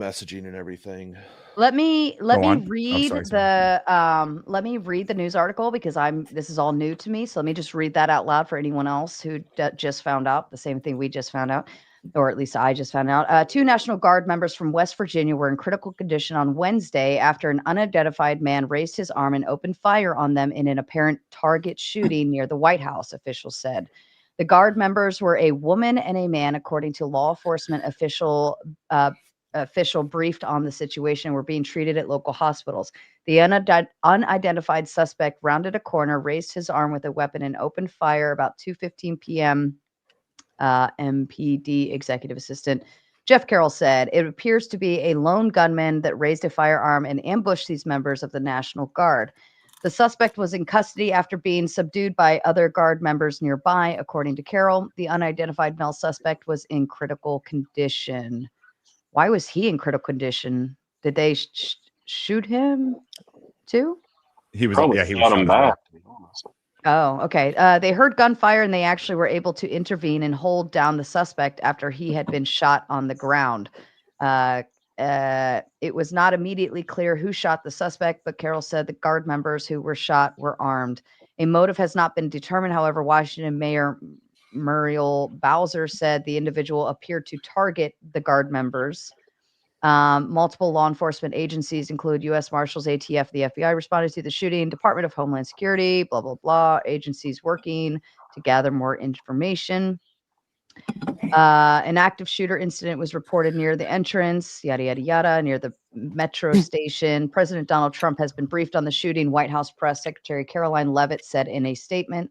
messaging and everything. Let me Go on. read Sorry. let me read the news article because this is all new to me. So let me just read that out loud for anyone else who just found out the same thing we just found out, or at least I just found out. Two National Guard members from West Virginia were in critical condition on Wednesday after an unidentified man raised his arm and opened fire on them in an apparent target shooting near the White House, officials said. The Guard members were a woman and a man, according to law enforcement official briefed on the situation were being treated at local hospitals. The unidentified suspect rounded a corner, raised his arm with a weapon, and opened fire about 2:15 p.m. MPD executive assistant Jeff Carroll said it appears to be a lone gunman that raised a firearm and ambushed these members of the National Guard. The suspect was in custody after being subdued by other Guard members nearby, according to Carroll. The unidentified male suspect was in critical condition. Why was he in critical condition? Did they shoot him too? He was, Probably yeah, he was shot shot him as well. back, to be honest. Oh, okay. They heard gunfire and they actually were able to intervene and hold down the suspect after he had been shot on the ground. It was not immediately clear who shot the suspect, but Carroll said the Guard members who were shot were armed. A motive has not been determined. However, Washington Mayor Muriel Bowser said the individual appeared to target the Guard members. Multiple law enforcement agencies, include U.S. Marshals, ATF, the FBI, responded to the shooting. Department of Homeland Security, blah, blah, blah. Agencies working to gather more information. An active shooter incident was reported near the entrance, yada, yada, yada, near the metro station. President Donald Trump has been briefed on the shooting. White House Press Secretary Caroline Leavitt said in a statement,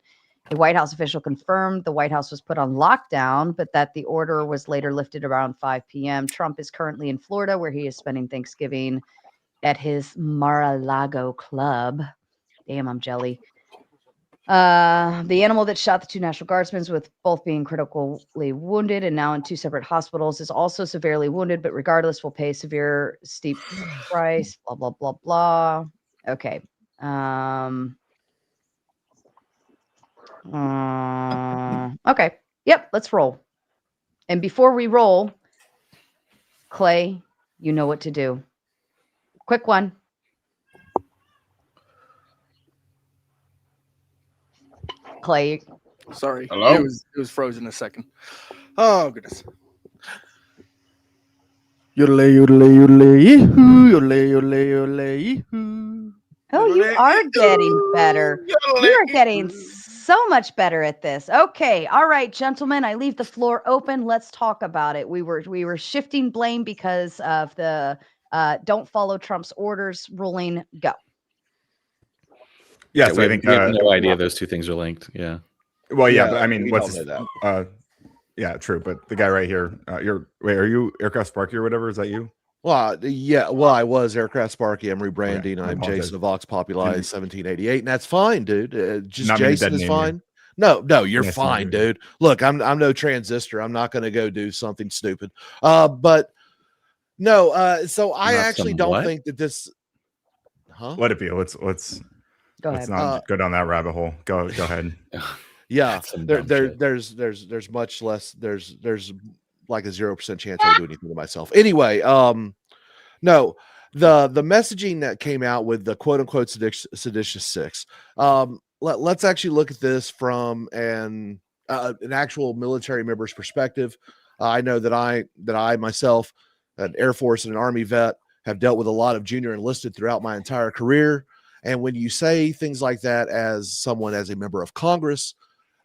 a White House official confirmed the White House was put on lockdown, but that the order was later lifted around 5 p.m. Trump is currently in Florida, where he is spending Thanksgiving at his Mar-a-Lago club. Damn, I'm jelly. The animal that shot the two National Guardsmen, with both being critically wounded and now in two separate hospitals, is also severely wounded, but regardless will pay steep price, blah, blah, blah, blah. Okay. Okay. Yep, let's roll. And before we roll, Clay, you know what to do. Quick one. Clay. Sorry. Hello? It was frozen a second. Oh goodness. Yodelay, yodelay, yodelay, yee-hoo, yodelay, yodelay, yodelay, yee-hoo. Oh, you are getting better. You are getting so much better at this. Okay. All right, gentlemen, I leave the floor open. Let's talk about it. We were shifting blame because of the don't follow Trump's orders ruling. Go. Yeah, Yeah, so I think we have no idea those two things are linked. Yeah. Well, yeah, Yeah, but I mean, we what's don't know his, yeah, true. But the guy right here, are you Aircraft Sparky or whatever? Is that you? Well, yeah. Well, I was Aircraft Sparky. I'm rebranding. Okay, I I'm apologize. Jason of Vox Populi Didn't- 1788, and that's fine, dude. Just Not mean to Jason dead is name you. fine. No, you're Yes, no, fine, dude. dude. Look, I'm no transistor. I'm not going to go do something stupid. But no. So I Not actually some don't what? think that this. Huh? Let it be. Let's Go ahead. not go down that rabbit hole. Go ahead. Yeah, That's some dumb shit. there's much less. There's like a 0% chance I would do anything to myself. Anyway, no, the messaging that came out with the quote unquote seditious six. Let's actually look at this from an actual military member's perspective. I know that I myself, an Air Force and an Army vet, have dealt with a lot of junior enlisted throughout my entire career. And when you say things like that as someone as a member of Congress,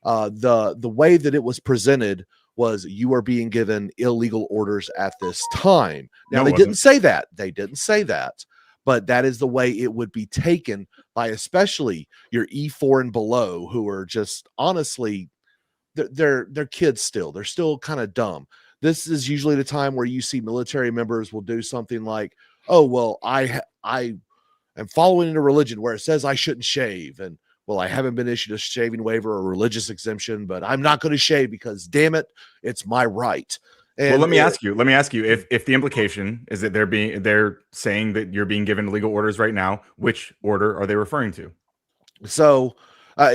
the way that it was presented was you are being given illegal orders at this time. Now, No, they it didn't wasn't. say that. They didn't say that. But that is the way it would be taken by especially your E4 and below, who are just honestly, they're kids still. They're still kind of dumb. This is usually the time where you see military members will do something like, oh, well, I am following a religion where it says I shouldn't shave. And well, I haven't been issued a shaving waiver or religious exemption, but I'm not going to shave because damn it, it's my right. And Well, let me ask you if the implication is that they're saying that you're being given legal orders right now, which order are they referring to? So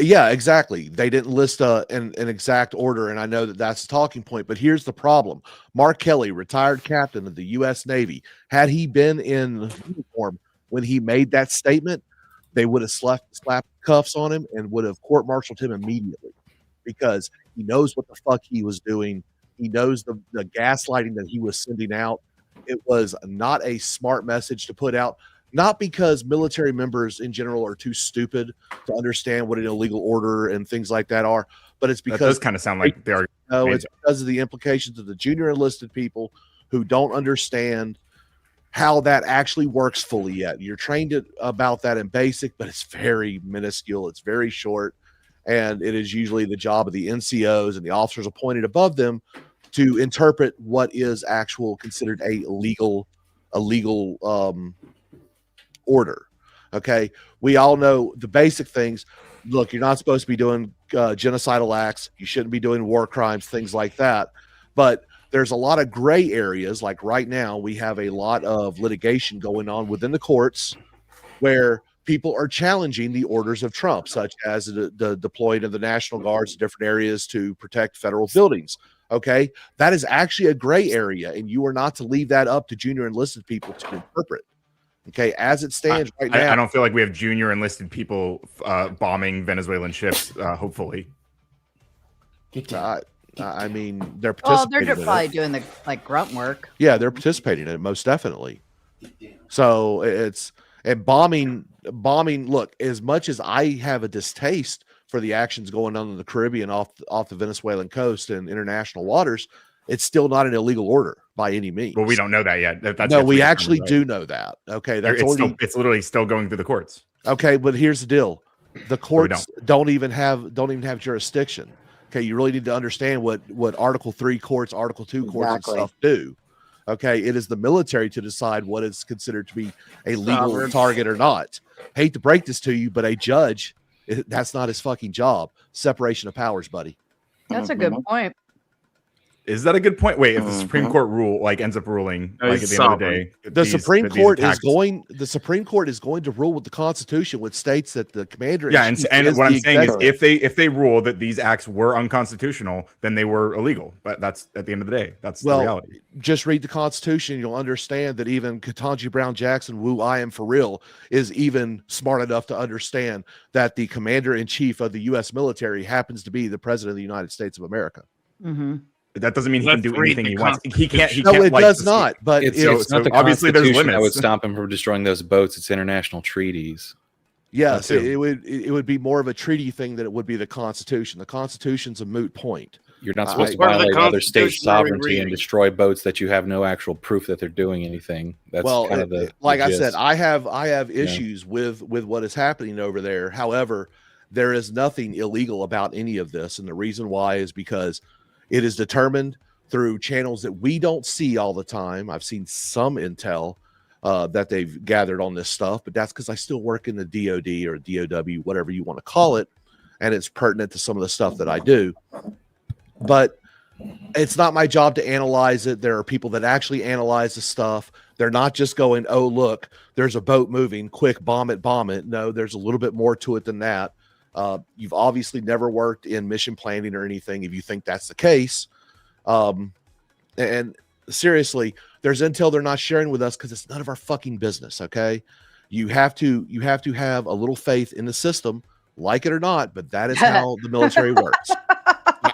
Yeah, exactly. They didn't list an exact order, and I know that that's a talking point. But here's the problem: Mark Kelly, retired captain of the U.S. Navy, had he been in uniform when he made that statement, they would have slapped cuffs on him and would have court-martialed him immediately because he knows what the fuck he was doing. He knows the gaslighting that he was sending out. It was not a smart message to put out. Not because military members in general are too stupid to understand what an illegal order and things like that are, but it's That because does kind of sound like they are. no, it's because of the implications of the junior enlisted people who don't understand how that actually works fully yet. You're trained about that in basic, but it's very minuscule. It's very short, and it is usually the job of the NCOs and the officers appointed above them to interpret what is considered a legal order. Okay, we all know the basic things. Look, you're not supposed to be doing genocidal acts. You shouldn't be doing war crimes, things like that. But there's a lot of gray areas. Like right now, we have a lot of litigation going on within the courts where people are challenging the orders of Trump, such as the deploying of the National Guards to different areas to protect federal buildings. Okay, that is actually a gray area, and you are not to leave that up to junior enlisted people to interpret. Okay, as it stands right now, I don't feel like we have junior enlisted people bombing Venezuelan ships. Hopefully, I mean, they're Well, participating. they're in probably it. doing the grunt work. Yeah, they're participating in it most definitely. So it's and bombing. Look, as much as I have a distaste for the actions going on in the Caribbean off the Venezuelan coast and international waters, it's still not an illegal order by any means. well, we don't know that yet. That's No, yet to we be actually determined, do know that. Okay, right? that's It's literally still going through the courts. okay. But here's the deal: the courts don't even have jurisdiction. Okay, you really need to understand what Article 3 courts, Article 2 courts, and stuff do. Okay, it is the military to decide what is considered to be a legal Sovereign. target or not. Hate to break this to you, but a judge, that's not his fucking job. Separation of powers, buddy. That's a good point. Is that a good point? Wait, if the Supreme Court ends up ruling like at the end of the day, The Supreme Court is going to rule with the Constitution, which states that the commander. Yeah, and what I'm saying is, if they rule that these acts were unconstitutional, then they were illegal. But that's at the end of the day, that's the reality. Just read the Constitution, you'll understand that even Ketanji Brown Jackson, woo, I am for real, is even smart enough to understand that the commander in chief of the U.S. military happens to be the president of the United States of America. Mm-hmm. That doesn't mean he can do anything he wants. He can't. No, it does not. But It's it's not the obviously there's Constitution that limits. would stop him from destroying those boats. It's international treaties. yes, That too. it would be more of a treaty thing than it would be the Constitution. The Constitution's a moot point. You're not supposed to Part of the violate other states' Constitution, sovereignty and reading. destroy boats that you have no actual proof that they're doing anything. That's kind of the like I gist. said, I have issues with what is happening over there. However, there is nothing illegal about any of this, and the reason why is because it is determined through channels that we don't see all the time. I've seen some intel that they've gathered on this stuff, but that's because I still work in the DOD or DOW, whatever you want to call it, and it's pertinent to some of the stuff that I do. But it's not my job to analyze it. There are people that actually analyze the stuff. They're not just going, oh, look, there's a boat moving, quick, bomb it. No, there's a little bit more to it than that. You've obviously never worked in mission planning or anything if you think that's the case. And seriously, there's intel they're not sharing with us because it's none of our fucking business. Okay. You have to have a little faith in the system, like it or not, but that is how the military works.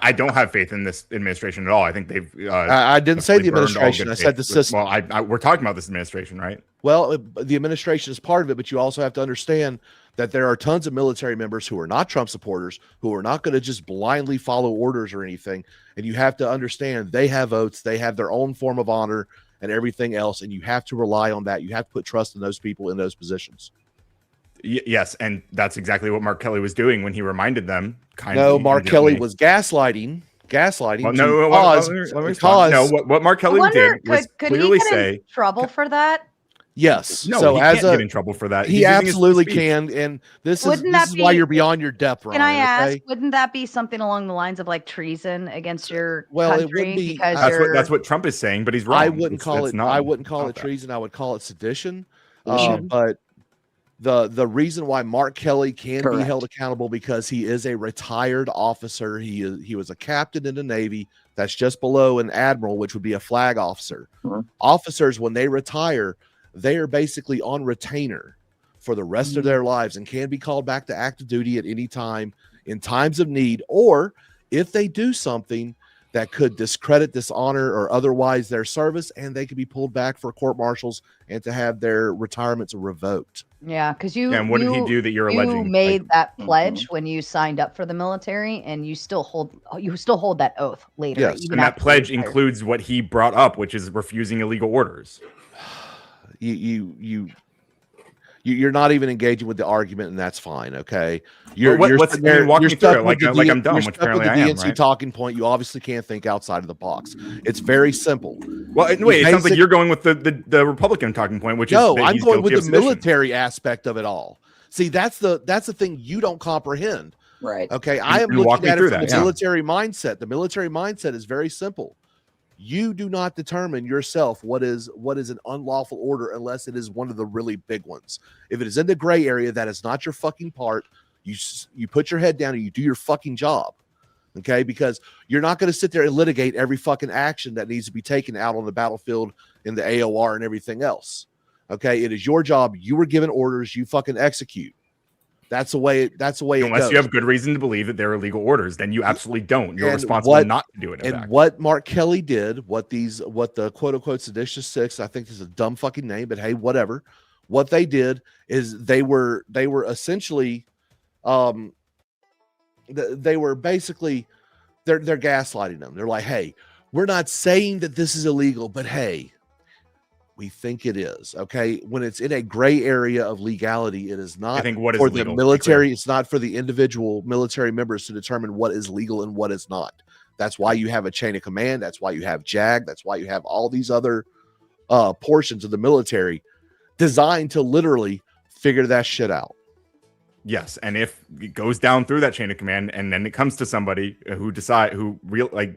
I don't have faith in this administration at all. I think they've. I didn't say the burned all administration. good I said the faith. system. Well, we're talking about this administration, right? Well, the administration is part of it, but you also have to understand that there are tons of military members who are not Trump supporters, who are not going to just blindly follow orders or anything. And you have to understand they have votes, they have their own form of honor and everything else. And you have to rely on that. You have to put trust in those people in those positions. Yes, and that's exactly what Mark Kelly was doing when he reminded them. Mark Kelly was gaslighting. Well, no, let me respond. No, what Mark Kelly did was could clearly he get say in trouble for that? yes. no. So He as can't get in trouble for that. he He's using his absolutely speech. can, and this Wouldn't is that why be- you're beyond your depth, Ryan. Can I ask? okay? Wouldn't that be something along the lines of like treason against your Well, it country? would be- Because That's what Trump is saying, but he's wrong. I wouldn't call It's it. not I wouldn't call about it that. treason. I would call it sedition. Mhm. But The reason why Mark Kelly can be Correct. held accountable because he is a retired officer. He was a captain in the Navy. That's just below an admiral, which would be a flag officer. Mhm. Officers, when they retire, they are basically on retainer for the rest of their lives and can be called back to active duty at any time in times of need, or if they do something that could discredit, dishonor, or otherwise their service, and they could be pulled back for court martials and to have their retirements revoked. Yeah, because you And what did he you- do that you're you alleging? made Like, that pledge when you signed up for the military, and you still hold that oath later. Yes, even and that after you pledge retire. includes what he brought up, which is refusing illegal orders. You're not even engaging with the argument, and that's fine. Okay, you're What's sitting there- walk you're me through stuck it like with the like D- I'm dumb, you're which stuck with apparently the I am, DNC right? talking point. You obviously can't think outside of the box. It's very simple. Well, wait, it sounds like basic- you're going with the Republican talking point, which No, is that I'm he's going with guilty the of sedition. military aspect of it all. See, that's the thing you don't comprehend. Right. Okay, I am And walk looking me at it through from that, the yeah. military mindset. The military mindset is very simple. You do not determine yourself what is an unlawful order unless it is one of the really big ones. If it is in the gray area, that is not your fucking part. You put your head down and you do your fucking job. Okay, because you're not going to sit there and litigate every fucking action that needs to be taken out on the battlefield in the AOR and everything else. Okay, it is your job. You were given orders. You fucking execute. That's the way. That's the way. Unless it goes. you have good reason to believe that they're illegal orders, then you absolutely don't. You're And responsible what- not to do it. In And fact. what Mark Kelly did, what the quote unquote seditious six, I think this is a dumb fucking name, but hey, whatever. What they did is they were essentially, they were basically they're gaslighting them. They're like, hey, we're not saying that this is illegal, but hey, we think it is. Okay, when it's in a gray area of legality, it is not I think what is for legal, the to be military. It's not for the individual military members to determine what is legal and what is not. That's why you have a chain of command. That's why you have JAG. That's why you have all these other portions of the military designed to literally figure that shit out. Yes, and if it goes down through that chain of command, and then it comes to somebody who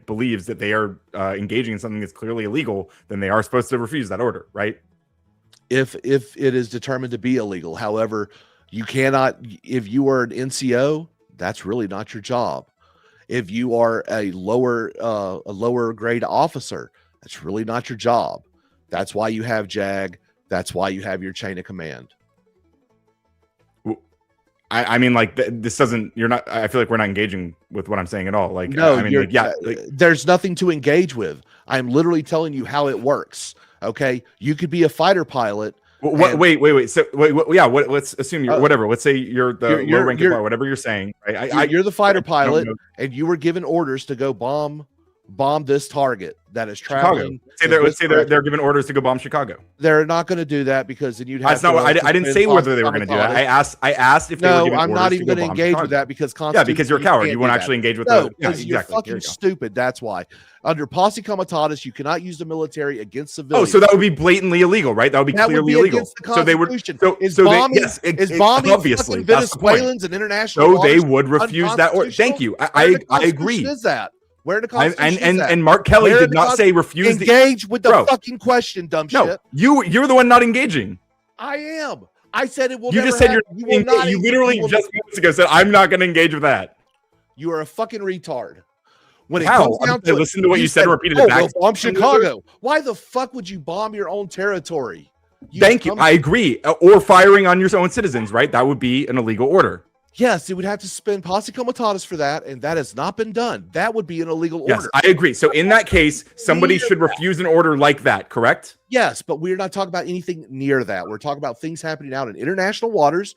believes that they are engaging in something that's clearly illegal, then they are supposed to refuse that order, right? If it is determined to be illegal. However, you cannot. If you are an NCO, that's really not your job. If you are a lower grade officer, that's really not your job. That's why you have JAG. That's why you have your chain of command. I mean, like this doesn't. You're not. I feel like we're not engaging with what I'm saying at all. Like, No, I mean, there's nothing to engage with. I'm literally telling you how it works. Okay, you could be a fighter pilot. Wait. So, yeah. Let's assume you're whatever. Let's say you're the low ranking pilot, whatever you're saying. Right? You're the fighter pilot, and you were given orders to go bomb this target that is traveling. Let's say they're given orders to go bomb Chicago. They're not going to do that because then you'd have. That's not what I didn't say whether they were going to do that. I asked if they were given I'm not even going to engage Chicago. with that because yeah, because you're a coward. You won't actually engage with no, because you're fucking stupid. That's why. Under posse comitatus, you cannot use the military against civilians. Oh, so that would be blatantly illegal, right? That would be clearly illegal. So they would. Is bombing obviously Venezuelans and international. So they would refuse that order. Thank you. I agree. Is that? Where the Constitution and Mark Kelly did not say refuse. Engage with the fucking question, dumb shit. You're the one not engaging. I am. I said it will. You just said you literally just minutes ago said I'm not going to engage with that. You are a fucking retard. When it How? comes down to listen to what you said and repeat it back. Bomb Chicago. Why the fuck would you bomb your own territory? Thank you. I agree. Or firing on your own citizens, right? That would be an illegal order. Yes, it would have to spend posse comitatus for that, and that has not been done. That would be an illegal order. Yes, I agree. So in that case, somebody should refuse an order like that, correct? Yes, but we're not talking about anything near that. We're talking about things happening out in international waters.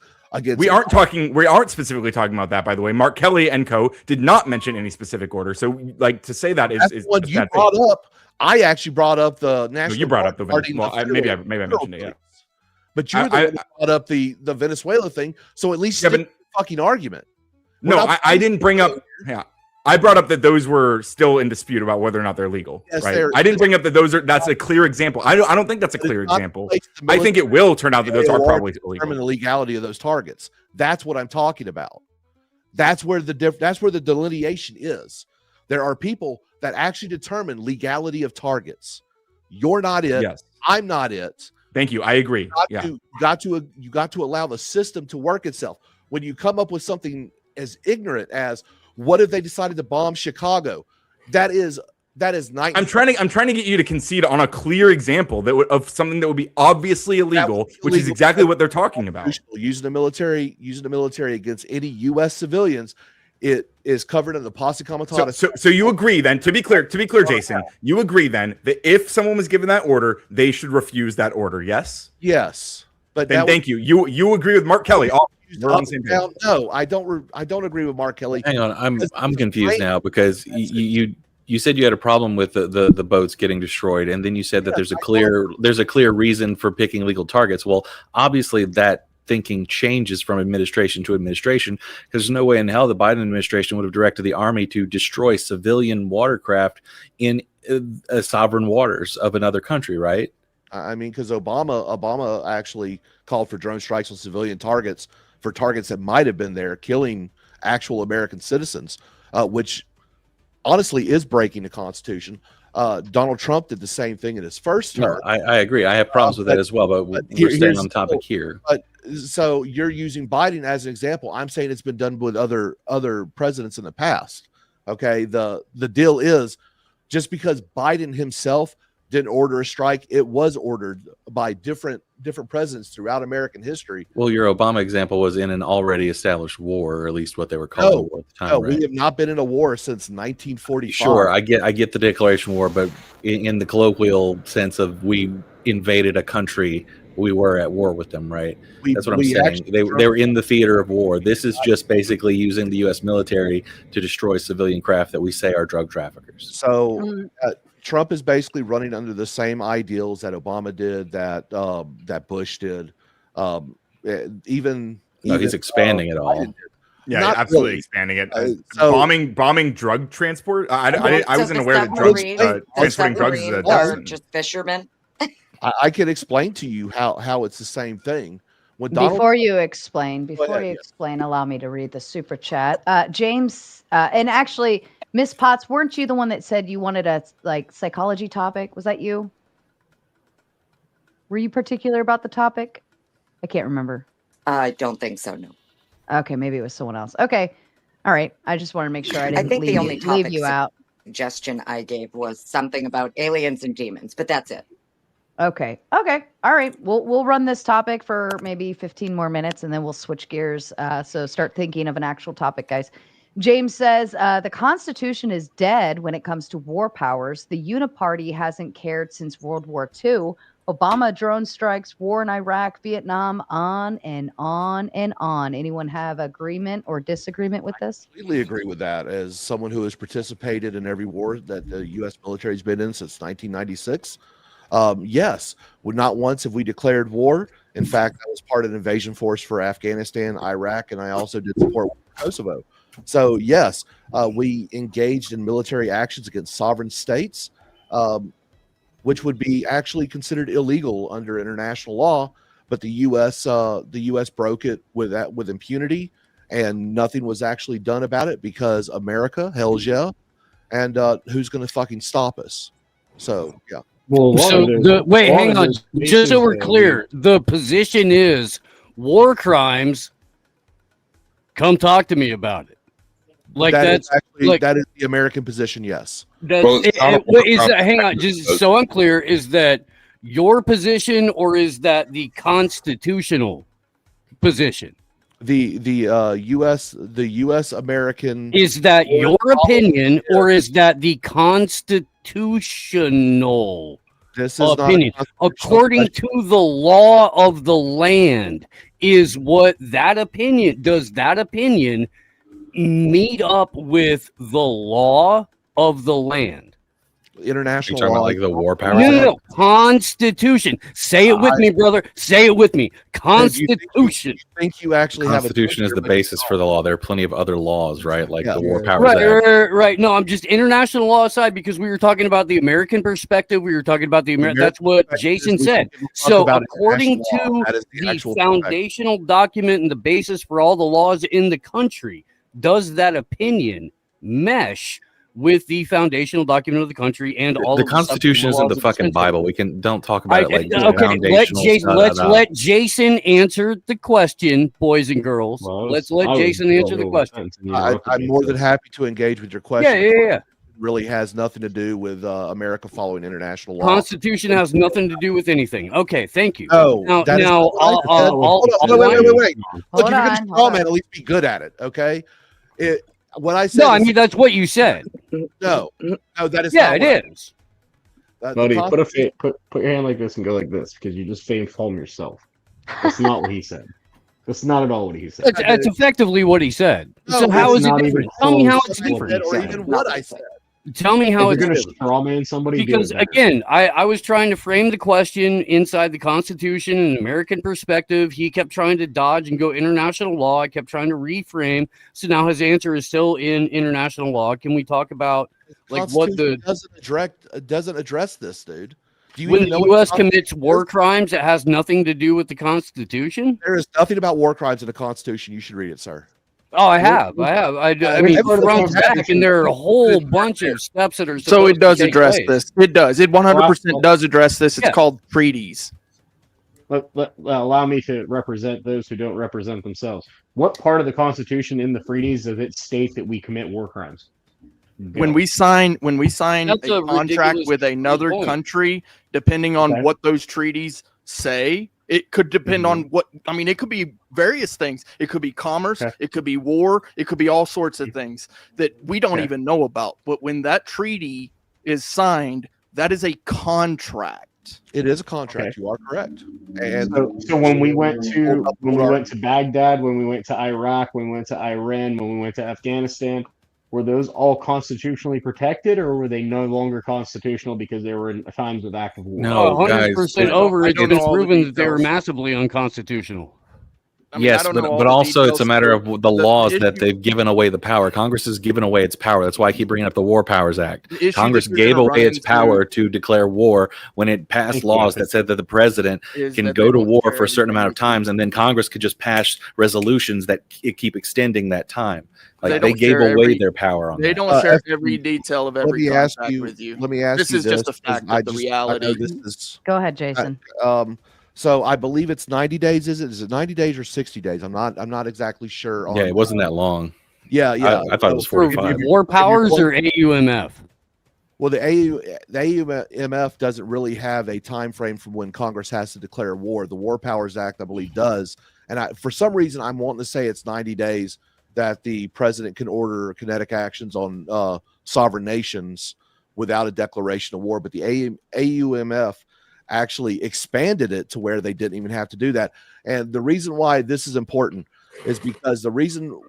We aren't specifically talking about that, by the way. Mark Kelly and co. did not mention any specific order. So, like, to say that is what you brought up. I actually brought up the national. You brought up the maybe I mentioned it. Yeah, but you're the one who brought up the Venezuela thing. So at least fucking argument. No, I didn't bring up. Yeah, I brought up that those were still in dispute about whether or not they're legal. Yes, right? I didn't bring up that that's a clear example. I don't think that's a clear example. I think it will turn out that those are probably illegal. Determine the legality of those targets. That's what I'm talking about. That's where the delineation is. There are people that actually determine legality of targets. You're not it. Yes. I'm not it. Thank you. I agree. Yeah. You got to allow the system to work itself. When you come up with something as ignorant as what if they decided to bomb Chicago? That is night. I'm trying to get you to concede on a clear example of something that would be obviously illegal, which is exactly what they're talking about. Using the military against any U.S. civilians, it is covered in the Posse Comitatus. So you agree then? To be clear, Jason, you agree then that if someone was given that order, they should refuse that order? Yes. Yes, but then thank you. You agree with Mark Kelly? We're on the same page. No, I don't agree with Mark Kelly. Hang on, I'm confused now because you said you had a problem with the boats getting destroyed, and then you said that there's a clear reason for picking legal targets. Well, obviously that thinking changes from administration to administration, because there's no way in hell the Biden administration would have directed the army to destroy civilian watercraft in sovereign waters of another country, right? I mean, because Obama actually called for drone strikes on civilian targets for targets that might have been there, killing actual American citizens, which honestly is breaking the Constitution. Donald Trump did the same thing in his first term. No, I agree. I have problems with that as well, but we're staying on topic here. But so you're using Biden as an example. I'm saying it's been done with other presidents in the past. Okay, the deal is just because Biden himself didn't order a strike, it was ordered by different presidents throughout American history. Well, your Obama example was in an already established war, or at least what they were calling a war at the time. No, right? We have not been in a war since 1945. Sure, I get the declaration of war, but in the colloquial sense of we invaded a country, we were at war with them, right? That's what I'm saying. They were in the theater of war. This is just basically using the U.S. military to destroy civilian craft that we say are drug traffickers. So Trump is basically running under the same ideals that Obama did, that Bush did. He's expanding it all. Yeah, Not absolutely really. Expanding it. So- bombing drug transport. I wasn't aware that transporting drugs is a death just fishermen. I can explain to you how it's the same thing. When Donald, Before you explain, ahead, allow me to read the super chat. James, and actually, Miss Potts, weren't you the one that said you wanted a psychology topic? Was that you? Were you particular about the topic? I can't remember. I don't think so. No. Okay, maybe it was someone else. Okay, all right. I just want to make sure I didn't think the only leave you out. Suggestion I gave was something about aliens and demons, but that's it. Okay. All right. We'll run this topic for maybe 15 more minutes, and then we'll switch gears. So start thinking of an actual topic, guys. James says the Constitution is dead when it comes to war powers. The Uniparty hasn't cared since World War II. Obama drone strikes, war in Iraq, Vietnam, on and on and on. Anyone have agreement or disagreement with this? I completely agree with that. As someone who has participated in every war that the U.S. military has been in since 1996, yes, not once have we declared war. In fact, I was part of an invasion force for Afghanistan, Iraq, and I also did support Kosovo. So yes, we engaged in military actions against sovereign states, which would be actually considered illegal under international law. But the U.S. broke it with impunity, and nothing was actually done about it because America, hell's yeah, and who's going to fucking stop us? So yeah. Well, hang on. Just so we're clear, the position is war crimes. Come talk to me about it. That is the American position. Yes. Hang on. Just so I'm clear, is that your position or is that the constitutional position? The U.S. American. Is that your opinion or is that the constitutional opinion? According to the law of the land, is what that opinion does that opinion meet up with the law of the land? International You're talking law, about like the war powers. No. Constitution. Say it with me, brother. Say it with me. Constitution. I think you actually have a Constitution is the basis for the law. There are plenty of other laws, right? Like the War Powers Act. Right. No, I'm just international law aside because we were talking about the American perspective. We were talking about the American. That's what Jason said. So according to the foundational document and the basis for all the laws in the country, does that opinion mesh with the foundational document of the country and all The of subsequent Constitution isn't laws the of fucking country. Bible. We don't talk about it like Okay, let foundational Jason, stuff. let's let Jason answer the question, boys and girls. Well, Let's let I was Jason still answer a the little question. intense and you interrupted I'm me, more so- than happy to engage with your Yeah, question. yeah. It really has nothing to do with America following international law. Constitution has nothing to do with anything. Okay, thank you. No, Now, that is now not what I I'll, said. I'll, Hold on, I'll- wait. Look, Hold if you're gonna on, straw hold man, on. at least be good at it. Okay. What I said. No, I is- mean that's what you said. no, that is Yeah, not it what I- is. the Buddy, Constitution- put your hand like this and go like this because you just famed home yourself. That's not what he said. That's not at all what he said. That's effectively what he said. No, So how it's is it not even different? Tell me how close it's to what he different. or said. even what I said. Tell me how If it's you're gonna different. straw man somebody, do it Because better. again, I was trying to frame the question inside the Constitution and American perspective. He kept trying to dodge and go international law. I kept trying to reframe. So now his answer is still in international law. Can we talk about like what the Constitution doesn't address this, dude? Do you when even know the what U.S. Constitution commits war crimes? It has nothing to do with the Constitution. There is nothing about war crimes in the Constitution. You should read it, sir. Oh, I have. I mean, every front part of the back, and there are a whole bunch of steps that are So supposed it does to take address place. this. It does. It 100% does address this. It's Yeah. called treaties. Allow me to represent those who don't represent themselves. What part of the Constitution in the treaties does it state that we commit war crimes? When we sign That's a a contract ridiculous with another point. country, depending on Okay. what those treaties say, it could depend on what I mean. It could be various things. It could be commerce. Okay. It could be war. It could be all sorts of things that we don't Okay. even know about. But when that treaty is signed, that is a contract. It is a contract. You are correct. And So when we went to Hold on. Baghdad, when we went to Iraq, when we went to Iran, when we went to Afghanistan, were those all constitutionally protected, or were they no longer constitutional because they were in times of active war? No, guys, 100% it- over. I It's don't been know all the proven that they were details. massively unconstitutional. I mean, I Yes, don't know all but the also it's a details, matter but of the laws that issue- they've given away the power. Congress has given away its power. That's why I keep bringing up the War Powers Act. the issue that Congress you're gave gonna away run its into power to declare war when it passed Thank you. laws that said that the president is can that go they to won't war share for a certain amount of everything with times, and then Congress could just pass resolutions that keep extending that time. They Like they don't gave share away every- their power on They that. don't share F- every detail of let every me ask contract you. with you. Let me ask This you is just a 'cause fact I of the just- I know reality. this is Go ahead, Jason. so I believe it's 90 days. Is it 90 days or 60 days? I'm not exactly sure. On, Yeah, it wasn't that long. Yeah, I thought it was So, 45. War powers or AUMF? Well, the AUMF doesn't really have a time frame from when Congress has to declare war. The War Powers Act, I believe, does. And for some reason, I'm wanting to say it's 90 days that the president can order kinetic actions on sovereign nations without a declaration of war. But the AUMF actually expanded it to where they didn't even have to do that. And the reason why this is important is because the reason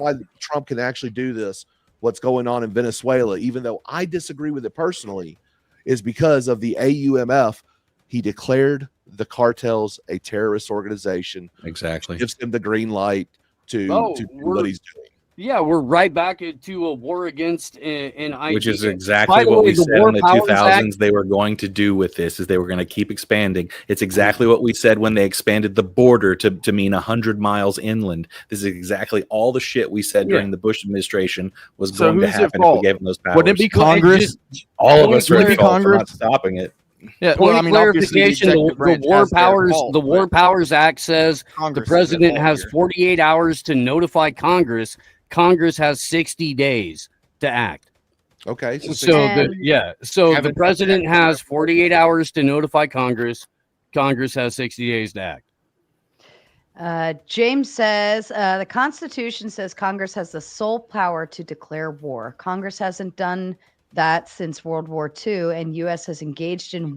why Trump can actually do this, what's going on in Venezuela, even though I disagree with it personally, is because of the AUMF. He declared the cartels a terrorist organization, Exactly. gives them the green light to do what he's doing. Yeah, we're right back into a war against an idea. Which is By exactly the what way, we the said War in the Powers 2000s they were going to do with this, is they were going to keep expanding. It's exactly what we said when they expanded the border to mean 100 miles inland. This is exactly all the shit we said during the Bush administration was So going to who's at happen if we fault? gave them those powers. Wouldn't it be Well, it Congress? all of Point us are of at fault for not Congress? stopping it. Yeah, Point well, I of mean, obviously, clarification: the executive branch War has their Powers, fault, the War but Powers Act says Congress the is at president fault has here. 48 hours to notify Congress. Congress has 60 days to act. Okay, so So And- so the Haven't- president has 48 hours to notify Congress. Congress has 60 days to act. James says the Constitution says Congress has the sole power to declare war. Congress hasn't done that since World War II, and U.S. has engaged in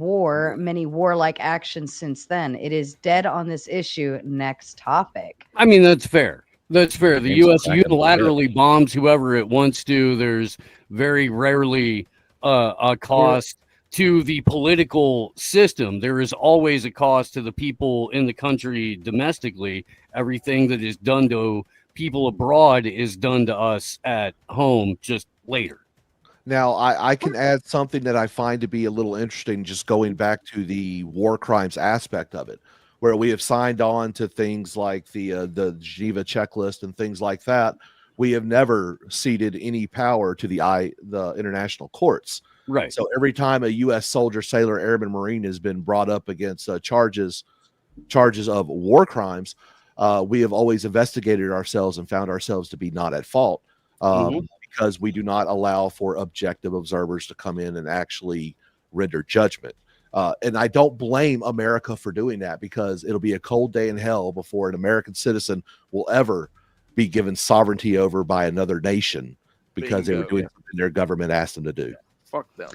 many warlike actions since then. It is dead on this issue. Next topic. I mean, that's fair. That's fair. The Games U.S. back in the unilaterally bombs whoever it wants to. There's very rarely a cost to the political system. There is always a cost to the people in the country domestically. Everything that is done to people abroad is done to us at home just later. Now, I can add something that I find to be a little interesting, just going back to the war crimes aspect of it, where we have signed on to things like the Geneva checklist and things like that, We have never ceded any power to the international courts. Right. So every time a U.S. soldier, sailor, airman, marine has been brought up against charges of war crimes, we have always investigated ourselves and found ourselves to be not at fault, because we do not allow for objective observers to come in and actually render judgment. And I don't blame America for doing that, because it'll be a cold day in hell before an American citizen will ever be given sovereignty over by another nation because they were doing something their government asked them to do. Fuck them.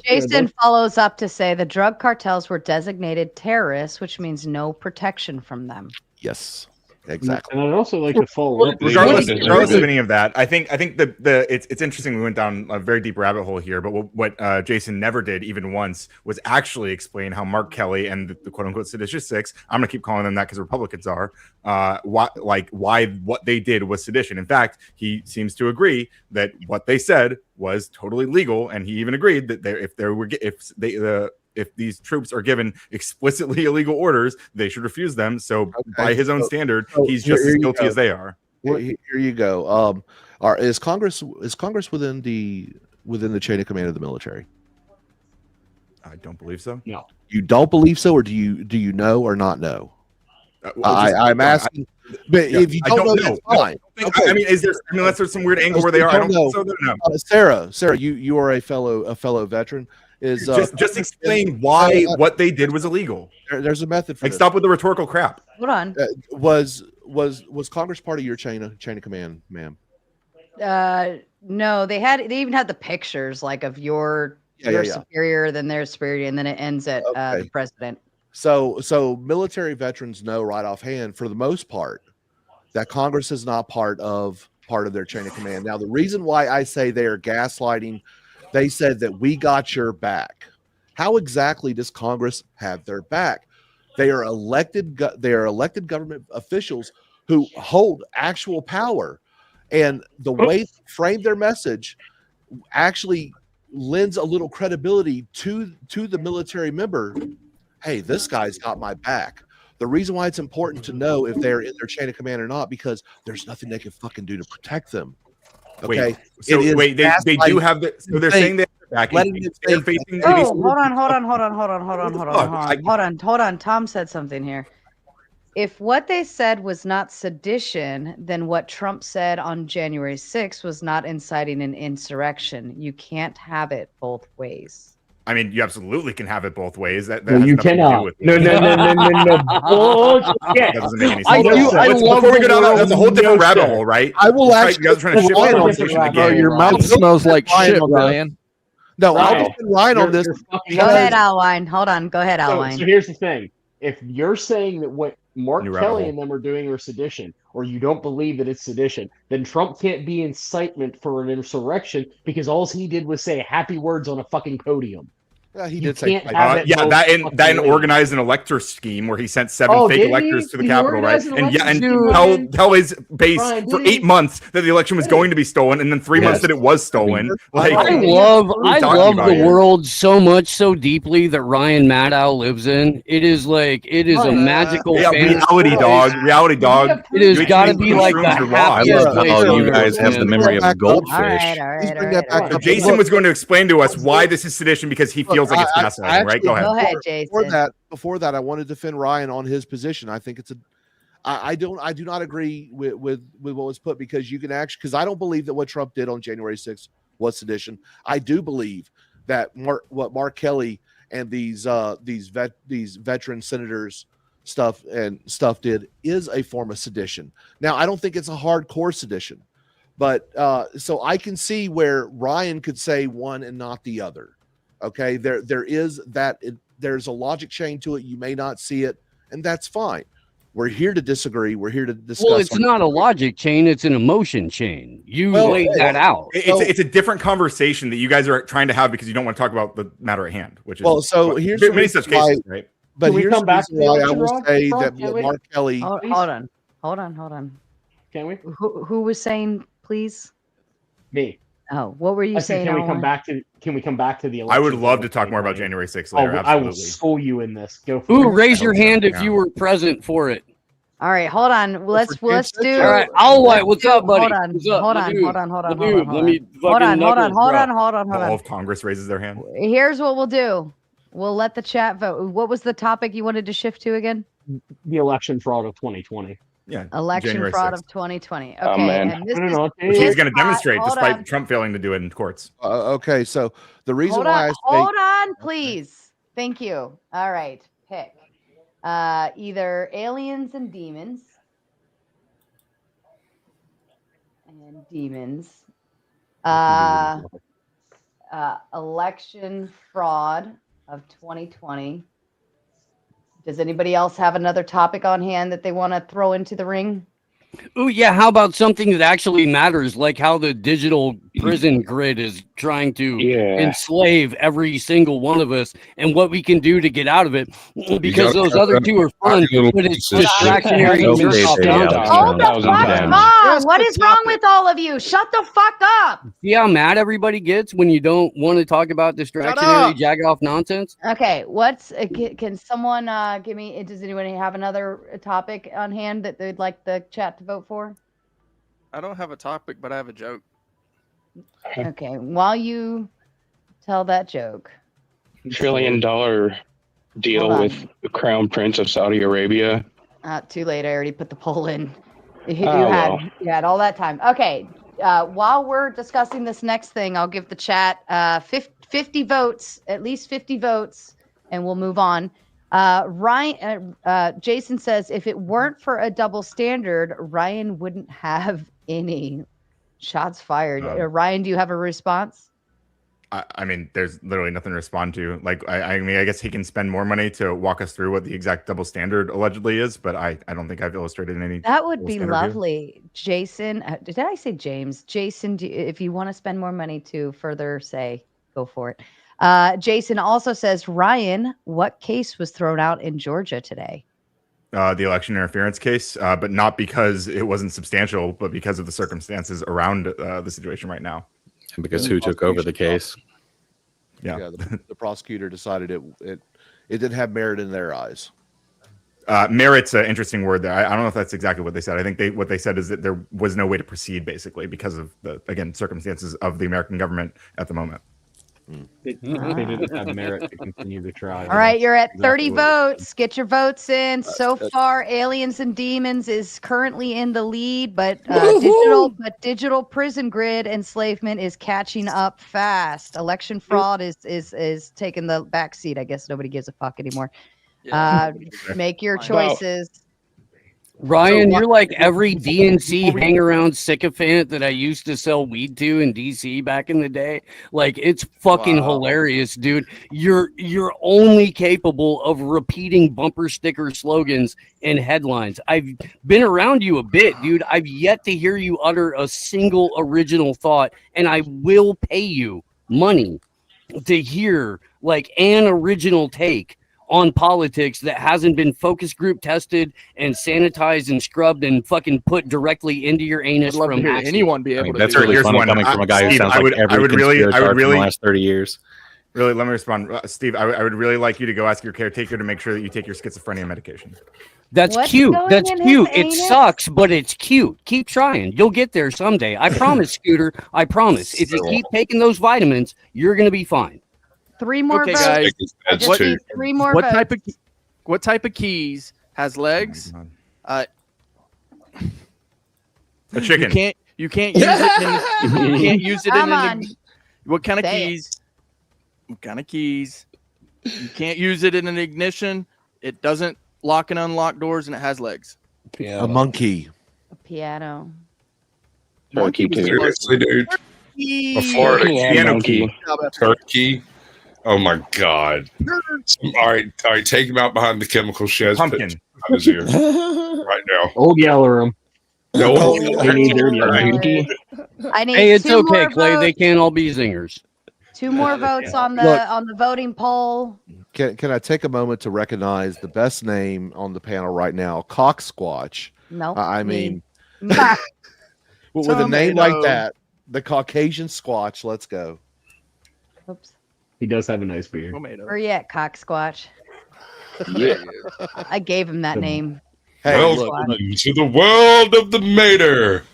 Jason follows up to say the drug cartels were designated terrorists, which means no protection from them. Yes, exactly. And I'd also like to follow up. Regardless of any of that, I think it's interesting. We went down a very deep rabbit hole here, but what Jason never did, even once, was actually explain how Mark Kelly and the quote unquote seditious six, I'm gonna keep calling them that because Republicans are, why what they did was sedition. In fact, he seems to agree that what they said was totally legal, and he even agreed that if these troops are given explicitly illegal orders, they should refuse them. So by his own standard, he's just as guilty as they are. Here you go. Is Congress within the chain of command of the military? I don't believe so. No. You don't believe so, or do you know or not know? I'm asking. But if you don't know, that's fine. Okay. I mean, unless there's some weird angle where they are, I don't think so. No. Sarah, you are a fellow veteran. Is just explain why what they did was illegal. There's a method for this. Stop with the rhetorical crap. Hold on. Was Congress part of your chain of command, ma'am? No, they even had the pictures like of your superior, then their superior, and then it ends at the president. So military veterans know right offhand, for the most part, that Congress is not part of their chain of command. Now, the reason why I say they are gaslighting, they said that we got your back. How exactly does Congress have their back? They are elected government officials who hold actual power, and the way they frame their message actually lends a little credibility to the military member. Hey, this guy's got my back. The reason why it's important to know if they're in their chain of command or not, because there's nothing they can fucking do to protect them. Okay. Wait, they do have the. So they're saying they're back. Hold on. Tom said something here. If what they said was not sedition, then what Trump said on January 6th was not inciting an insurrection. You can't have it both ways. I mean, you absolutely can have it both ways. That no, has you nothing cannot. to do with No. Bullshit. That doesn't make any sense. I love Before we go down, that's a whole different rabbit hole, right? I will actually. You guys are trying to shift the conversation again. Your mouth smells like shit, Ryan. No, I'll defend Ryan on this. Go ahead, Alwine. Hold on. Go ahead, Alwine. So here's the thing. If you're saying that what Mark New Kelly rabbit and them are doing are sedition, or you don't believe that it's sedition, then Trump can't be incitement for an insurrection because all he did was say happy words on a fucking podium. He You did say, can't have it both that fucking ways. organized an elector scheme where he sent 7 Oh, fake did he? electors to the He Capitol, right? organized an And election scheme, tell his base Ryan, for did he? 8 months that the election was going to be stolen, and then 3 months that it was stolen. Like, I what love are we talking about the here? world so much, so deeply that Ryan Maddow lives in. It is a magical fantasy. Reality dog. It has You got to can be like the consume your law. I happiest love place that. Oh, on you earth, guys have the man. memory of a All goldfish. right. So Jason was going to explain to us why this is sedition because he feels like it's gaslighting, right? Go ahead. Go ahead, Jason. Before that, I want to defend Ryan on his position. I think I do not agree with what was put, because you can actually, because I don't believe that what Trump did on January 6th was sedition. I do believe that what Mark Kelly and these veteran senators stuff did is a form of sedition. Now, I don't think it's a hardcore sedition, but so I can see where Ryan could say one and not the other. Okay, there's a logic chain to it. You may not see it, and that's fine. We're here to disagree. We're here to discuss. Well, it's not a logic chain; it's an emotion chain. You laid that out. It's a different conversation that you guys are trying to have because you don't want to talk about the matter at hand, which is so here's many such cases, right? But Can we here's come back to the why I election, will Ron? say Ron, that can we? Mark Kelly. Hold on. Can we? Who was saying, please? Me. Oh, what were you I said, saying? can we Alwine? come back to the election? I would love to talk more about January 6th later. I will Absolutely. school you in this. Go for Ooh, it. raise your hand if you were present for it. All right, hold on. Let's do. All right, I'll wait. What's up, buddy? Hold on, What's up? hold My on, dude. hold on, hold on, My hold on, dude, hold let on. me Hold fucking on, hold on, knuckles hold drop. on, hold on, hold All on. of Congress raises their hand. Here's what we'll do. We'll let the chat vote. What was the topic you wanted to shift to again? The election fraud of 2020. Yeah. Election January fraud 6th. of 2020. Okay, Oh, man. and this No, is no, Which no. he's this going to spot- demonstrate hold despite on. Trump failing to do it in courts. Okay, so the reason Hold why on, I say hold on, please. Thank you. All right, pick. Either aliens and demons. Election fraud of 2020. Does anybody else have another topic on hand that they want to throw into the ring? Oh yeah, how about something that actually matters, like how the digital prison grid is trying to Yeah. enslave every single one of us, and what we can do to get out of it? Because gotta those cut other that two are out, fun, you little but it's piece of shit. distractionary. Don't and say top it, down. Alex. Hold the Calm fuck down. on! Just What the is wrong topic. with all of you? Shut the fuck up! See how mad everybody gets when you don't want to talk about distractionary up. jag-off nonsense? Okay, what's can someone give me? Does anyone have another topic on hand that they'd like the chat to vote for? I don't have a topic, but I have a joke. Okay, while you tell that joke, $1 trillion deal Hold on. with the Crown Prince of Saudi Arabia. too late. I already put the poll in. You well. had all that time. Okay, while we're discussing this next thing, I'll give the chat 50 votes, at least 50 votes, and we'll move on. Jason says if it weren't for a double standard, Ryan wouldn't have any. Shots fired. Ryan, do you have a response? I mean, there's literally nothing to respond to. Like, I mean, I guess he can spend more money to walk us through what the exact double standard allegedly is, but I don't think I've illustrated any. That would double be standard here. lovely. Jason, did I say James? Jason, if you want to spend more money to further say, go for it. Jason also says, Ryan, what case was thrown out in Georgia today? The election interference case, but not because it wasn't substantial, but because of the circumstances around the situation right now. And because who took over the case? Yeah. the prosecutor decided it didn't have merit in their eyes. Merit's an interesting word there. I don't know if that's exactly what they said. I think what they said is that there was no way to proceed, basically, because of the, again, circumstances of the American government at the moment. They didn't have merit to continue the trial. All right, you're at Exactly 30 what it votes. Get your votes in. So far, Aliens and Demons is currently in the lead, but digital prison grid enslavement is catching up fast. Election fraud is taking the back seat. I guess nobody gives a fuck anymore. Make your choices. Ryan, you're like every DNC hang around sycophant that I used to sell weed to in DC back in the day. Like, it's fucking hilarious, dude. You're only capable of repeating bumper sticker slogans and headlines. I've been around you a bit, dude. I've yet to hear you utter a single original thought, and I will pay you money to hear like an original take on politics that hasn't been focus group tested and sanitized and scrubbed and fucking put directly into your anus I'd love from to hear Maxie. anyone be able to That's do really Here's funny one. coming from a guy who Steve, sounds I like would- every I would really- conspirator I would from the really- last 30 years. Really, let me respond. Steve, I would really like you to go ask your caretaker to make sure that you take your schizophrenia medication. That's What's cute. going That's in cute. his It anus? sucks, but it's cute. Keep trying. You'll get there someday. I promise, Scooter. I promise. If you keep taking those vitamins, you're going to be fine. 3 more Okay, votes. guys. I just need 3 more What votes. type of keys has legs? A chicken. You can't use it. You can't use it Come in on. what kind of Say it. keys? What kind of keys? You can't use it in an ignition. It doesn't lock and unlock doors, and it has legs. A monkey. A piano. Turkey, was too. Seriously, dude. Key. A Florida Piano key. turkey. Oh my god. All right, take him out behind the chemical sheds. put Pumpkin. him out his ear right now. Old Yeller room. No, They need their Yeller. I need Hey, it's 2 okay, more Clay. They votes. can't all be zingers. 2 more votes on the Look. voting poll. Can I take a moment to recognize the best name on the panel right now, Cock Squatch? No. I mean, me. with a name like Tomato. that, the Caucasian Squatch. Let's go. Oops. He does have a nice beard. Tomato. Where you at, Cock Squatch? Yeah. I gave him that name. Hey, Welcome look, to the world of the Mater.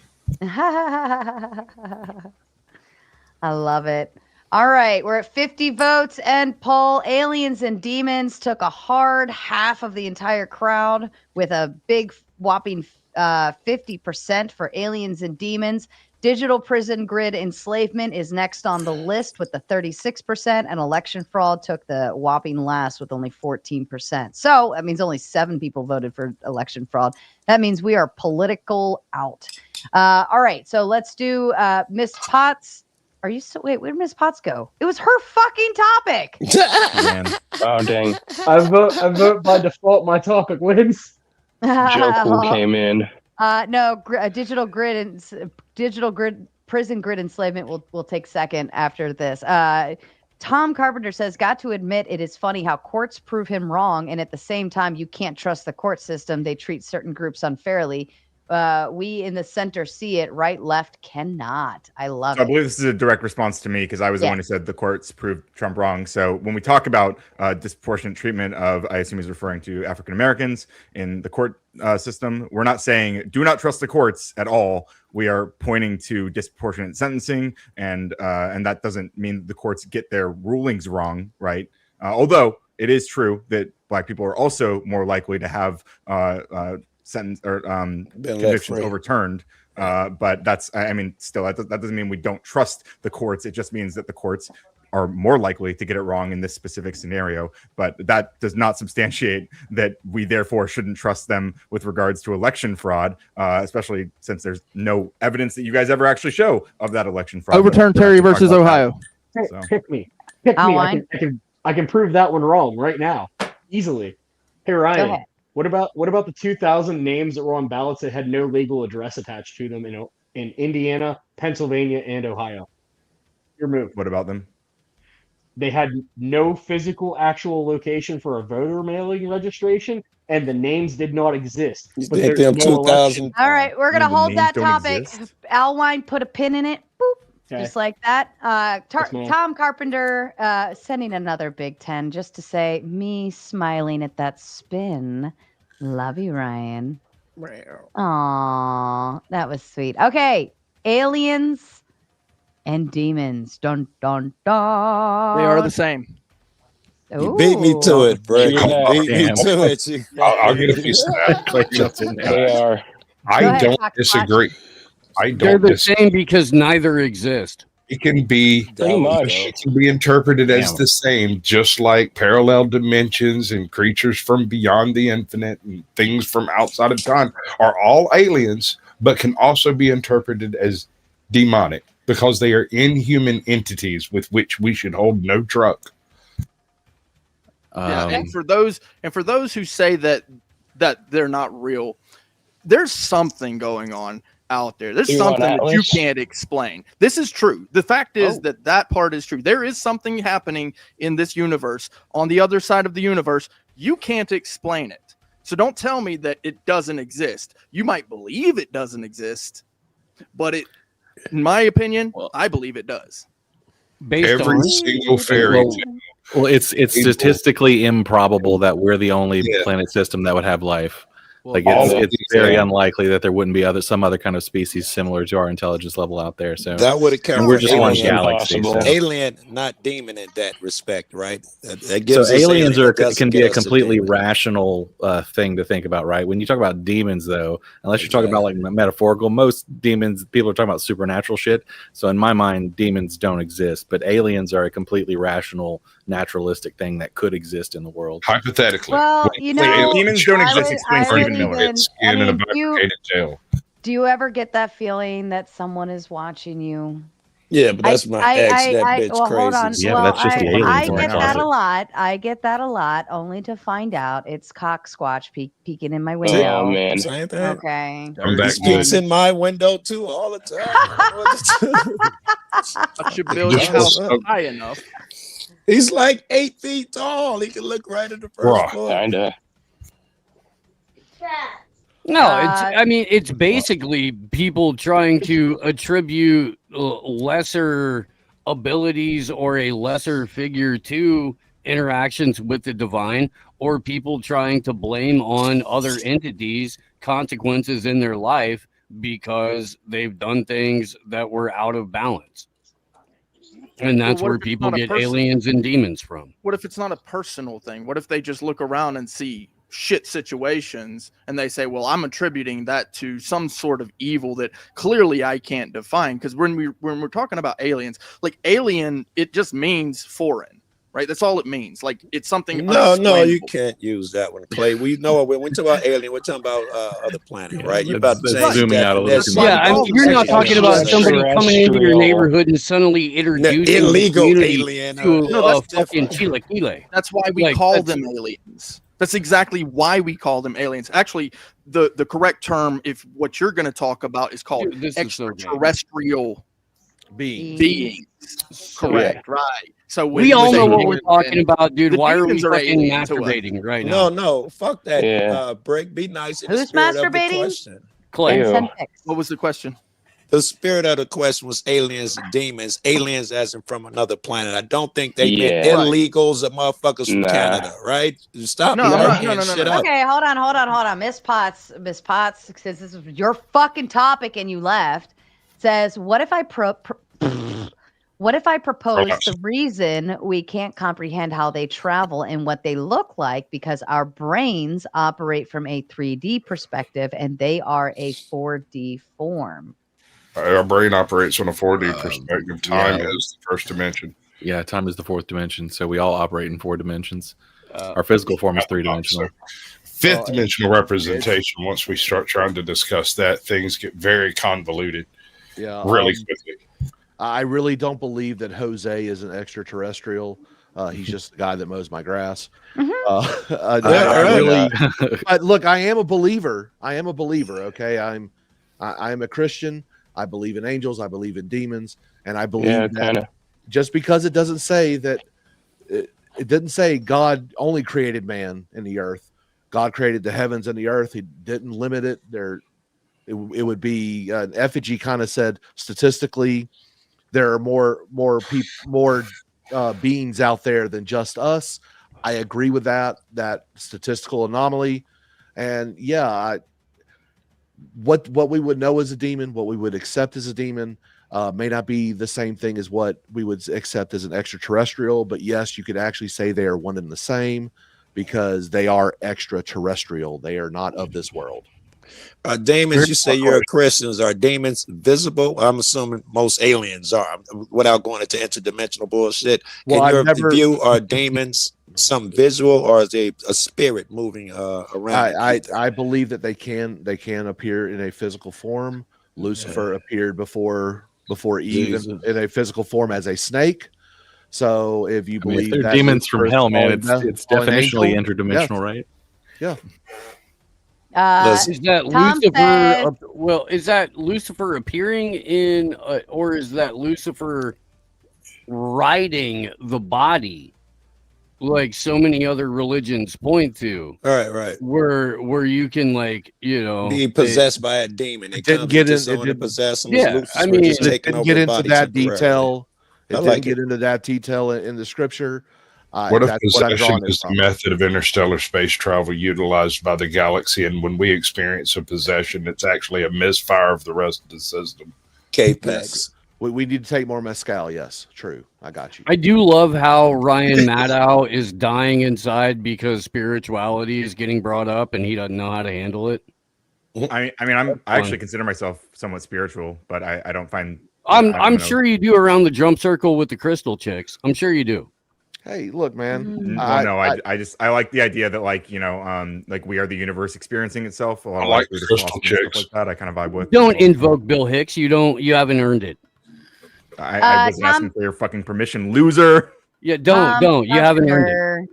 I love it. All right, we're at 50 votes and poll. Aliens and demons took a hard half of the entire crowd with a big whopping 50% for aliens and demons. Digital prison grid enslavement is next on the list with the 36%, and election fraud took the whopping last with only 14%. So that means only 7 people voted for election fraud. That means we are political out. All right, so let's do Miss Potts. Are you still? Wait, where did Miss Potts go? It was her fucking topic. Man. Oh dang. I vote by default. My topic wins. Joe Cool came in. No, digital grid prison grid enslavement will take second after this. Tom Carpenter says, got to admit it is funny how courts prove him wrong, and at the same time you can't trust the court system. They treat certain groups unfairly. We in the center see it, right, left cannot. I love So I it. believe this is a direct response to me because I was the one who said the courts proved Trump wrong. So when we talk about disproportionate treatment of, I assume he's referring to African Americans in the court system, we're not saying do not trust the courts at all. We are pointing to disproportionate sentencing, and that doesn't mean the courts get their rulings wrong, right? Although it is true that Black people are also more likely to have sentence or convictions overturned. But that's, I mean, still, that doesn't mean we don't trust the courts. It just means that the courts are more likely to get it wrong in this specific scenario. But that does not substantiate that we therefore shouldn't trust them with regards to election fraud, especially since there's no evidence that you guys ever actually show of that election fraud. Overturn Terry versus Ohio. So. Pick me. I can prove that one wrong right now, easily. Hey Ryan, what about the 2,000 names that were on ballots that had no legal address attached to them in Indiana, Pennsylvania, and Ohio? Your move. What about them? They had no physical actual location for a voter mailing registration, and the names did not exist. But there's no election. All right, we're gonna The hold names that don't topic. exist? Alwine, put a pin in it. Boop. Okay. Just like that. Yes, ma'am. Tom Carpenter sending another Big 10 just to say me smiling at that spin. Love you, Ryan. Aw, that was sweet. Okay, aliens and demons. Dun dun dun. They are the same. You beat me to it, bro. You beat me Damn. to it. I'll get a piece of that. They are. I ahead, don't Fox. disagree. I They're don't the disagree. same because neither exist. It can be Pretty much. it can be interpreted as Damn. the same, just like parallel dimensions and creatures from beyond the infinite and things from outside of time are all aliens, but can also be interpreted as demonic because they are inhuman entities with which we should hold no truck. Yeah, and for those who say that they're not real, there's something going on out there. There's You want something that you Atlas? can't explain. This is true. The fact is that part is true. There is something happening in this universe on the other side of the universe. You can't explain it. So don't tell me that it doesn't exist. You might believe it doesn't exist, but it, in my opinion, I believe it does. Based Every on single fairy Well, tale. Well, it's statistically improbable that we're the only Yeah. planet system that would have life. Well, Like all it's of it's these, very yeah. unlikely that there wouldn't be some other kind of species similar to our intelligence level out there. So That would account and we're for just one alien, galaxy. Impossible. So, alien, not demon in that respect, right? That so gives us aliens alien, doesn't can be get a us to completely demon. rational thing to think about, right? When you talk about demons, though, unless you're talking about like metaphorical, most demons people are talking about supernatural shit. So in my mind, demons don't exist, but aliens are a completely rational, naturalistic thing that could exist in the world. Hypothetically. Well, you Like, know, demons don't I exist. would- Explain I Stephen would Miller. even- Skin I in a mean, bifurcated tail. do you ever get that feeling that someone is watching you? Yeah, but that's my ex. That bitch well, hold on. crazy. Yeah, but well, that's just the I aliens in get our that closet. a lot. I get that a lot, only to find out it's cock squatch peeking in my Oh window. man. Same thing. Okay. I'm back He peeks good. in my window too all the time. I should build your Just house so- high enough. He's like 8 feet tall. He can look right at the first Bruh. floor. Kinda. No, Uh, I mean, it's basically people trying to attribute lesser abilities or a lesser figure to interactions with the divine, or people trying to blame on other entities consequences in their life because they've done things that were out of balance. And that's Well, what where if it's people not a get person? aliens and demons from. What if it's not a personal thing? What if they just look around and see shit situations and they say, well, I'm attributing that to some sort of evil that clearly I can't define? Because when we're talking about aliens, like alien, it just means foreign, right? That's all it means. Like it's something. No, you unexplainable. can't use that one, Clay. We know when we talk about alien, we're talking about other planet, right? You're that's- about to that's change zooming out a little definition. too much. Yeah, I mean, you're not talking about somebody coming into your neighborhood and suddenly introducing the illegal community alien. to No, a that's fucking different. chile. That's why we Like, call that's- them aliens. That's exactly why we call them aliens. Actually, the correct term, if what you're going to talk about, is called Dude, this is so gay. extraterrestrial beings. So Correct, right? So we all know what demons we're talking about, dude. the Why are we demons are fucking alien to us. masturbating right now? No, fuck that. Yeah. Break, be nice. In the Who's spirit of the masturbating? question. Clay. Ew. Send pics. What was the question? The spirit of the question was aliens and demons. Aliens as in from another planet. I don't think they meant Yeah. illegals or motherfuckers from Nah. Canada, right? Stop No, I'm not- making no, no, shit no. up. Okay, hold on. Miss Potts, since this is your fucking topic and you left, says, what if I propose Relax. the reason we can't comprehend how they travel and what they look like because our brains operate from a 3D perspective and they are a 4D form? Our brain operates on a 4D perspective. Time yeah. is the first dimension. Yeah, time is the fourth dimension, so we all operate in 4 dimensions. Our physical form is 3-dimensional. Fifth dimensional representation. Once we start trying to discuss that, things get very convoluted Yeah, really quickly. I really don't believe that Jose is an extraterrestrial. He's just the guy that mows my grass. But look, I am a believer. Okay, I'm a Christian. I believe in angels. I believe in demons, and I believe Yeah, that kind of. just because it doesn't say that, it didn't say God only created man and the earth. God created the heavens and the earth. He didn't limit it. It would be an effigy kind of said statistically there are more beings out there than just us. I agree with that statistical anomaly, and yeah, what we would know as a demon, what we would accept as a demon, may not be the same thing as what we would accept as an extraterrestrial. But yes, you could actually say they are one and the same because they are extraterrestrial. They are not of this world. Demons, you say you're Christians. Are demons visible? I'm assuming most aliens are, without going into interdimensional bullshit. Well, In your I've never- view, are demons some visual or is they a spirit moving around? I believe that they can appear in a physical form. Lucifer appeared before Eve in a physical form as a snake. So if you I mean, if believe they're that demons Lucifer from is hell, man, fallen it's definitionally angel, interdimensional, right? Yeah. Is that Tom Lucifer? said- Well, is that Lucifer appearing in, or is that Lucifer riding the body, like so many other religions point to? Right. Where you can Be possessed by a demon. It didn't comes get into in- someone it to possess them. yeah, I mean, It didn't get into that detail. It I didn't like get it. into that detail in the scripture. What if That's what I'm possession drawing it is the from. method of interstellar space travel utilized by the galaxy, and when we experience a possession, it's actually a misfire of the rest of the system? K-Pex. We need to take more mezcal. Yes, true. I got you. I do love how Ryan Maddow is dying inside because spirituality is getting brought up and he doesn't know how to handle it. I actually consider myself somewhat spiritual, but I don't find. I'm sure you do around the drum circle with the crystal chicks. I'm sure you do. Hey, look, man. I like the idea that like we are the universe experiencing itself. A lot I of like Buddhist crystal philosophy and stuff chicks. like that. I kind of vibe with. Don't invoke Bill Hicks. You haven't earned it. I wasn't asking for your fucking permission, loser. Yeah, don't. You haven't earned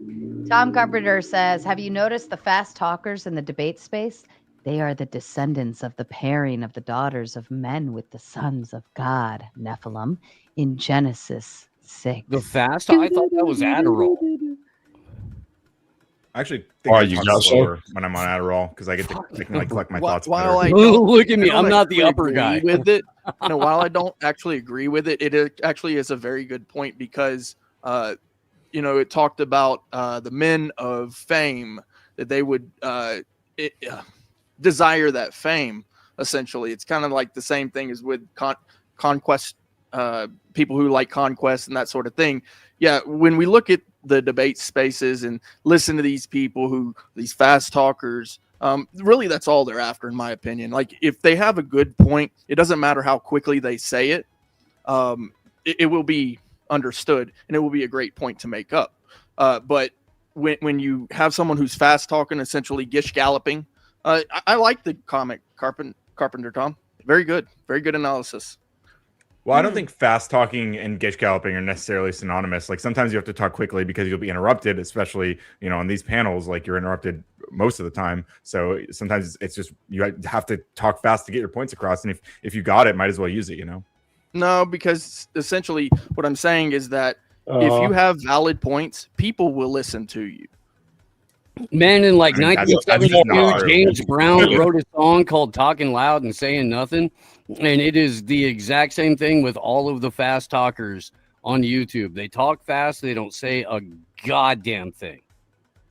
it. Tom Carpenter says, have you noticed the fast talkers in the debate space? They are the descendants of the pairing of the daughters of men with the sons of God, Nephilim, in Genesis 6. The fast? I thought that was Adderall. I actually think Oh, I you talk got slower when I'm on Adderall because I get to collect my thoughts. While I better. don't- Look at me. I don't I'm not the actually upper agree guy. with it. While I don't actually agree with it, it actually is a very good point because it talked about the men of fame, that they would desire that fame. Essentially, it's kind of like the same thing as with conquest, people who like conquest and that sort of thing. Yeah, when we look at the debate spaces and listen to these people these fast talkers, really that's all they're after, in my opinion. Like, if they have a good point, it doesn't matter how quickly they say it. It will be understood, and it will be a great point to make up. But when you have someone who's fast talking, essentially gish galloping, I like the comic Carpenter Tom. Very good analysis. Well, I don't think fast talking and gish galloping are necessarily synonymous. Like, sometimes you have to talk quickly because you'll be interrupted, especially, on these panels, like you're interrupted most of the time. So sometimes it's just, you have to talk fast to get your points across. And if you got it, might as well use it, No, because essentially what I'm saying is that if you have valid points, people will listen to you. Man, in like I mean, that's just not 1972, true. James Brown wrote a song called Talking Loud and Saying Nothing. And it is the exact same thing with all of the fast talkers on YouTube. They talk fast. They don't say a goddamn thing.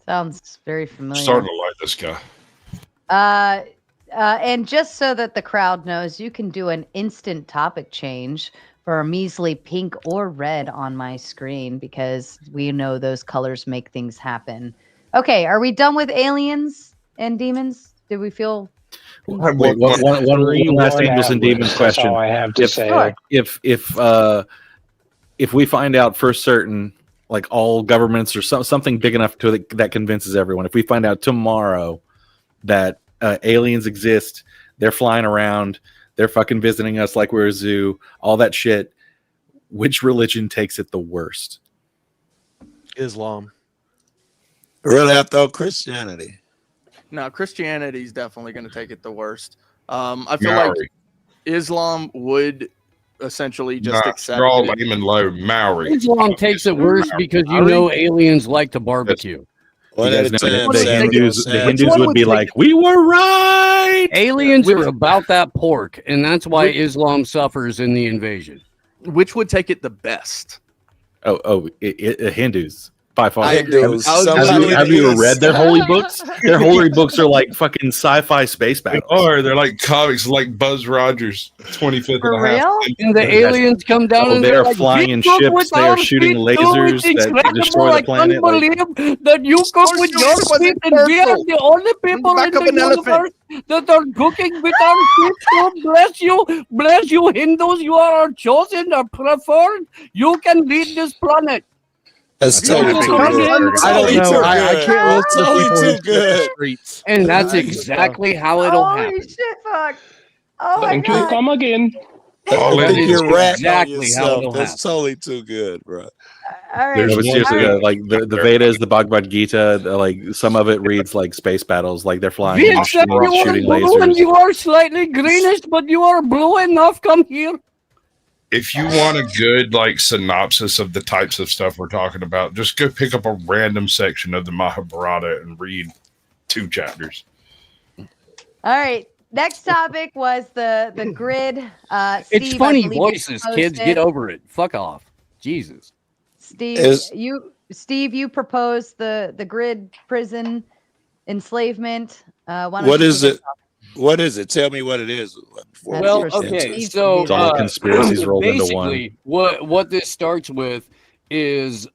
Sounds very familiar. Starting to like this guy. And just so that the crowd knows, you can do an instant topic change for a measly pink or red on my screen, because we know those colors make things happen. Okay, are we done with aliens and demons? Did we feel... One last Angels and Demons question. That's all I have to say. Sure. If we find out for certain, like all governments or something big enough that convinces everyone, if we find out tomorrow that aliens exist, they're flying around, they're fucking visiting us like we're a zoo, all that shit, which religion takes it the worst? Islam. Really, I thought Christianity. No, Christianity is definitely going to take it the worst. I feel like Islam would essentially just accept they're all it. aiming low. Maori. Islam takes it worse because aliens like to barbecue. One You at guys a know time, the Sam. Hindus Which one would would be take like, we were right. Aliens are about that pork, and that's why Islam suffers in the invasion. Which would take it the best? Hindus. By far. Hindus. Have you read their holy books? Their holy books are like fucking sci-fi space They battles. are. They're like comics, like Buzz Rogers, 25th For and a half. real? And the aliens come down and they're like, flying in "We cook ships, with they are our shooting feet, too. lasers It's that incredible. destroy the I planet, can't like- believe that you cook with your feet, and we are the only people Back in up the an elephant. universe that are cooking with our feet. So bless you, Hindus. You are our chosen, our preferred. You can lead this planet. That's totally too I good. don't Totally know. too I good. can't listen to Totally people too who skip the good. streets. And that's exactly how it'll Holy happen. shit, fuck. Oh my Thank you. god. Come again. All That it is is. You're ratting on exactly how yourself. it'll That's happen. totally too good, bro. All right. There's No, but one seriously, thing- like the Vedas, the Bhagavad Gita, like some of it reads like space battles, like they're flying in Vince, you are shooting blue and lasers. you are slightly greenish, but you are blue enough. Come here. If you want a good like synopsis of the types of stuff we're talking about, just go pick up a random section of the Mahabharata and read 2 chapters. All right. Next topic was the grid. It's Steve, I funny believe you voices, proposed kids. it. Get over it. Fuck off. Jesus. Steve, you proposed the grid prison enslavement. Why don't What you is kick us it? off? What is it? Tell me what it is. That's Well, for okay, Steve so to do. all conspiracies rolled into one. basically, what this starts with is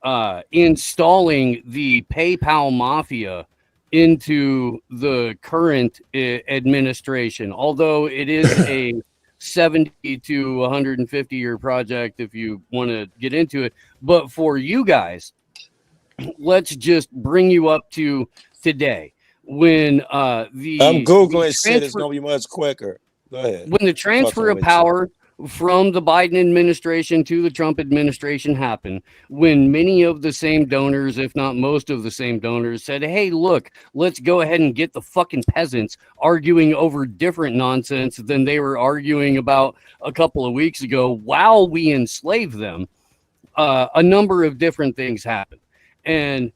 installing the PayPal mafia into the current administration. Although it is a 70 to 150 year project, if you want to get into it, but for you guys, let's just bring you up to today. When the I'm Googling shit. It's transfer- going to be much quicker. Go ahead. when the transfer Fucking of with power from the Biden administration to the Trump administration happened, when many of the same donors, if not most of the same donors, said, hey, look, let's go ahead and get the fucking peasants arguing over different nonsense than they were arguing about a couple of weeks ago while we enslave them, a number of different things happened. And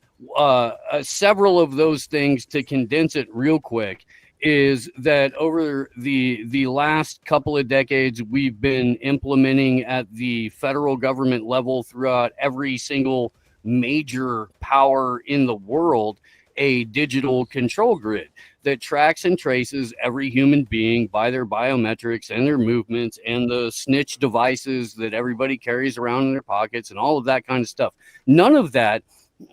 several of those things, to condense it real quick, is that over the last couple of decades, we've been implementing at the federal government level throughout every single major power in the world a digital control grid that tracks and traces every human being by their biometrics and their movements and the snitch devices that everybody carries around in their pockets and all of that kind of stuff. None of that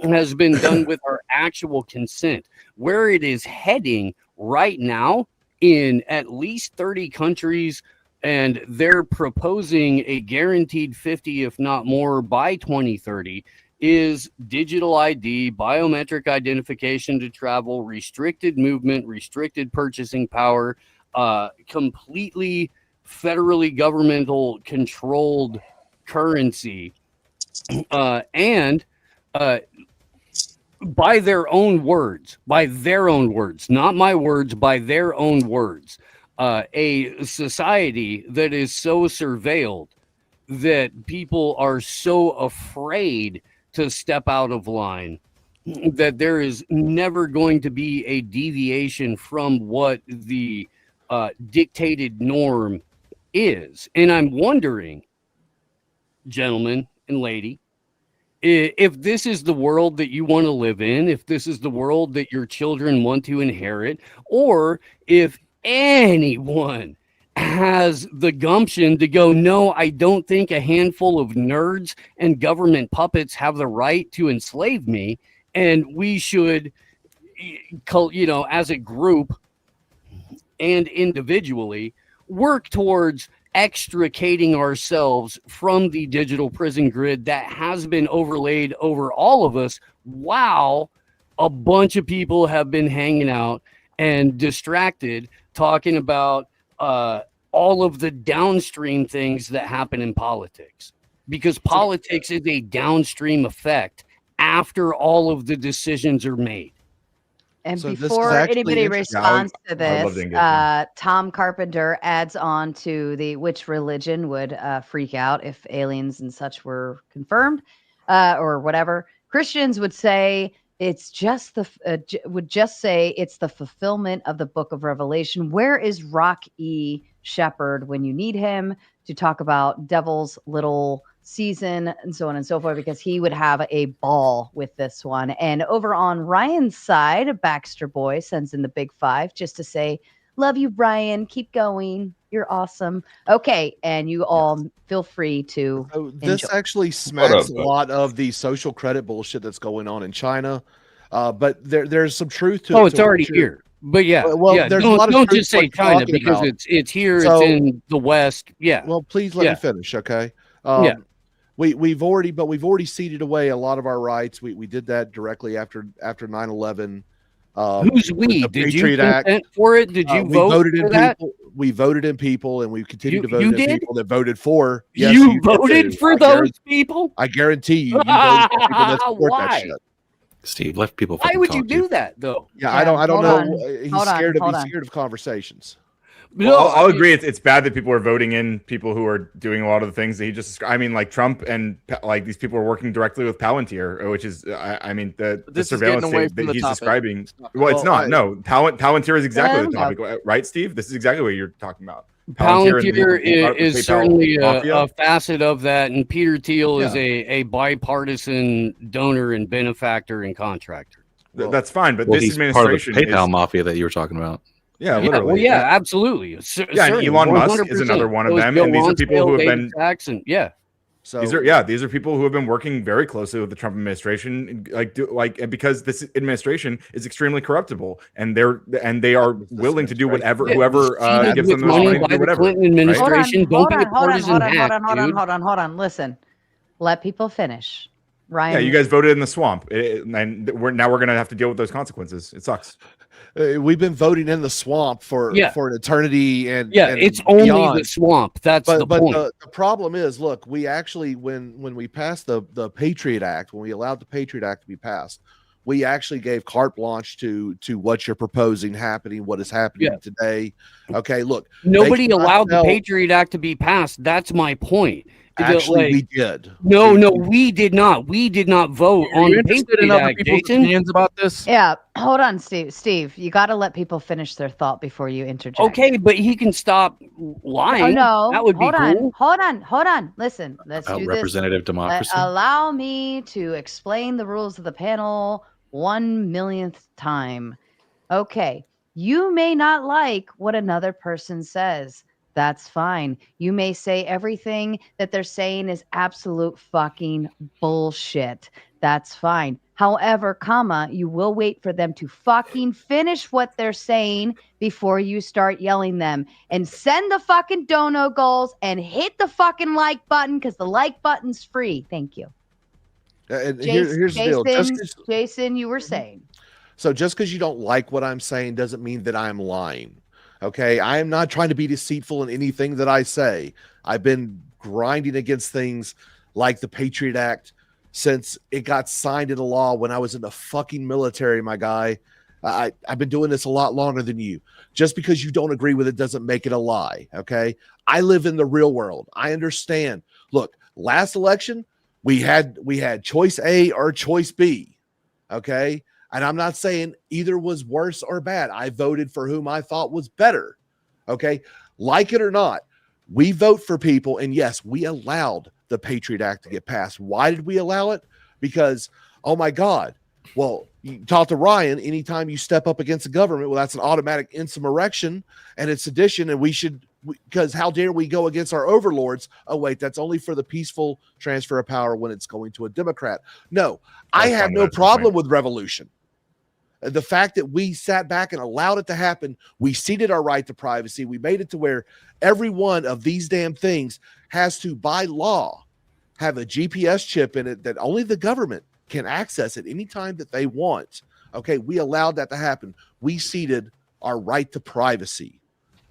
has been done with our actual consent. Where it is heading right now in at least 30 countries, and they're proposing a guaranteed 50, if not more, by 2030, is digital ID, biometric identification to travel, restricted movement, restricted purchasing power, completely federally governmental controlled currency, and by their own words, not my words, by their own words, a society that is so surveilled that people are so afraid to step out of line that there is never going to be a deviation from what the dictated norm is. And I'm wondering, gentlemen and lady, if this is the world that you want to live in, if this is the world that your children want to inherit, or if anyone has the gumption to go, no, I don't think a handful of nerds and government puppets have the right to enslave me, and we should, as a group and individually, work towards extricating ourselves from the digital prison grid that has been overlaid over all of us while a bunch of people have been hanging out and distracted talking about all of the downstream things that happen in politics, because politics is a downstream effect after all of the decisions are made. And So this is before actually anybody interesting. responds to I love this, the engagement. Tom Carpenter adds on to the which religion would freak out if aliens and such were confirmed, or whatever. Christians would say it's just would just say it's the fulfillment of the Book of Revelation. Where is Rock E. Shepherd when you need him to talk about Devil's Little Season and so on and so forth? Because he would have a ball with this one. And over on Ryan's side, Baxter Boy sends in the big 5 just to say, love you, Ryan. Keep going. You're awesome. Okay. And you all feel free to So this enjoy. actually smacks a lot of the social credit bullshit that's going on in China. But there's some truth to it. Oh, it's already here. But yeah, Well, yeah. there's a lot of Don't truth just to what say you're China talking because about. it's here. So- it's in the West. Yeah. Well, please let Yeah. me finish, okay? Yeah. We've already ceded away a lot of our rights. We did that directly after 9/11. Who's with we? the Did you Patriot Act. consent for it? Did you We vote voted for in that? people. We voted in people, and we continue You- to vote you in did? people that voted for. Yes, You did voted too. for I those guarantee- people? I guarantee you voted for people that support Why? that shit. Steve, let people. Why fucking would you talk to you. do that though? Yeah, I don't hold know. on. He's Hold on, scared hold of on. he's scared of conversations. Well, I'll agree. It's bad that people are voting in people who are doing a lot of the things that he just described. I mean, like Trump and like these people are working directly with Palantir, which is, I mean, the This is surveillance getting away state from that the he's topic. describing. Well, it's Well, not. No, Palantir is exactly the No. topic, right, Steve? This is exactly what you're talking about. Palantir and the is PayPal certainly mafia. a facet of that, and Peter Thiel is Yeah. a bipartisan donor and benefactor and contractor. That's fine, but Well, this he's part of the administration PayPal is, mafia that you were talking about. yeah, Yeah, literally. well, yeah, absolutely. Yeah, and Elon Musk is another one of them, and these are people who have been. Jackson. Yeah, So These are people who have been working very closely with the Trump administration, and because this administration is extremely corruptible, and they are willing to do whatever Yeah, whoever seeded gives with them the money to by do the whatever. Clinton right? administration. Don't be a partisan hack, dude. Hold on. Listen, let people finish. Ryan. Yeah, you guys voted in the swamp, and we're gonna have to deal with those consequences. It sucks. we've been voting in the swamp for Yeah. an eternity, and Yeah, and it's only beyond. the swamp. That's the But point. the problem is, look, we actually when we passed the Patriot Act, when we allowed the Patriot Act to be passed, we actually gave carte blanche to what you're proposing happening, what is happening today. Okay, look, Nobody cannot allowed the tell- Patriot Act to be passed. That's my point. Actually, we did. No, we did not. We did not vote Are on you the interested in Patriot other Act, people's Jason. opinions about this? Yeah, hold on, Steve. Steve, you got to let people finish their thought before you interject. Okay, but he can stop lying. Oh no, that would hold be on, cool. hold on. Listen, let's About do this. representative democracy. Allow me to explain the rules of the panel 1,000,000th time. Okay, you may not like what another person says. That's fine. You may say everything that they're saying is absolute fucking bullshit. That's fine. However, you will wait for them to fucking finish what they're saying before you start yelling them. And send the fucking dono goals and hit the fucking like button because the like button's free. Thank you. And here's the deal. Jason, you were saying. So just because you don't like what I'm saying doesn't mean that I'm lying. Okay, I am not trying to be deceitful in anything that I say. I've been grinding against things like the Patriot Act since it got signed into law when I was in the fucking military, my guy. I've been doing this a lot longer than you. Just because you don't agree with it doesn't make it a lie, okay? I live in the real world. I understand. Look, last election, we had choice A or choice B, okay? And I'm not saying either was worse or bad. I voted for whom I thought was better. Okay. Like it or not, we vote for people. And yes, we allowed the Patriot Act to get passed. Why did we allow it? Because, oh my God. Well, you talk to Ryan, anytime you step up against the government, well, that's an automatic insurrection and it's sedition. And because how dare we go against our overlords? Oh, wait, that's only for the peaceful transfer of power when it's going to a Democrat. No, I have no problem with revolution. The fact that we sat back and allowed it to happen, we ceded our right to privacy. We made it to where every one of these damn things has to, by law, have a GPS chip in it that only the government can access at any time that they want. Okay, we allowed that to happen. We ceded our right to privacy.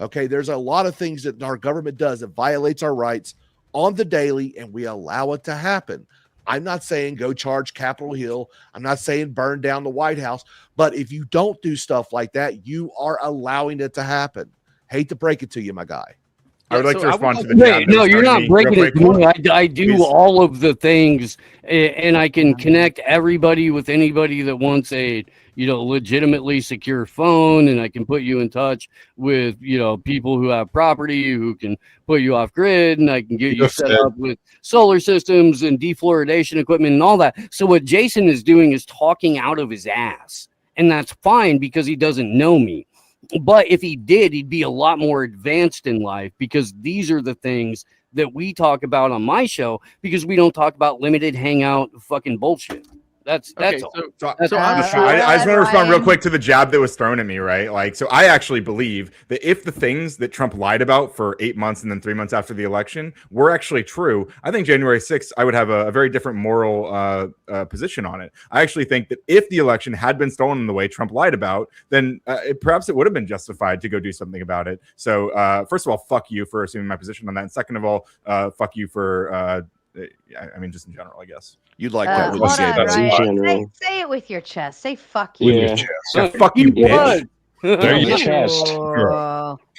Okay, there's a lot of things that our government does that violates our rights on the daily, and we allow it to happen. I'm not saying go charge Capitol Hill. I'm not saying burn down the White House. But if you don't do stuff like that, you are allowing it to happen. Hate to break it to you, my guy. I would like to respond to the Wait, no, you're not breaking it to me. I do all of the things, and I can connect everybody with anybody that wants a legitimately secure phone, and I can put you in touch with people who have property who can put you off grid, and I can get you set up with solar systems and defluoridation equipment and all that. So what Jason is doing is talking out of his ass, and that's fine because he doesn't know me. But if he did, he'd be a lot more advanced in life because these are the things that we talk about on my show because we don't talk about limited hangout fucking bullshit. That's all. I just want to respond real quick to the jab that was thrown at me, right? Like, so I actually believe that if the things that Trump lied about for 8 months and then 3 months after the election were actually true, I think January 6th, I would have a very different moral position on it. I actually think that if the election had been stolen in the way Trump lied about, then perhaps it would have been justified to go do something about it. So first of all, fuck you for assuming my position on that. And second of all, fuck you for, just in general, I guess. You'd like that. Hold on, Ryan. Say it with your chest. Say fuck you. Yeah. Fuck you, bitch. There you chest.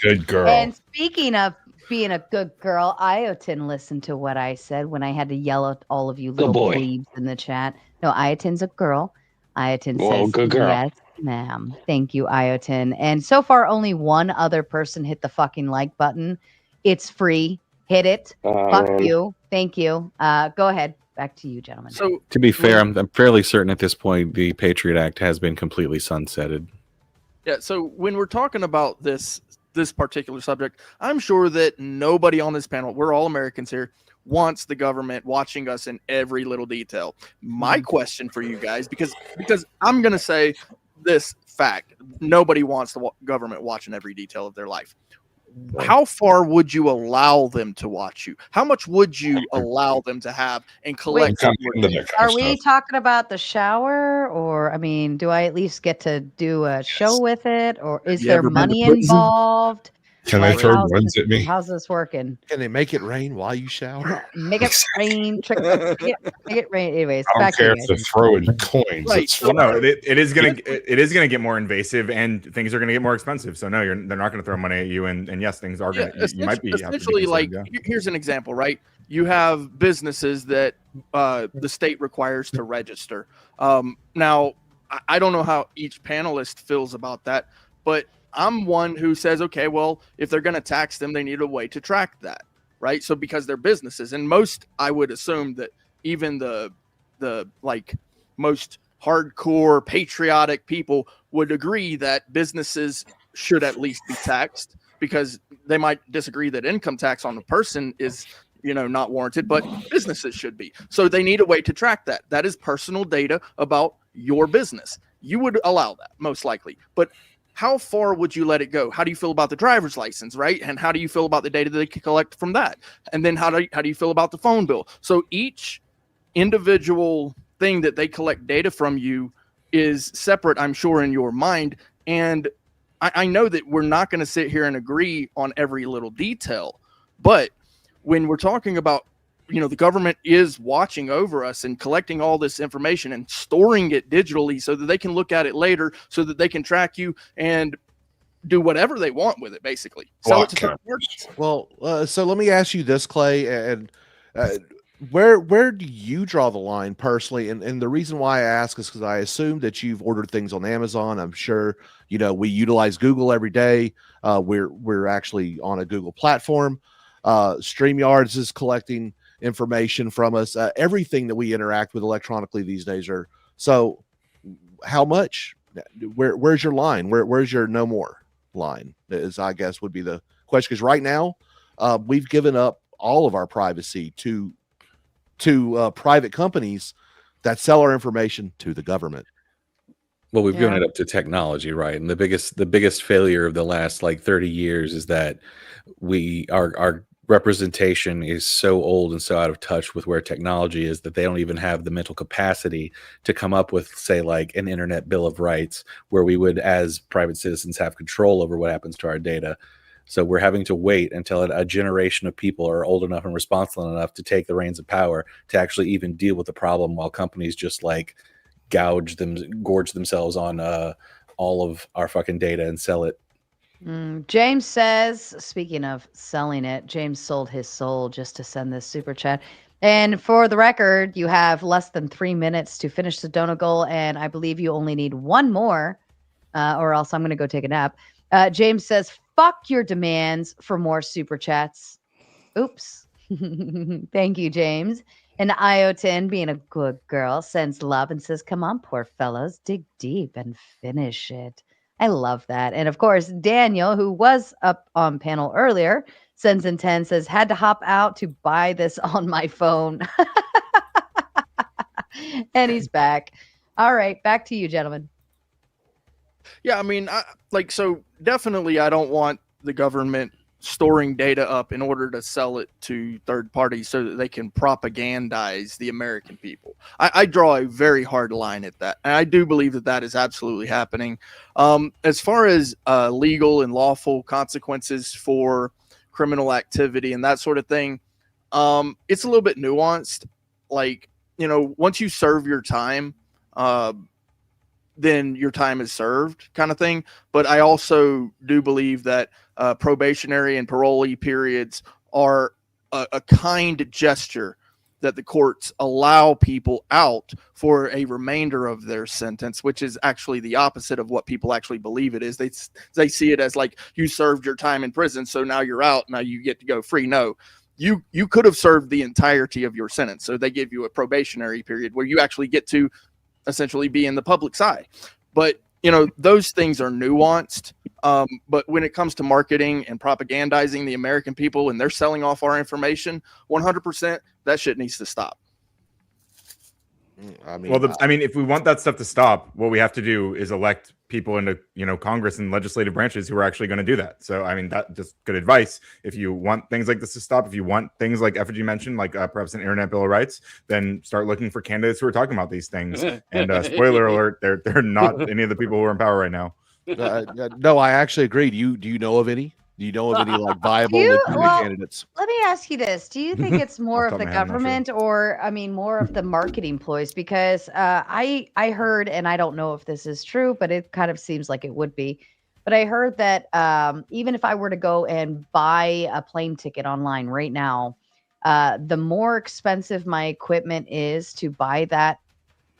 Good girl. And speaking of being a good girl, Iotin listened to what I said when I had to yell at all of you little plebes in the chat. No, Iotin's a girl. Iotin says, good girl. Yes, ma'am. Thank you, Iotin. And so far, only one other person hit the fucking like button. It's free. Hit it. Fuck you. Thank you. Go ahead. Back to you, gentlemen. So, to be fair, I'm fairly certain at this point the Patriot Act has been completely sunsetted. Yeah. So when we're talking about this particular subject, I'm sure that nobody on this panel, we're all Americans here, wants the government watching us in every little detail. My question for you guys, because I'm going to say this fact, nobody wants the government watching every detail of their life. How far would you allow them to watch you? How much would you allow them to have and collect? Are we talking about the shower, or do I at least get to do a show with it, or is there money involved? Can they throw ones at me? How's this working? Can they make it rain while you shower? Make it rain. Make it rain. Anyways, I don't care if they're throwing coins. Right. Well, no, it is gonna get more invasive, and things are gonna get more expensive. So no, they're not gonna throw money at you. And yes, things are gonna. You might be essentially like. Yeah. Here's an example, right? you have businesses that the state requires to register. Now, I don't know how each panelist feels about that, but I'm one who says, okay, well, if they're going to tax them, they need a way to track that, right? So because they're businesses, and most, I would assume that even the like most hardcore patriotic people would agree that businesses should at least be taxed, because they might disagree that income tax on a person is, not warranted, but businesses should be. So they need a way to track that. That is personal data about your business. You would allow that most likely, but how far would you let it go? How do you feel about the driver's license, right? And how do you feel about the data that they can collect from that? And then how do you feel about the phone bill? So each individual thing that they collect data from you is separate, I'm sure, in your mind. And I know that we're not going to sit here and agree on every little detail, but when we're talking about, the government is watching over us and collecting all this information and storing it digitally so that they can look at it later, so that they can track you and do whatever they want with it, basically. Sell it to third parties. Well, so let me ask you this, Clay, and where do you draw the line personally? And the reason why I ask is because I assume that you've ordered things on Amazon. I'm sure, we utilize Google every day. We're actually on a Google platform. StreamYards is collecting information from us. Everything that we interact with electronically these days are. So how much? Where's your line? Where's your no more line? Is, I guess, would be the question. Because right now, we've given up all of our privacy to private companies that sell our information to the government. Well, we've given it up to technology, right? And the biggest failure of the last 30 years is that our representation is so old and so out of touch with where technology is that they don't even have the mental capacity to come up with, say, an internet bill of rights where we would, as private citizens, have control over what happens to our data. So we're having to wait until a generation of people are old enough and responsible enough to take the reins of power to actually even deal with the problem, while companies just gorge themselves on all of our fucking data and sell it. James says, speaking of selling it, James sold his soul just to send this super chat. And for the record, you have less than 3 minutes to finish the donut goal, and I believe you only need one more, or else I'm going to go take a nap. James says, fuck your demands for more super chats. Oops. Thank you, James. And IO10, being a good girl, sends love and says, come on, poor fellows, dig deep and finish it. I love that. And of course, Daniel, who was up on panel earlier, sends in 10, says, had to hop out to buy this on my phone. And he's back. All right, back to you, gentlemen. Yeah, I mean, so definitely I don't want the government storing data up in order to sell it to third parties so that they can propagandize the American people. I draw a very hard line at that. And I do believe that that is absolutely happening. As far as legal and lawful consequences for criminal activity and that sort of thing, it's a little bit nuanced. Once you serve your time, then your time is served, kind of thing. But I also do believe that probationary and parolee periods are a kind gesture that the courts allow people out for a remainder of their sentence, which is actually the opposite of what people actually believe it is. They see it as you served your time in prison, so now you're out, now you get to go free. No, you could have served the entirety of your sentence. So they give you a probationary period where you actually get to essentially be in the public's eye. But those things are nuanced. But when it comes to marketing and propagandizing the American people and they're selling off our information, 100%, that shit needs to stop. I mean, if we want that stuff to stop, what we have to do is elect people into, Congress and legislative branches who are actually going to do that. So, I mean, that just good advice. If you want things like this to stop, if you want things like Effigy mentioned, perhaps an internet bill of rights, then start looking for candidates who are talking about these things. And spoiler alert, they're not any of the people who are in power right now. No, I actually agree. Do you know of any? Do you know of any viable candidates? Let me ask you this. Do you think it's more of the government or, more of the marketing ploys? Because I heard, and I don't know if this is true, but it kind of seems like it would be. But I heard that even if I were to go and buy a plane ticket online right now, The more expensive my equipment is to buy that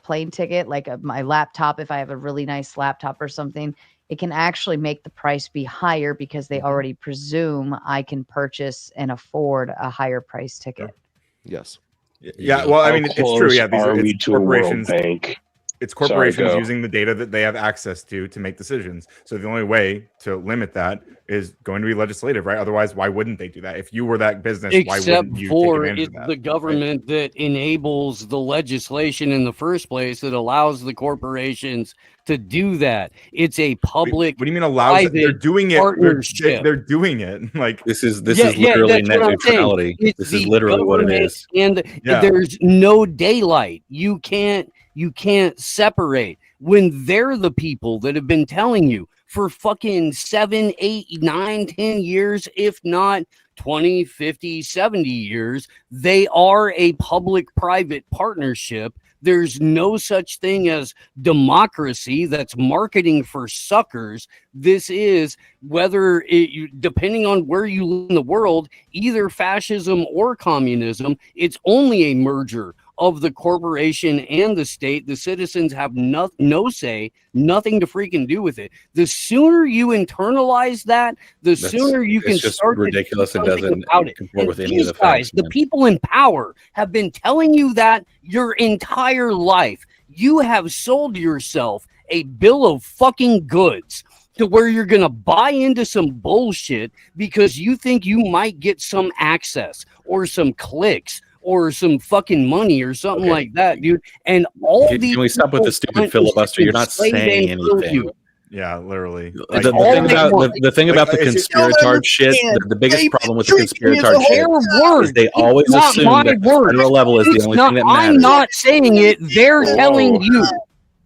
plane ticket, like my laptop, if I have a really nice laptop or something, it can actually make the price be higher because they already presume I can purchase and afford a higher price ticket. Yes. Yeah. Well, I mean, it's true. Yeah. Are we it's to a World corporations. Bank? It's corporations go. using the data that they have access to make decisions. So the only way to limit that is going to be legislative, right? Otherwise, why wouldn't they do that? If you were that business, why Except wouldn't you for take advantage it's of that? the government that enables the legislation in the first place that allows the corporations to do that. It's a public. What do you mean allows? They're doing it. Partnership. They're doing it. Like this is literally that's net what I'm saying. neutrality. It's This is the literally what it government is. And Yeah. there's no daylight. You can't separate when they're the people that have been telling you for fucking 7, 8, 9, 10 years, if not 20, 50, 70 years. They are a public-private partnership. There's no such thing as democracy. That's marketing for suckers. This is depending on where you live in the world, either fascism or communism. It's only a merger of the corporation and the state. The citizens have no say, nothing to freaking do with it. The sooner you internalize that, the sooner you can just start ridiculous to and do something doesn't about it. comport And with any of these the guys, facts, the man. people in power, have been telling you that your entire life. You have sold yourself a bill of fucking goods to where you're going to buy into some bullshit because you think you might get some access or some clicks or some fucking money or something like that, dude. And all Can these we stop with the people stupid want is filibuster? to You're not enslave saying and kill anything. you. Yeah, literally. The thing about the conspiratard shit, the biggest problem with the conspiratard shit is they always Not assume my that the word. federal level is the It's only not- thing that matters. I'm not saying it. They're Whoa. telling you.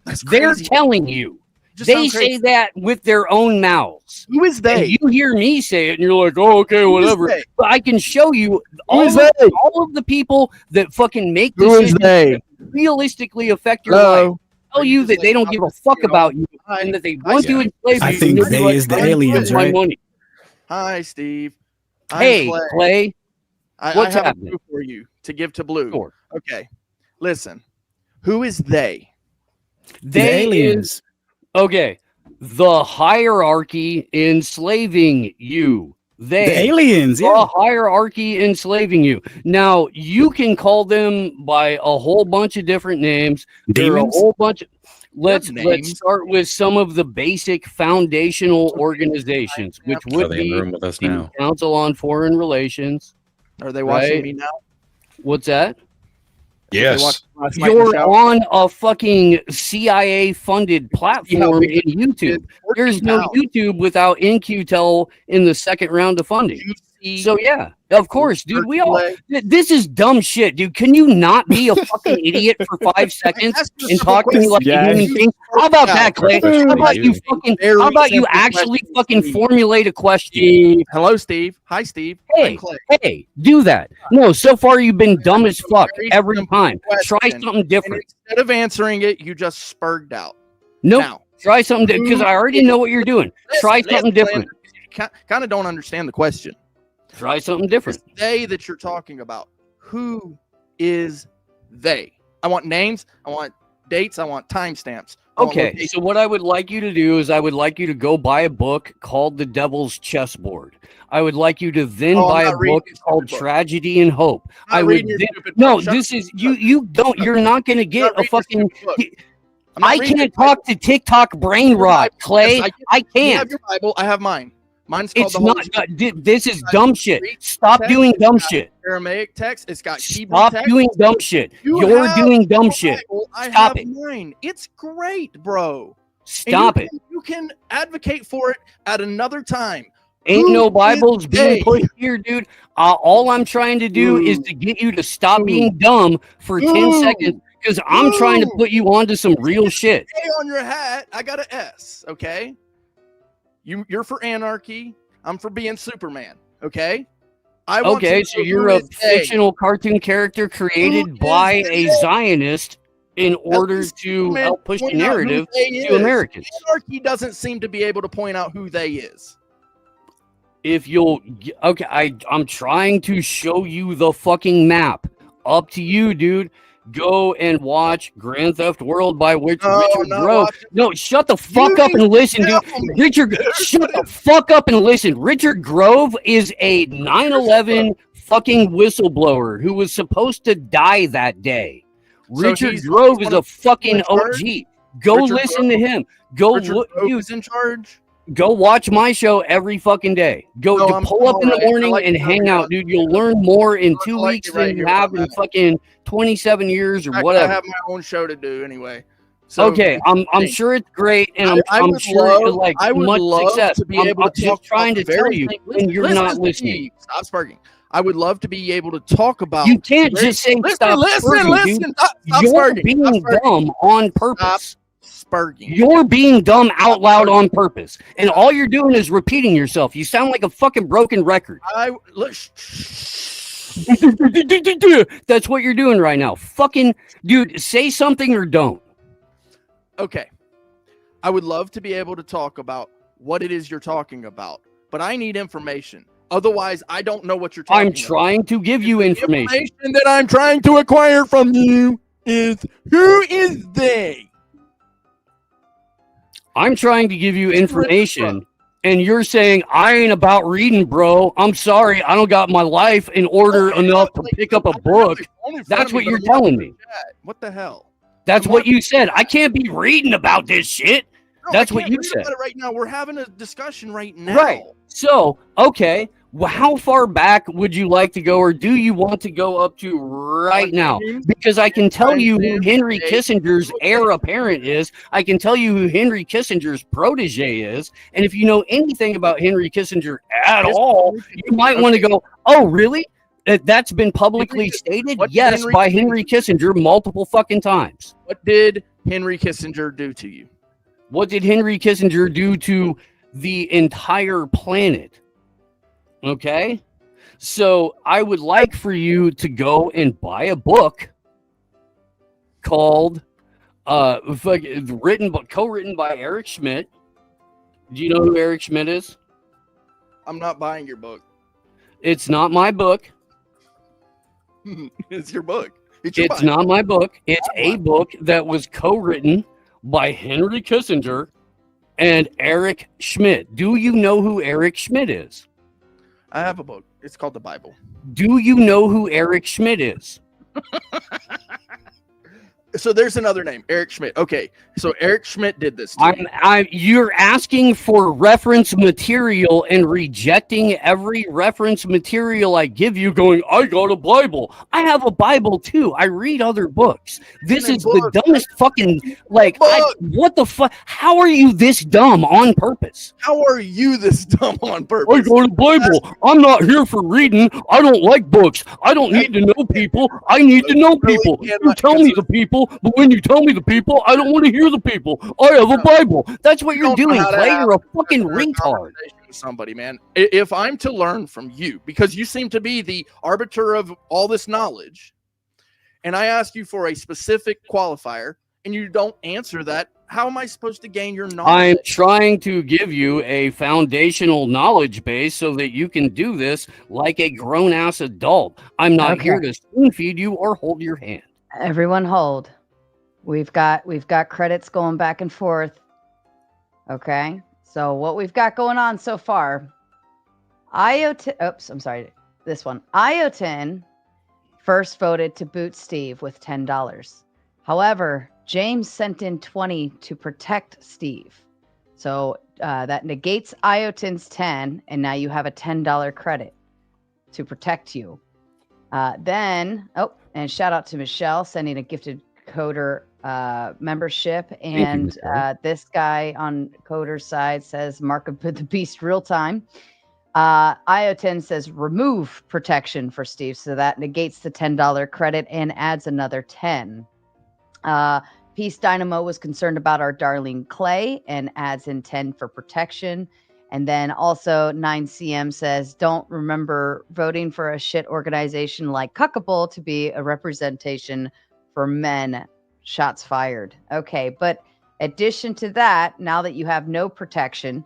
That's They're crazy. telling you. Just They sound say crazy. that with their own mouths. Who is they? And you hear me say it, and you're like, "Oh, okay, Who is whatever." they? But I can show you Who is they? all of the people that fucking make Who is decisions they? that realistically affect your Hello? life. Tell you that they don't give a fuck about you and that they want to enslave you. I think and you'll be they like, is the "I'm aliens, my right?" money." Hi, Steve. I'm Hey, Clay. I What's have happening? a clue for you to give to Blue. Sure. Okay. Listen. Who is they? They aliens. Okay. The hierarchy enslaving you. The aliens, yeah. The hierarchy enslaving you. Now, you can call them by a whole bunch of different names. There are a Demons? whole bunch of, let's names. start with some of the basic foundational organizations, which Are would they in the be room with us the now? Council on Foreign Relations. Are they watching Right. me now? What's that? Yes. They watched last night in the You're shower? on a fucking CIA funded platform in YouTube. There's no YouTube without InQtel in the second round of funding. So yeah, of course, dude. We all this is dumb shit, dude. Can you not be a fucking idiot for 5 seconds and talk to me like a human being? How about that, Clay? How about you fucking? How about you actually fucking formulate a question? Hello, Steve. Hi, Steve. Hey, I'm Clay. hey, do that. No, so far you've been dumb as fuck Very every simple time. Try question. something And different. instead of answering it, you just spurged out. Nope. Now, Try something because I already know what you're doing. Try something different. Kind of don't understand the question. Try something different. They that you're talking about. Who is they? I want names. I want dates. I want timestamps. I want Okay, locations. so what I would like you to do is I would like you to go buy a book called The Devil's Chessboard. I would like you to then Oh, I'm buy a not reading book your called stupid book. Tragedy and Hope. I'm I not would reading your then, stupid no, book. Shut this the is fuck you. up. You don't. You're not going to I'm get not a reading your fucking. stupid book. I'm not I reading can't your talk to TikTok brain rot, Clay. Yes, I You have can't. your Bible. I have mine. Mine's called It's the Holy not. Scripture. This is dumb shit. Greek Stop text, doing it's dumb got shit. Aramaic text. It's got Hebrew Stop text. doing dumb shit. You You're have doing dumb your shit. Bible. I Stop have it. mine. It's great, bro. Stop it. You can advocate for it at another time. Ain't Who no is Bibles being they? pushed here, dude. All I'm trying to do is to get you to stop being dumb for 10 seconds because I'm trying to put you onto some real shit. A on your hat. I got an S. Okay. You're for anarchy. I'm for being Superman. Okay. I want to Okay, know so who you're a is they. fictional cartoon character created Who by is a they? Zionist in order to Superman help push the point out who narrative they to is. Americans. Anarchy doesn't seem to be able to point out who they is. if you'll okay, I'm trying to show you the fucking map. Up to you, dude. Go and watch Grand Theft World by Richard Grove. No, shut the fuck up and listen, dude. Shut the fuck up and listen. Richard Grove is a 9/11 fucking whistleblower who was supposed to die that day. Richard Grove is a fucking OG. Go listen to him. Go look. Who's in charge? Go watch my show every fucking day. Go pull up in the morning and hang out, dude. You'll learn more in 2 weeks than you have in fucking 27 years or whatever. I have my own show to do anyway. So, okay, I'm sure it's great, and I'm sure it's like much success. To be able to just trying to tell you, and you're not listening. Stop sparking. I would love to be able to talk about. You can't just say stop. Listen. You're being dumb on purpose. Spurging. You're being dumb out loud on purpose, and all you're doing is repeating yourself. You sound like a fucking broken record. That's what you're doing right now. Fucking dude, say something or don't. Okay. I would love to be able to talk about what it is you're talking about, but I need information. Otherwise, I don't know what you're talking about. I'm trying to give you information. The information that I'm trying to acquire from you is who is they? I'm trying to give you information, and you're saying, I ain't about reading, bro. I'm sorry, I don't got my life in order enough to pick up a book. That's what you're telling me. What the hell? That's what you said. I can't be reading about this shit. That's what you said. Right now, we're having a discussion right now. Right. So, okay. Well, how far back would you like to go, or do you want to go up to right now? Because I can tell you who Henry Kissinger's heir apparent is. I can tell you who Henry Kissinger's protege is. And if you know anything about Henry Kissinger at all, you might want to go, oh, really? That's been publicly stated? Yes, by Henry Kissinger multiple fucking times. What did Henry Kissinger do to you? What did Henry Kissinger do to the entire planet? Okay, so I would like for you to go and buy a book called co-written by Eric Schmidt. Do you know who Eric Schmidt is? I'm not buying your book. It's not my book. It's your book. It's not my book. It's a book that was co-written by Henry Kissinger and Eric Schmidt. Do you know who Eric Schmidt is? I have a book. It's called the Bible. Do you know who Eric Schmidt is? So there's another name, Eric Schmidt. Okay, so Eric Schmidt did this. You're asking for reference material and rejecting every reference material I give you, going, I got a Bible. I have a Bible too. I read other books. This is the dumbest fucking, like, what the fuck? How are you this dumb on purpose? How are you this dumb on purpose? I got a Bible. I'm not here for reading. I don't like books. I don't need to know people. I need to know people. You tell me the people. But when you tell me the people, I don't want to hear the people. I have a Bible. That's what you're doing, Clay. You're a fucking retard. Somebody, man. If I'm to learn from you, because you seem to be the arbiter of all this knowledge, and I ask you for a specific qualifier, and you don't answer that, how am I supposed to gain your knowledge? I'm trying to give you a foundational knowledge base so that you can do this like a grown-ass adult. I'm not here to spoon feed you or hold your hand. Everyone hold. We've got credits going back and forth. Okay. So what we've got going on so far, this one. Iotin first voted to boot Steve with $10. However, James sent in 20 to protect Steve. So that negates Iotin's 10, and now you have a $10 credit to protect you. And shout out to Michelle sending a gifted Coder membership, and this guy on Coder's side says Mark of the Beast real time. IO10 says remove protection for Steve, so that negates the $10 credit and adds another 10. Peace Dynamo was concerned about our Darlene Clay and adds in 10 for protection. And then also 9CM says, don't remember voting for a shit organization like Cuckable to be a representation for men. Shots fired. Okay, but addition to that, now that you have no protection,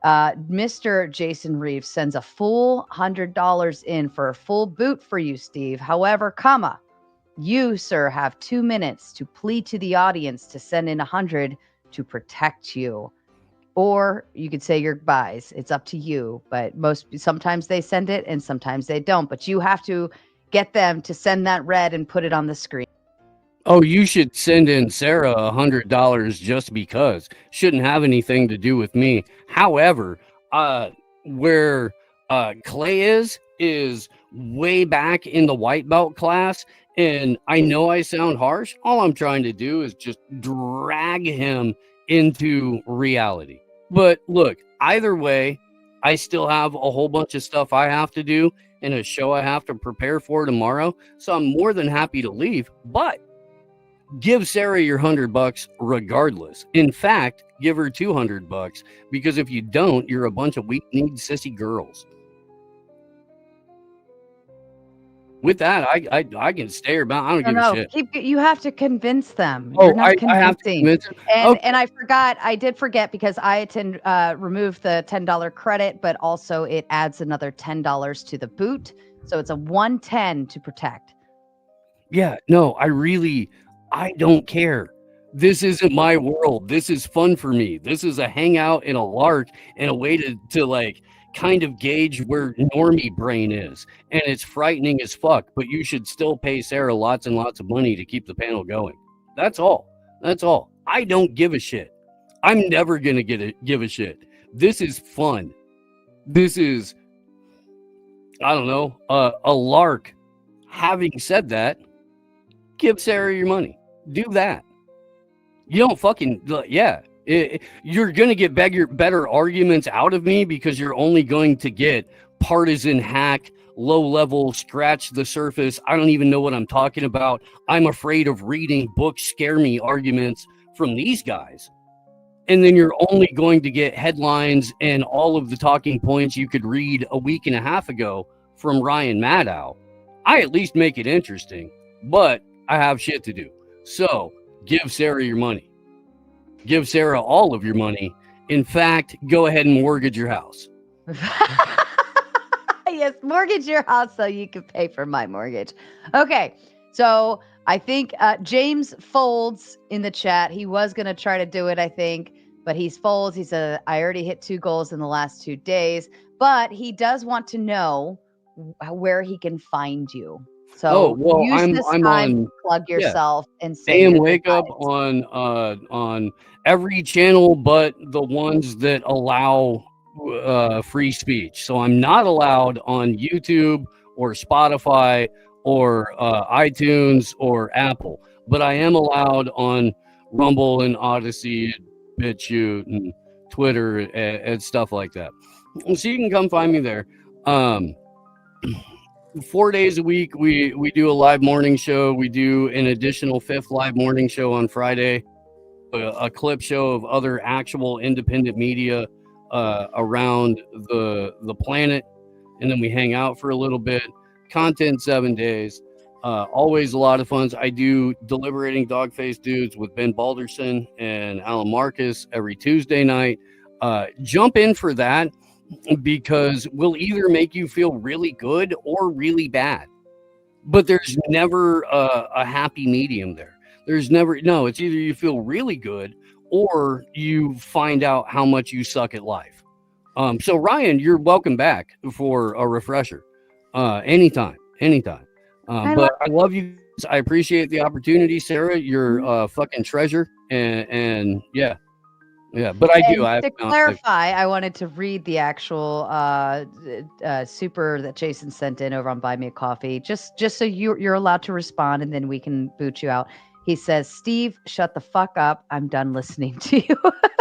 Mr. Jason Reeves sends a full $100 in for a full boot for you, Steve. However, comma, you, sir, have 2 minutes to plead to the audience to send in 100 to protect you. Or you could say your goodbyes. It's up to you. But sometimes they send it and sometimes they don't. But you have to get them to send that red and put it on the screen. Oh, you should send in Sarah $100 just because. Shouldn't have anything to do with me. However, where Clay is way back in the white belt class, and I know I sound harsh. All I'm trying to do is just drag him into reality. But look, either way, I still have a whole bunch of stuff I have to do and a show I have to prepare for tomorrow. So I'm more than happy to leave, but give Sarah your $100 regardless. In fact, give her $200 because if you don't, you're a bunch of weak-kneed sissy girls. With that, I can stay about. I don't give a shit. You have to convince them. Oh, You're not I have to convincing. convince them. And I did forget because I removed the $10 credit, but also it adds another $10 to the boot. So it's a 110 to protect. Yeah, no, I don't care. This isn't my world. This is fun for me. This is a hangout and a lark and a way to like kind of gauge where normie brain is. And it's frightening as fuck, but you should still pay Sarah lots and lots of money to keep the panel going. That's all. That's all. I don't give a shit. I'm never going to give a shit. This is fun. This is, I don't know, a lark. Having said that, give Sarah your money. Do that. You don't fucking, yeah. You're going to get better arguments out of me because you're only going to get partisan hack, low level, scratch the surface. I don't even know what I'm talking about. I'm afraid of reading books, scare me arguments from these guys. And then you're only going to get headlines and all of the talking points you could read a week and a half ago from Ryan Maddow. I at least make it interesting, but I have shit to do. So give Sarah your money. Give Sarah all of your money. In fact, go ahead and mortgage your house. Yes, mortgage your house so you can pay for my mortgage. Okay, so I think James Folds in the chat. He was going to try to do it, I think, but he's Folds. He said, I already hit 2 goals in the last 2 days, but he does want to know where he can find you. So use this time to plug yourself and say AM Wake Up on every channel but the ones that allow free speech. So I'm not allowed on YouTube or Spotify or iTunes or Apple, but I am allowed on Rumble and Odyssey, BitChute and Twitter and stuff like that. So you can come find me there. 4 days a week, we do a live morning show. We do an additional 5th live morning show on Friday, a clip show of other actual independent media around the planet, and then we hang out for a little bit. Content 7 days, always a lot of fun. I do Deliberating Dogface Dudes with Ben Balderson and Alan Marcus every Tuesday night. Jump in for that, because we'll either make you feel really good or really bad, but there's never a happy medium there. It's either you feel really good or you find out how much you suck at life. So Ryan, you're welcome back for a refresher. Anytime. But I love you. I appreciate the opportunity, Sarah. You're a fucking treasure. And yeah. Yeah, but to clarify, I wanted to read the actual super that Jason sent in over on Buy Me a Coffee, just so you're allowed to respond, and then we can boot you out. He says, Steve, shut the fuck up. I'm done listening to you.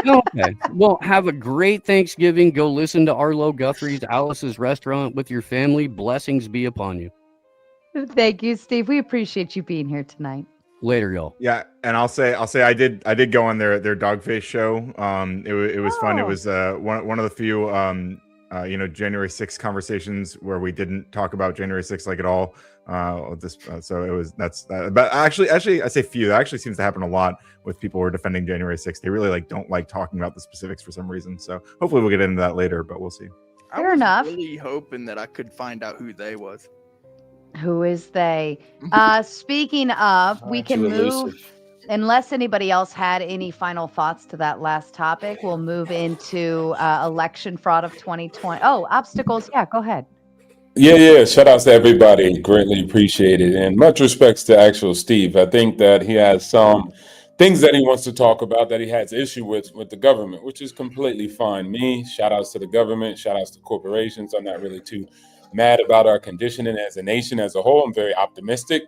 Okay. Well, have a great Thanksgiving. Go listen to Arlo Guthrie's Alice's Restaurant with your family. Blessings be upon you. Thank you, Steve. We appreciate you being here tonight. Later, y'all. Yeah, and I'll say I did go on their Dogface show. It was fun. It was one of the few January 6th conversations where we didn't talk about January 6th like at all. So it was but actually I say few. That actually seems to happen a lot with people who are defending January 6th. They really don't like talking about the specifics for some reason. So hopefully we'll get into that later, but we'll see. Fair enough. Really hoping that I could find out who they was. Who is they? Speaking of, we can move. Unless anybody else had any final thoughts to that last topic, we'll move into election fraud of 2020. Oh, obstacles. Yeah, go ahead. Yeah. Shout outs to everybody. Greatly appreciated. And much respects to actual Steve. I think that he has some things that he wants to talk about that he has issue with the government, which is completely fine. Me, shout outs to the government, shout outs to corporations. I'm not really too mad about our conditioning as a nation as a whole. I'm very optimistic.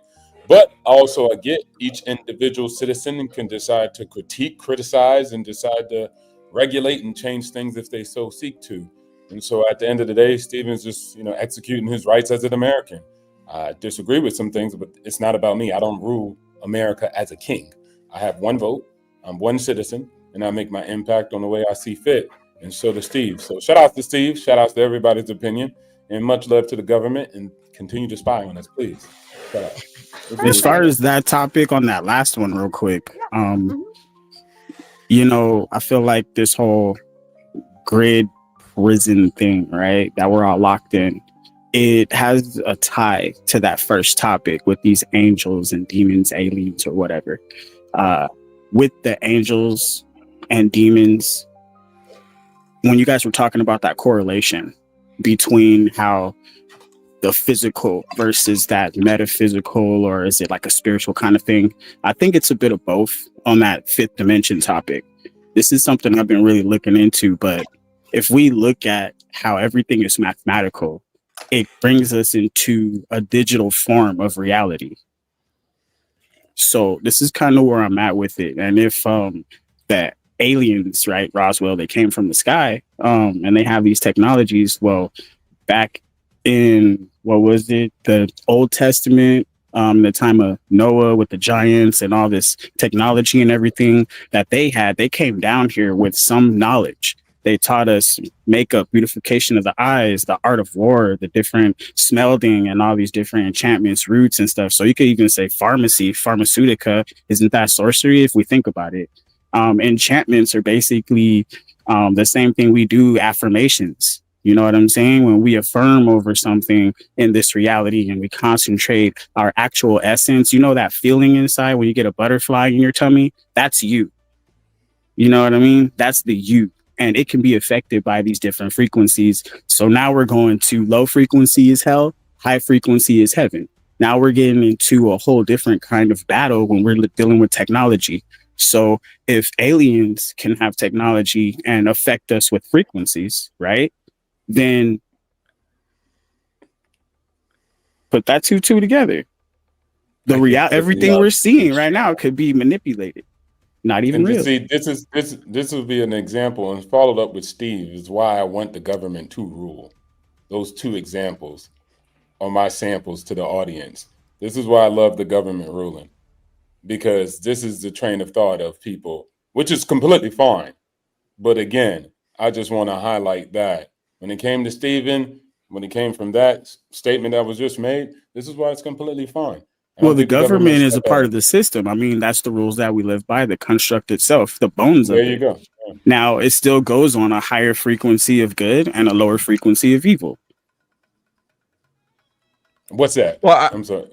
But also, I get each individual citizen can decide to critique, criticize, and decide to regulate and change things if they so seek to. And so at the end of the day, Stephen's just, executing his rights as an American. I disagree with some things, but it's not about me. I don't rule America as a king. I have one vote. I'm one citizen, and I make my impact on the way I see fit. And so does Steve. So shout out to Steve. Shout out to everybody's opinion. And much love to the government, and continue to spy on us, please. Shout out. As far as that topic on that last one, real quick, I feel like this whole grid prison thing, right, that we're all locked in, it has a tie to that first topic with these angels and demons, aliens, or whatever. With the angels and demons, when you guys were talking about that correlation between how the physical versus that metaphysical, or is it like a spiritual kind of thing? I think it's a bit of both on that fifth dimension topic. This is something I've been really looking into, but if we look at how everything is mathematical, it brings us into a digital form of reality. So this is kind of where I'm at with it. And if that aliens, right, Roswell, they came from the sky, and they have these technologies, well, back in the Old Testament, the time of Noah with the giants and all this technology and everything that they had, they came down here with some knowledge. They taught us makeup, beautification of the eyes, the art of war, the different smelding and all these different enchantments, roots and stuff. So you could even say pharmaceutica. Isn't that sorcery if we think about it? Enchantments are basically the same thing we do affirmations. You know what I'm saying? When we affirm over something in this reality and we concentrate our actual essence, that feeling inside when you get a butterfly in your tummy, that's you. You know what I mean? That's the you. And it can be affected by these different frequencies. So now we're going to low frequency is hell, high frequency is heaven. Now we're getting into a whole different kind of battle when we're dealing with technology. So if aliens can have technology and affect us with frequencies, right? Then put that two together. Everything we're seeing right now could be manipulated. Not even real. See, this will be an example, and followed up with Steve, is why I want the government to rule. Those two examples are my samples to the audience. This is why I love the government ruling, because this is the train of thought of people, which is completely fine. But again, I just want to highlight that when it came to Stephen, when it came from that statement that was just made, this is why it's completely fine. Well, the government is a part of the system. I mean, that's the rules that we live by, the construct itself, the bones of it. There you go. Yeah. Now, it still goes on a higher frequency of good and a lower frequency of evil. What's that? Well, I'm sorry.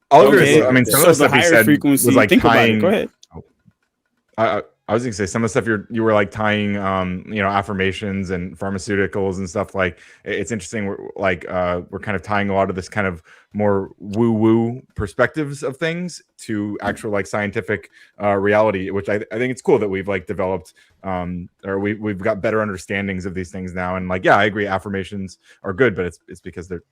I mean, some of the stuff you said frequency, was like think tying. About it. Go I ahead. was gonna say some of the stuff you were like tying, affirmations and pharmaceuticals and stuff. Like it's interesting. We're kind of tying a lot of this kind of more woo-woo perspectives of things to actual like scientific reality, which I think it's cool that we've like developed, or we've got better understandings of these things now. And I agree, affirmations are good, but it's because they're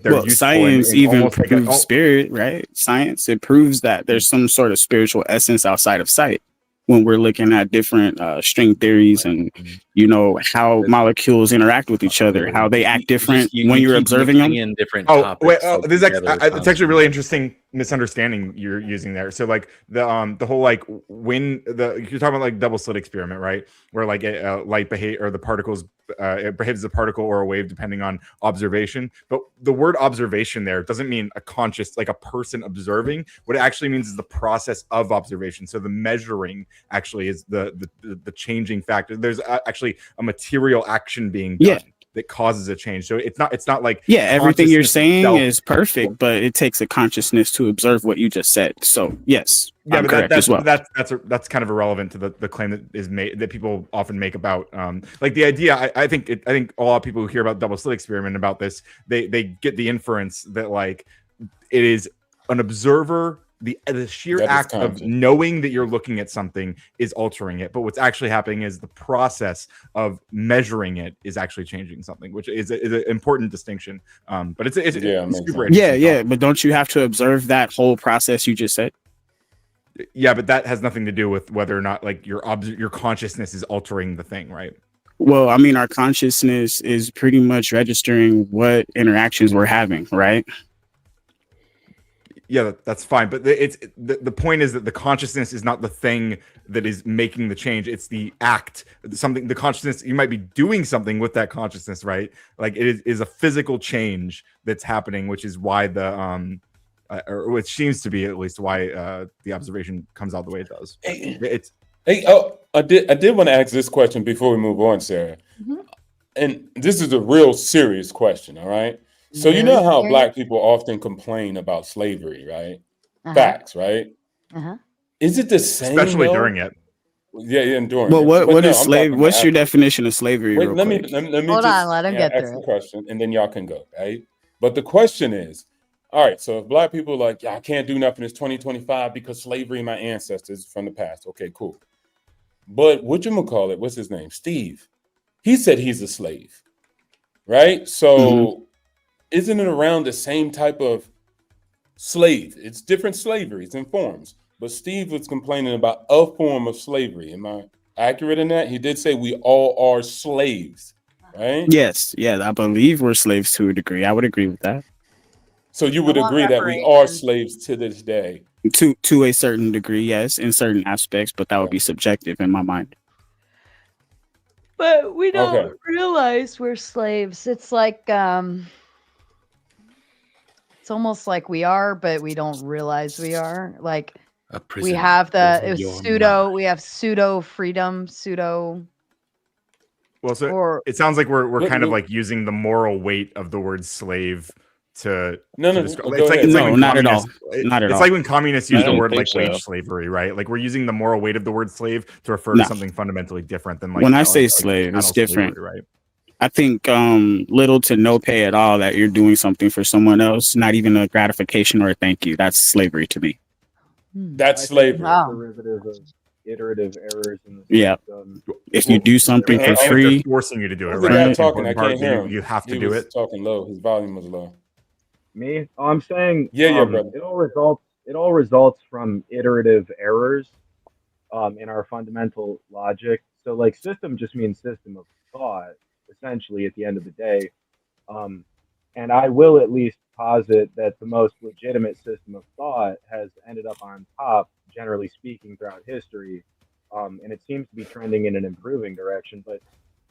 well, science even proves spirit, right? Science, it proves that there's some sort of spiritual essence outside of sight when we're looking at different string theories and how molecules interact with each other, how they act different when you're observing them in different this it's actually a really interesting misunderstanding you're using there. So like the whole like when you're talking about like double slit experiment, right, where like light behave or the particles it prohibits a particle or a wave depending on observation. But the word observation there doesn't mean a conscious, like a person observing. What it actually means is the process of observation. So the measuring actually is the changing factor. There's actually a material action being done that causes a change. So it's not like everything you're consciousness saying itself. is perfect, but it takes a consciousness to observe what you just said. So yes, Yeah, I'm but correct as well. that's kind of irrelevant to the claim that is made, that people often make about like the idea. I think a lot of people who hear about double slit experiment about this, they get the inference that like it is an observer. The sheer That is act of conscious. knowing that you're looking at something is altering it, but what's actually happening is the process of measuring it is actually changing something, which is an important distinction. But it's super interesting. Yeah, but don't you have to observe that whole process you just said? Yeah, but that has nothing to do with whether or not like your consciousness is altering the thing, right? Well, I mean, our consciousness is pretty much registering what interactions we're having, right? Yeah, that's fine. But the point is that the consciousness is not the thing that is making the change. It's the act, something, the consciousness, you might be doing something with that consciousness, right? Like it is a physical change that's happening, which is why or which seems to be at least why the observation comes out the way it does. I did want to ask this question before we move on, Sarah. And this is a real serious question, all right? So you know how Black people often complain about slavery, right? Facts, right? Is it the same? Especially though? during it. Yeah, and during Well, it. what no, is I'm slave? talking What's about your after. definition of slavery? Wait, real let me quick? let me Hold just on, let him get ask through the it. question, and then y'all can go, right? But the question is, all right, so if Black people are like, yeah, I can't do nothing, it's 2025 because slavery, my ancestors from the past. Okay, cool. But whatchamacallit, what's his name? Steve. He said he's a slave, right? So isn't it around the same type of slave? It's different slaveries and forms. But Steve was complaining about a form of slavery. Am I accurate in that? He did say we all are slaves, right? Yes, I believe we're slaves to a degree. I would agree with that. So you would agree that we are slaves to this day? To a certain degree, yes, in certain aspects, but that would be subjective in my mind. But we don't realize we're slaves. It's like it's almost like we are, but we don't realize we are. Like we have pseudo freedom, pseudo. Well, so it sounds like we're kind of like using the moral weight of the word slave to describe. Not at all. Not at it's all. like when communists use I the don't word think like so. wage slavery, right? Like we're using the moral weight of the word slave to refer to No. something fundamentally different than like When I like say slave, it's chattel different. slavery, right? I think little to no pay at all that you're doing something for someone else, not even a gratification or a thank you. That's slavery to me. That's slavery. Derivative of iterative errors in the Yeah. system. If you do something for free, forcing you to do it, Who's the right? guy It's an talking? I important can't part hear that him. You have to He do was it. talking low. His volume was low. Me? Oh, I'm saying Yeah, brother. it all results from iterative errors in our fundamental logic. So like system just means system of thought, essentially at the end of the day. And I will at least posit that the most legitimate system of thought has ended up on top, generally speaking, throughout history. And it seems to be trending in an improving direction. But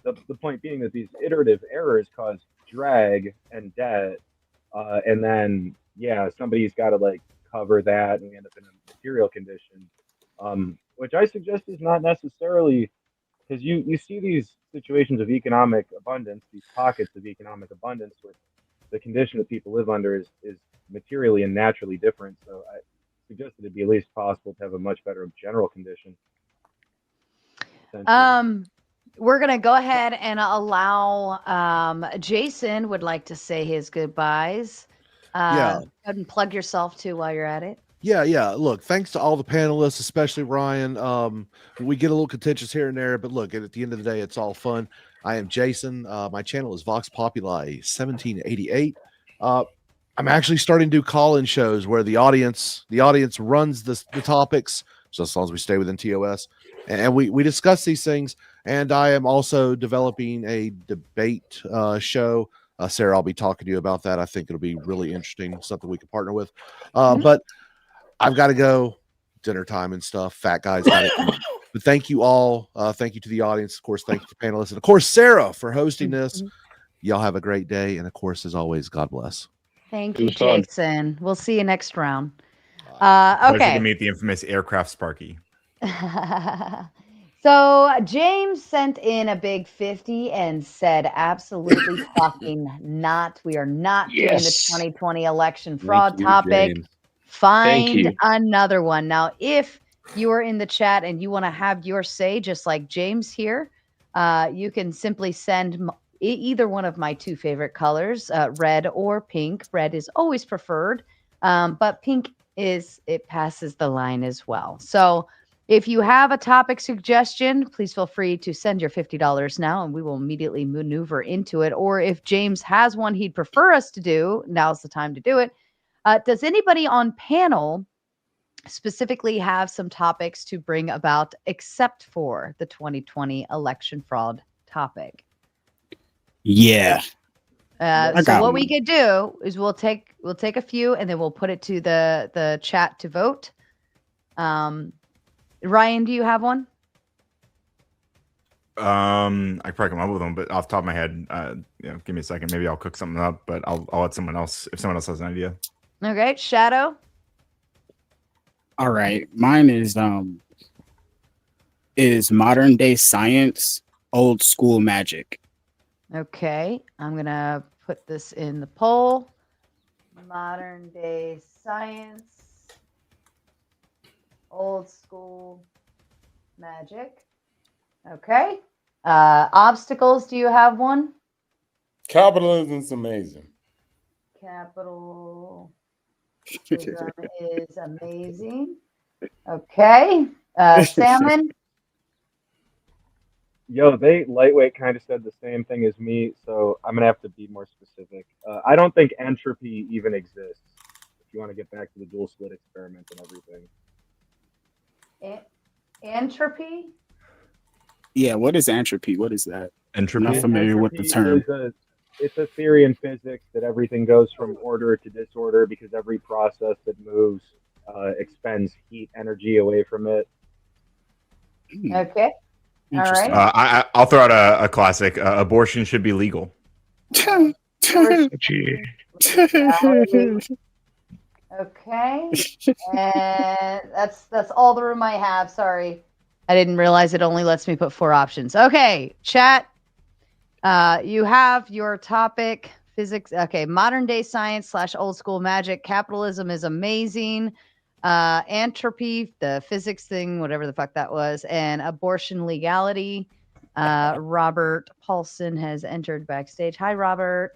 the point being that these iterative errors cause drag and debt. And then, somebody's got to like cover that, and we end up in a material condition, which I suggest is not necessarily, because you see these situations of economic abundance, these pockets of economic abundance, where the condition that people live under is materially and naturally different. So I suggest that it'd be at least possible to have a much better general condition. We're gonna go ahead and allow Jason would like to say his goodbyes. Go ahead and plug yourself too while you're at it. Yeah. Look, thanks to all the panelists, especially Ryan. We get a little contentious here and there, but look, at the end of the day, it's all fun. I am Jason. My channel is Vox Populi 1788. I'm actually starting to do call-in shows where the audience runs the topics, so as long as we stay within TOS, and we discuss these things. And I am also developing a debate show. Sarah, I'll be talking to you about that. I think it'll be really interesting, something we can partner with. But I've got to go, dinner time and stuff. Fat guys got it. But thank you all. Thank you to the audience. Of course, thank you to panelists. And of course, Sarah for hosting this. Y'all have a great day. And of course, as always, God bless. Thank you, was fun. Jason. We'll see you next round. Pleasure Okay. to meet the infamous aircraft Sparky. So James sent in a big 50 and said, absolutely fucking not. We are not doing the Yes. 2020 election Thank fraud you, topic. James. Find you. another one. Now, if you are in the chat and you want to have your say, just like James here, you can simply send either one of my two favorite colors, red or pink. Red is always preferred, but pink it passes the line as well. So if you have a topic suggestion, please feel free to send your $50 now and we will immediately maneuver into it. Or if James has one he'd prefer us to do, now's the time to do it. Does anybody on panel specifically have some topics to bring about except for the 2020 election fraud topic? Yeah. So what we could do is we'll take a few and then we'll put it to the chat to vote. Ryan, do you have one? I could probably come up with them, but off the top of my head, give me a second. Maybe I'll cook something up, but I'll let someone else, if someone else has an idea. Okay, Shadow. All right. Mine is modern day science, old school magic. Okay, I'm gonna put this in the poll. Modern day science, old school magic. Okay. Obstacles, do you have one? Capitalism's amazing. Capitalism is amazing. Okay. Salmon. Yo, they lightweight kind of said the same thing as me, so I'm gonna have to be more specific. I don't think entropy even exists. If you want to get back to the dual slit experiment and everything. Entropy. Yeah, what is entropy? What is that? Entropy. I'm not familiar with the term. It's a theory in physics that everything goes from order to disorder because every process that moves expends heat energy away from it. Okay. All right. I'll throw out a classic. Abortion should be legal. Okay. And that's all the room I have. Sorry. I didn't realize it only lets me put 4 options. Okay, chat. You have your topic, physics. Okay, modern day science / old school magic. Capitalism is amazing. Entropy, the physics thing, whatever the fuck that was, and abortion legality. Robert Paulson has entered backstage. Hi, Robert.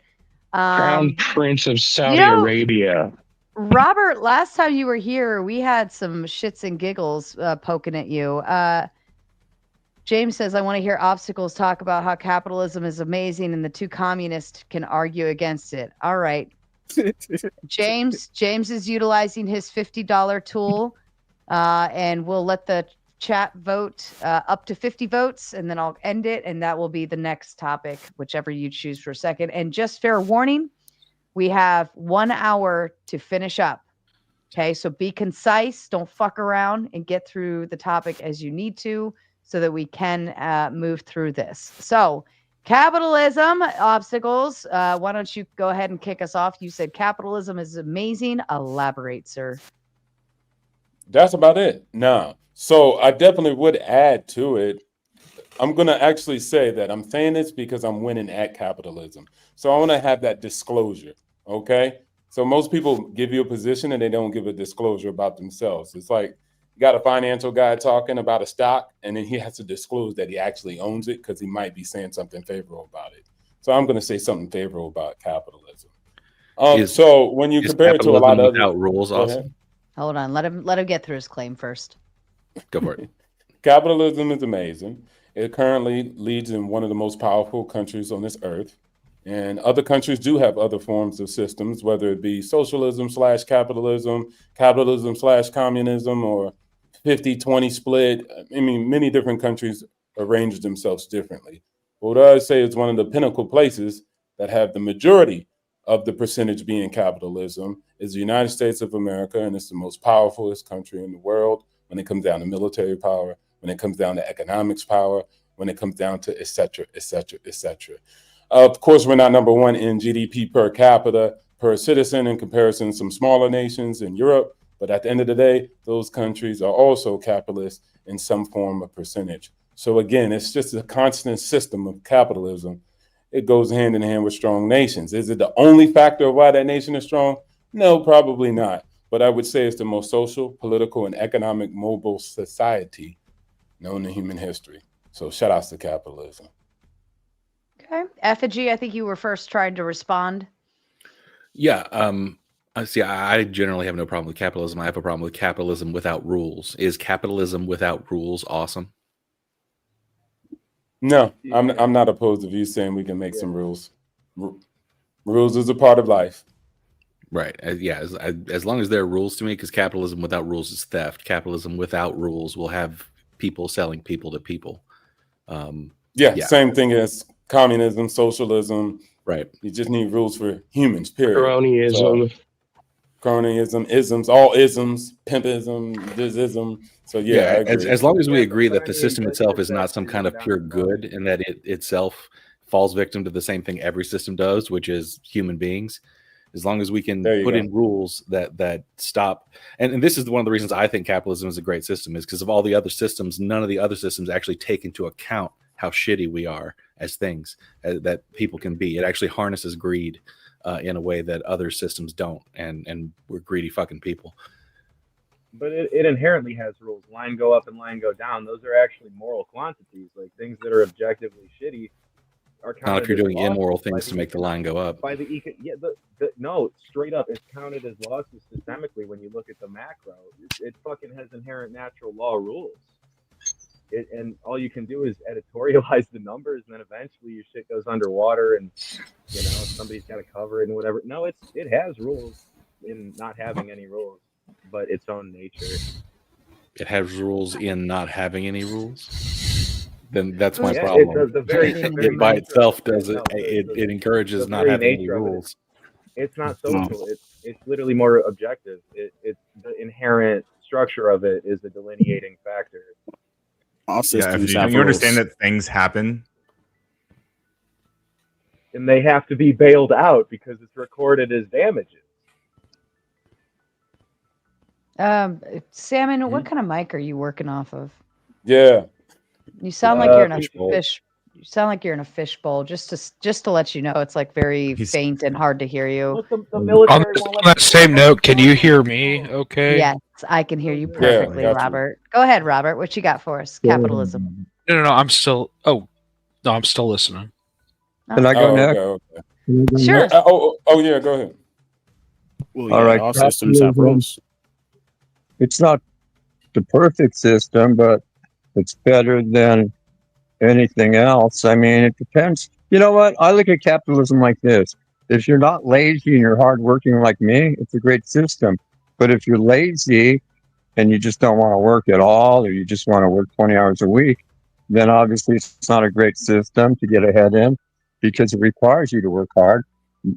Crown Prince of Saudi Arabia. Robert, last time you were here, we had some shits and giggles poking at you. James says, I want to hear obstacles talk about how capitalism is amazing and the two communists can argue against it. All right. James is utilizing his $50 tool, and we'll let the chat vote up to 50 votes, and then I'll end it, and that will be the next topic, whichever you choose for a second. And just fair warning, we have 1 hour to finish up. Okay, so be concise, don't fuck around, and get through the topic as you need to so that we can move through this. So capitalism, obstacles. Why don't you go ahead and kick us off? You said capitalism is amazing. Elaborate, sir. That's about it. No. So I definitely would add to it. I'm going to actually say that I'm saying this because I'm winning at capitalism. So I want to have that disclosure. Okay. So most people give you a position and they don't give a disclosure about themselves. It's like you got a financial guy talking about a stock and then he has to disclose that he actually owns it because he might be saying something favorable about it. So I'm going to say something favorable about capitalism. So when you compare it to a lot of without rules, also. Hold on. Let him get through his claim first. Go for it. Capitalism is amazing. It currently leads in one of the most powerful countries on this earth. And other countries do have other forms of systems, whether it be socialism / capitalism, capitalism / communism, or 50-20 split. I mean, many different countries arrange themselves differently. But what I say is one of the pinnacle places that have the majority of the percentage being capitalism is the United States of America, and it's the most powerful country in the world when it comes down to military power, when it comes down to economics power, when it comes down to et cetera, et cetera, et cetera. Of course, we're not number one in GDP per capita per citizen in comparison to some smaller nations in Europe. But at the end of the day, those countries are also capitalist in some form of percentage. So again, it's just a constant system of capitalism. It goes hand in hand with strong nations. Is it the only factor of why that nation is strong? No, probably not. But I would say it's the most social, political, and economic mobile society known in human history. So shout outs to capitalism. Okay. Effigy, I think you were first trying to respond. Yeah. See, I generally have no problem with capitalism. I have a problem with capitalism without rules. Is capitalism without rules awesome? No, I'm not opposed to you saying we can make some rules. Rules is a part of life. Right. Yeah. As long as there are rules to me, because capitalism without rules is theft. Capitalism without rules will have people selling people to people. Yeah, same thing as communism, socialism. Right. You just need rules for humans, period. Cronyism. Cronyism, isms, all isms, pimpism, this-ism. So yeah, I agree. As long as we agree that the system itself is not some kind of pure good and that it itself falls victim to the same thing every system does, which is human beings. As long as we can put in rules that stop, and this is one of the reasons I think capitalism is a great system, is because of all the other systems, none of the other systems actually take into account how shitty we are as things, that people can be. It actually harnesses greed in a way that other systems don't, and we're greedy fucking people. But it inherently has rules. Line go up and line go down. Those are actually moral quantities. Like things that are objectively shitty are counted. Not if you're as doing losses immoral by things to make the line go up. By no, straight up, it's counted as losses systemically when you look at the macro. It fucking has inherent natural law rules. And all you can do is editorialize the numbers, and then eventually your shit goes underwater, and somebody's got to cover it and whatever. No, it has rules in not having any rules, but its own nature. It has rules in not having any rules. Then that's my Yeah, problem. very By nature itself of it, does it. no, It encourages the not very having any nature of it. rules. It's not social. It's literally more objective. It's the inherent structure of it is the delineating factor. All systems have you understand that things happen, and they have to be bailed out because it's recorded as damages. Salmon, what kind of mic are you working off of? Yeah. You sound like you're in a fishbowl. fish. You sound like you're in a fishbowl. Just to let you know, it's like very faint and hard to hear you. On that same note, can you hear me? Okay. Yes, I can hear you perfectly, got you. Robert. Go ahead, Robert. What you got for us? Capitalism. No, I'm still. Oh, no, I'm still listening. Can I go next? Okay. Sure. Oh yeah, go ahead. Well, All right. all systems have rules. It's not the perfect system, but it's better than anything else. I mean, it depends. You know what? I look at capitalism like this. If you're not lazy and you're hardworking like me, it's a great system. But if you're lazy and you just don't want to work at all, or you just want to work 20 hours a week, then obviously it's not a great system to get ahead in because it requires you to work hard,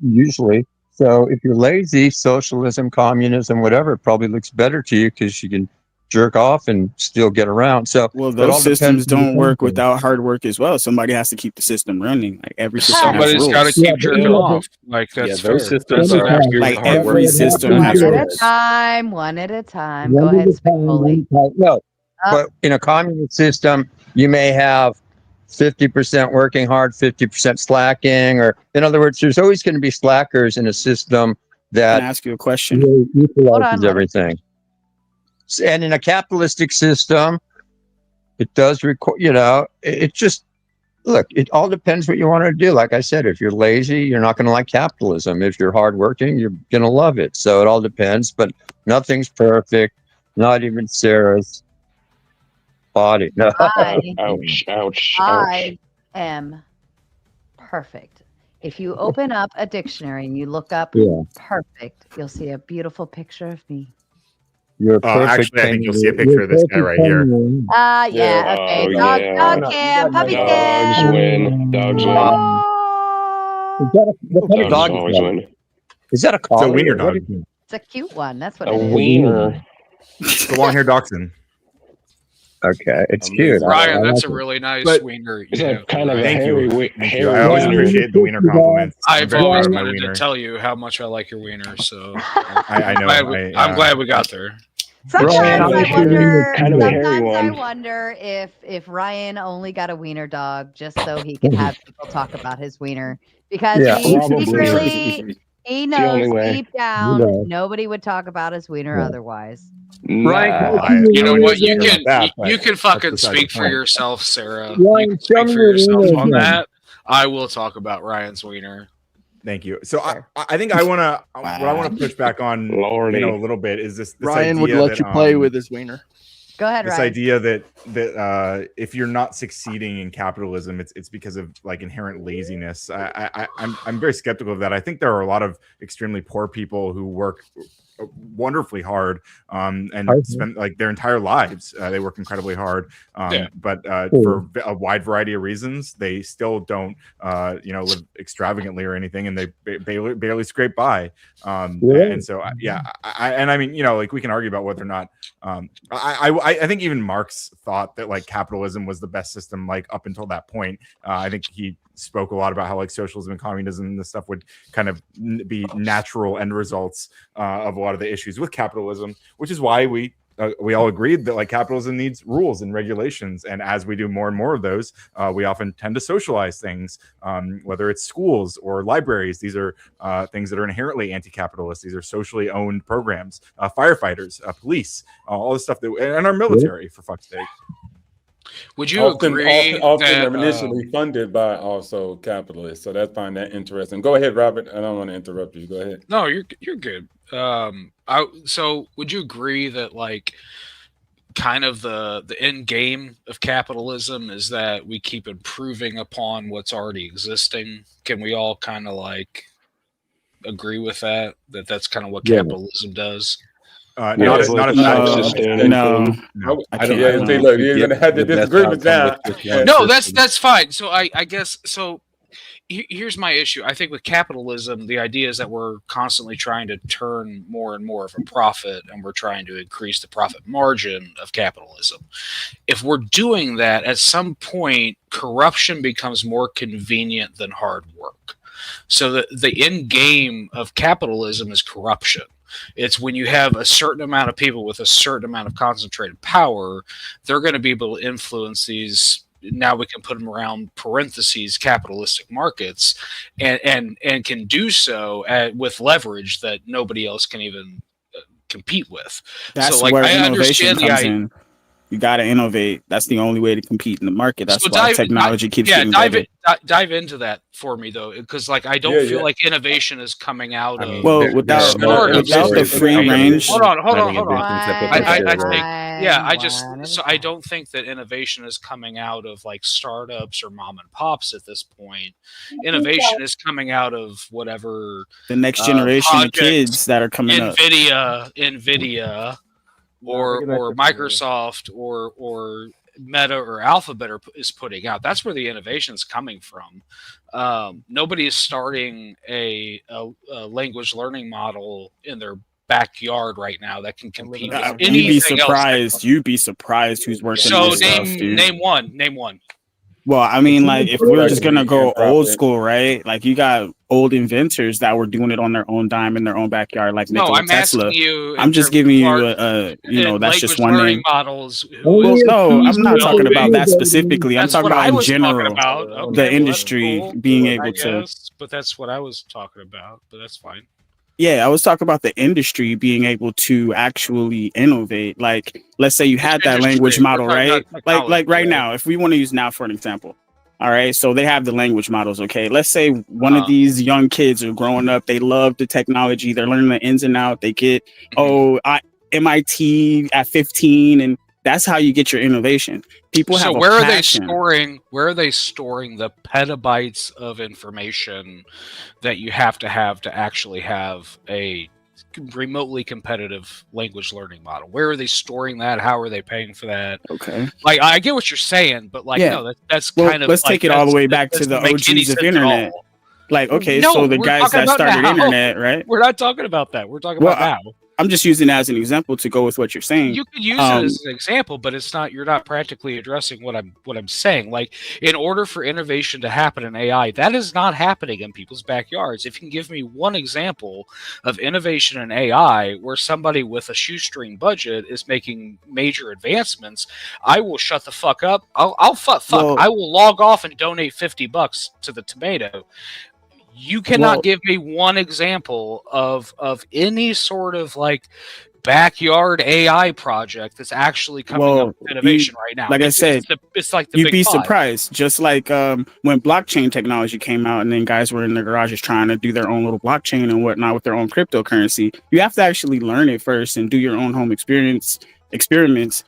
usually. So if you're lazy, socialism, communism, whatever, it probably looks better to you because you can jerk off and still get around. So Well, it all those systems depends on the don't work country. without hard work as well. Somebody has to keep the system running. Like every system has Somebody's rules. got to keep jerking off. Like that's fair. systems That's are actually like hard every work. system One has at a rules. time. One at a time. Go One ahead, at a time, Spicoli. No, but in a communist system, you may have 50% working hard, 50% slacking, or in other words, there's always going to be slackers in a system Can I that ask you a question? really Hold on, equalizes let everything. And in a capitalistic system, it does record, it just, look, it all depends what you want to do. Like I said, if you're lazy, you're not going to like capitalism. If you're hardworking, you're going to love it. So it all depends, but nothing's perfect. Not even Sarah's body. No. I am perfect. If you open up a dictionary and you look up Yeah. perfect, you'll see a beautiful picture of me. You're a perfect actually, I think you'll see a penguin. picture You're of this guy perfect right here. penguin. Yeah, okay. Oh, Dog, yeah. dog cam, puppy Dogs cam. win. Dogs win. Is that what kind of Dogs dog always is that? win. Is that a It's a collie? wiener or what dog. is it? It's a cute one. That's what A it is. wiener. It's a long-haired dachshund. Okay, it's cute. Ryan, I that's like a it. really nice But- wiener. It's you a have. kind of a Thank you. hairy, Thank you. I always appreciate the wiener compliments. I'm I've very always proud of my wanted wiener. to tell you how much I like your wiener, so I know. I'm glad we got there. Sometimes Ryan, I I like your wonder. kind of a hairy Sometimes I one. wonder if Ryan only got a wiener dog just so he can have people talk about his wiener, because Yeah. he Probably. secretly he the only knows way. deep down know. nobody would talk about his wiener otherwise. Ryan, You know what? You care can about that, but you can that's fucking beside the speak for point. yourself, Sarah. Ryan, You can show speak me for your yourself wiener on again. that. I will talk about Ryan's wiener. Thank you. So I think I want to what I want to push back on, Lordy. a little bit is this Ryan would idea let that, you play with his wiener. Go ahead, this Ryan. idea that if you're not succeeding in capitalism, it's because of like inherent laziness. I'm very skeptical of that. I think there are a lot of extremely poor people who work wonderfully hard and spend like their entire lives. They work incredibly hard, but for a wide variety of reasons, they still don't live extravagantly or anything, and they barely scrape by. And so I mean, like we can argue about whether or not I think even Marx thought that like capitalism was the best system like up until that point. I think he spoke a lot about how like socialism and communism and this stuff would kind of be natural end results of a lot of the issues with capitalism, which is why we all agreed that like capitalism needs rules and regulations, and as we do more and more of those, we often tend to socialize things, whether it's schools or libraries. These are things that are inherently anti-capitalist. These are socially owned programs, firefighters, police, all this stuff and our military, for fuck's sake. Would you agree often that they're initially funded by also capitalists? So that's find that interesting. Go ahead, Robert. I don't want to interrupt you. Go ahead. No, you're good. So would you agree that like kind of the end game of capitalism is that we keep improving upon what's already existing? Can we all kind of like agree with that? That's kind of what capitalism does? Not a no. I don't think, look, you're gonna have to disagree with that. No, that's fine. So I guess so. Here's my issue. I think with capitalism, the idea is that we're constantly trying to turn more and more of a profit, and we're trying to increase the profit margin of capitalism. If we're doing that, at some point, corruption becomes more convenient than hard work. So the end game of capitalism is corruption. It's when you have a certain amount of people with a certain amount of concentrated power, they're going to be able to influence these. Now we can put them around parentheses capitalistic markets, and can do so with leverage that nobody else can even compete with. That's so, like, where I innovation understand comes in. You got to innovate. That's the only way to compete in the market. That's So why technology keeps getting better. dive into that for me though, because like I don't feel like innovation is coming out of. Well, without the free range. Hold on. I don't think that innovation is coming out of like startups or mom and pops at this point. Innovation is coming out of whatever The next generation of kids that are coming up. NVIDIA. Or Microsoft or Meta or Alphabet is putting out. That's where the innovation is coming from. Nobody is starting a language learning model in their backyard right now that can compete with anything You'd be surprised who's working So on this stuff, dude. name one. Well, I mean, like if we're just gonna go old school, right? Like you got old inventors that were doing it on their own dime in their own backyard, like Nikola Tesla. I'm just giving you that's just one name. Models. Well, no, I'm not talking about that specifically. I'm talking about in general the industry being able to. But that's what I was talking about. But that's fine. Yeah, I was talking about the industry being able to actually innovate. Like, let's say you had that language model, right? Like right now, if we want to use now for an example. All right, so they have the language models. Okay, let's say one of these young kids are growing up. They love the technology. They're learning the ins and outs. They get MIT at 15, and that's how you get your innovation. People have. So where are they storing? Where are they storing the petabytes of information that you have to actually have a remotely competitive language learning model? Where are they storing that? How are they paying for that? Okay, like I get what you're saying, but like no, that's kind of. Let's take it all the way back to the OGs of internet. Like, okay, so the guys that started internet, right? We're not talking about that. We're talking about now. I'm just using it as an example to go with what you're saying. You could use it as an example, but it's not. You're not practically addressing what I'm saying. Like, in order for innovation to happen in AI, that is not happening in people's backyards. If you can give me one example of innovation in AI where somebody with a shoestring budget is making major advancements, I will shut the fuck up. I will log off and donate $50 to the tomato. You cannot give me one example of any sort of like backyard AI project that's actually coming up with innovation right now. Like I said, it's like the you'd big be five. surprised. Just like when blockchain technology came out, and then guys were in their garages trying to do their own little blockchain and whatnot with their own cryptocurrency. You have to actually learn it first and do your own home experiments.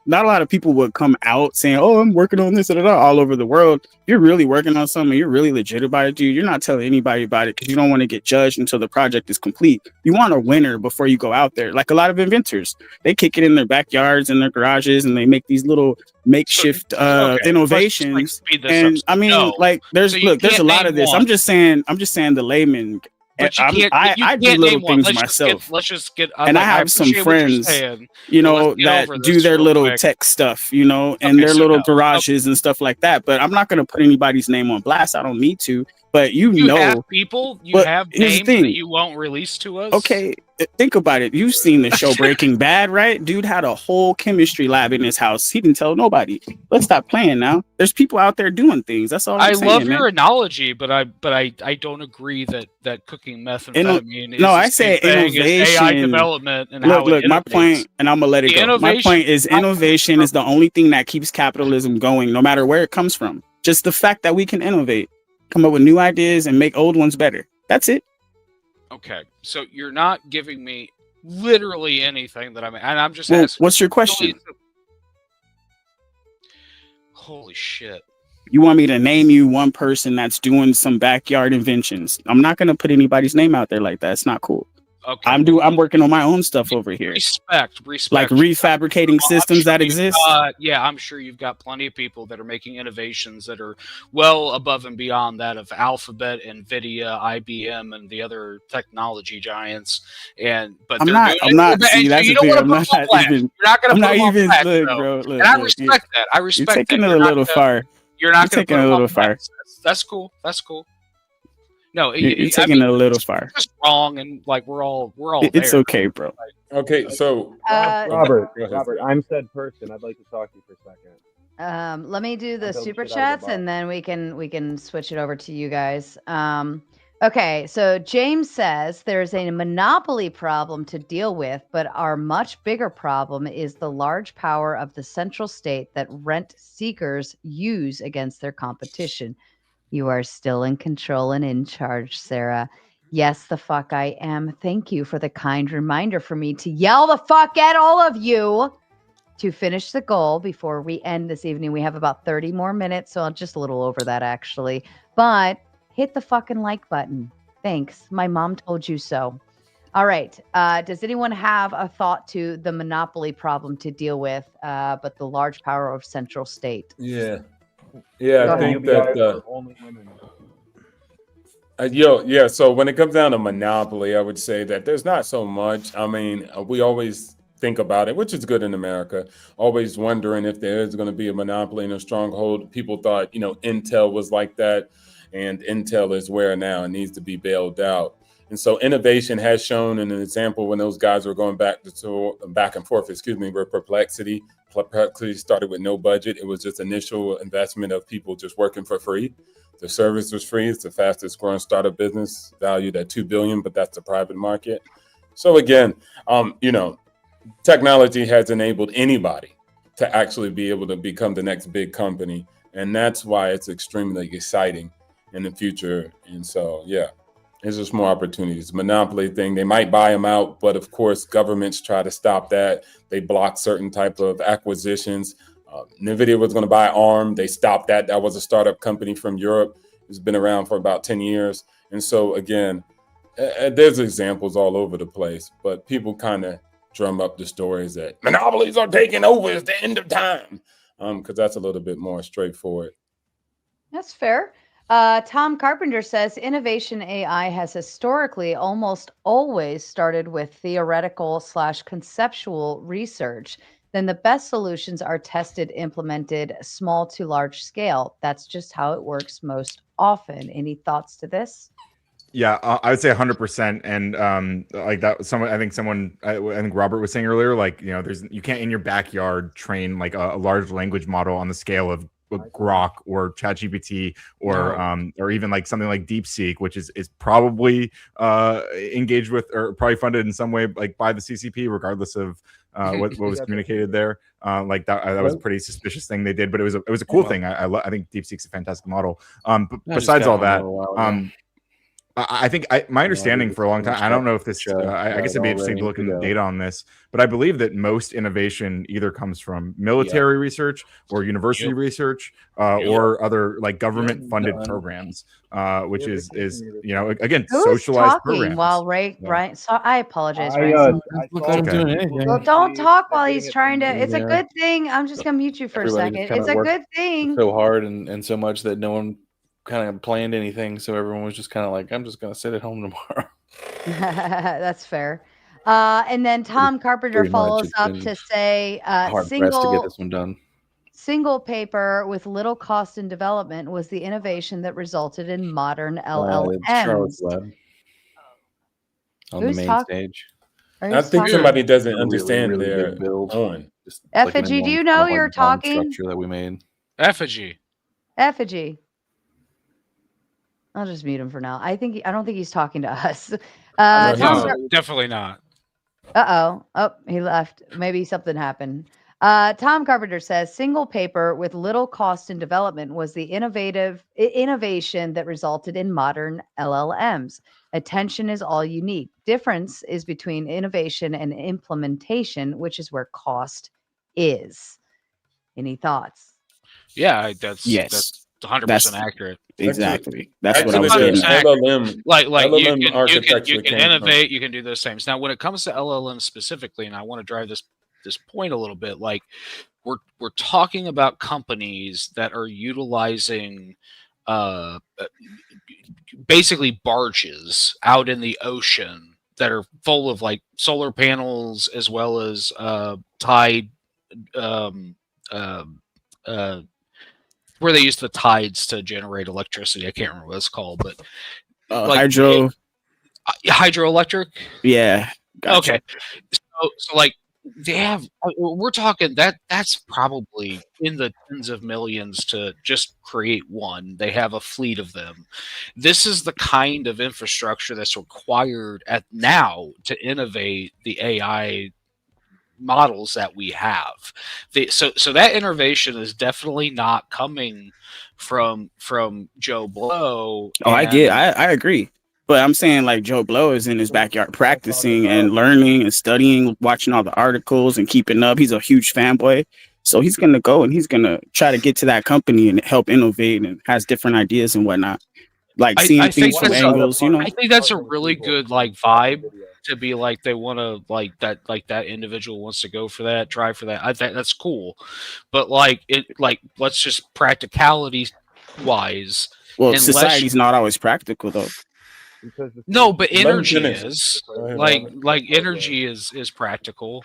Not a lot of people would come out saying, "Oh, I'm working on this all over the world." You're really working on something. You're really legit about it, dude. You're not telling anybody about it because you don't want to get judged until the project is complete. You want a winner before you go out there. Like a lot of inventors, they kick it in their backyards and their garages, and they make these little makeshift innovations. And I mean, like, there's a lot of this. I'm just saying the layman. But I do little things myself. Let's just get. And I have some friends, that do their little tech stuff, and their little garages and stuff like that. But I'm not going to put anybody's name on blast. I don't need to. But you have people, you have names that you won't release to us. Okay, think about it. You've seen the show Breaking Bad, right? Dude had a whole chemistry lab in his house. He didn't tell nobody. Let's stop playing now. There's people out there doing things. That's all I'm saying. I love your analogy, but I don't agree that cooking methamphetamine is I say innovation, AI development, and look. My point, and I'm gonna let it go. My point is innovation is the only thing that keeps capitalism going, no matter where it comes from. Just the fact that we can innovate, come up with new ideas, and make old ones better. That's it. Okay, so you're not giving me literally anything that and I'm just asking. What's your question? Holy shit. You want me to name you one person that's doing some backyard inventions? I'm not going to put anybody's name out there like that. It's not cool. Okay. I'm working on my own stuff over here. Respect. Like refabricating systems that exist. Yeah, I'm sure you've got plenty of people that are making innovations that are well above and beyond that of Alphabet, Nvidia, IBM, and the other technology giants. I'm not. See, that's the thing. I'm not even. You're not going to put them on blast, bro. And I respect that. I respect. You're taking it a little far. You're not taking it a little far. That's cool. That's cool. No, you're taking it a little far. It's just wrong, and like we're all. It's there. okay, bro. Okay, so Robert, I'm said person. I'd like to talk to you for a second. Let me do the I'll super shit out of the chats, and then we can switch it over to you guys. Okay, so James says there's a monopoly problem to deal with, but our much bigger problem is the large power of the central state that rent seekers use against their competition. You are still in control and in charge, Sarah. Yes, the fuck I am. Thank you for the kind reminder for me to yell the fuck at all of you to finish the goal before we end this evening. We have about 30 more minutes, so I'm just a little over that actually. But hit the fucking like button. Thanks. My mom told you so. All right. Does anyone have a thought to the monopoly problem to deal with, but the large power of central state? Yeah, Go I think that. So when it comes down to monopoly, I would say that there's not so much. I mean, we always think about it, which is good in America, always wondering if there is going to be a monopoly and a stronghold. People thought, Intel was like that, and Intel is where now it needs to be bailed out. And so innovation has shown in an example when those guys were going back and forth, with Perplexity. Perplexity started with no budget. It was just initial investment of people just working for free. The service was free. It's the fastest growing startup business, valued at $2 billion, but that's the private market. So again, technology has enabled anybody to actually be able to become the next big company. And that's why it's extremely exciting in the future. And so, there's just more opportunities. Monopoly thing, they might buy them out, but of course, governments try to stop that. They block certain type of acquisitions. NVIDIA was going to buy ARM. They stopped that. That was a startup company from Europe. It's been around for about 10 years. And so again, there's examples all over the place, but people kind of drum up the stories that monopolies are taking over. It's the end of time. Because that's a little bit more straightforward. That's fair. Tom Carpenter says innovation AI has historically almost always started with theoretical / conceptual research. Then the best solutions are tested, implemented small to large scale. That's just how it works most often. Any thoughts to this? Yeah, I would say 100%. And like that, I think Robert was saying earlier, like, you can't in your backyard train like a large language model on the scale of Grok or ChatGPT or even like something like DeepSeek, which is probably engaged with or probably funded in some way like by the CCP, regardless of what was communicated there. Like that was a pretty suspicious thing they did, but it was a cool thing. I think DeepSeek's a fantastic model. But besides all that, I think my understanding for a long time, I don't know if this, I guess it'd be interesting to look into the data on this, but I believe that most innovation either comes from military research or university research or other like government funded programs, which is again, Who's socialized talking programs. while Ryan? So I apologize, I Ryan. Okay. Well, don't talk while he's trying to. It's a good thing. I'm just gonna mute you for a Everybody second. just kinda It's a worked good thing. so hard and so much that no one kind of planned anything, so everyone was just kind of like, I'm just gonna sit at home tomorrow. That's fair. And then Tom Carpenter pretty much, follows it's up been to say, hard pressed to get single this one done. single paper with little cost in development was the innovation that resulted in modern Charlotte's LLMs. Web on Who's the main talk- stage. Are I you think talking? somebody doesn't Really, understand really their good build. own. Just like an Effigy, do you enormous know kind of, like, you're bomb talking? structure that we made. Effigy. Effigy. I'll just mute him for now. I don't think he's talking to us. Tom No, definitely not. Uh-oh. Oh, he left. Maybe something happened. Tom Carpenter says single paper with little cost in development was the innovation that resulted in modern LLMs. Attention is all you need. Difference is between innovation and implementation, which is where cost is. Any thoughts? Yeah, that's Yes. that's 100% That's- accurate. Exactly. That's what I was Actually, getting the at. LLM, Like LLM you can architecture you can came from- innovate, you can do those things. Now, when it comes to LLM specifically, and I want to drive this point a little bit, like we're talking about companies that are utilizing basically barges out in the ocean that are full of like solar panels as well as tide where they use the tides to generate electricity. I can't remember what it's called, but hydroelectric. Yeah. Gotcha. Okay. So like they have, we're talking that's probably in the tens of millions to just create one. They have a fleet of them. This is the kind of infrastructure that's required now to innovate the AI models that we have. So that innovation is definitely not coming from Joe Blow. Oh, I agree. But I'm saying like Joe Blow is in his backyard practicing and learning and studying, watching all the articles and keeping up. He's a huge fanboy. So he's going to go and he's going to try to get to that company and help innovate and has different ideas and whatnot. Like seeing things from angles, I think that's a really good like vibe to be like they want to like that individual wants to go for that, try for that. I think that's cool. But let's just practicality wise. Well, society's not always practical though. No, but energy is like energy is practical.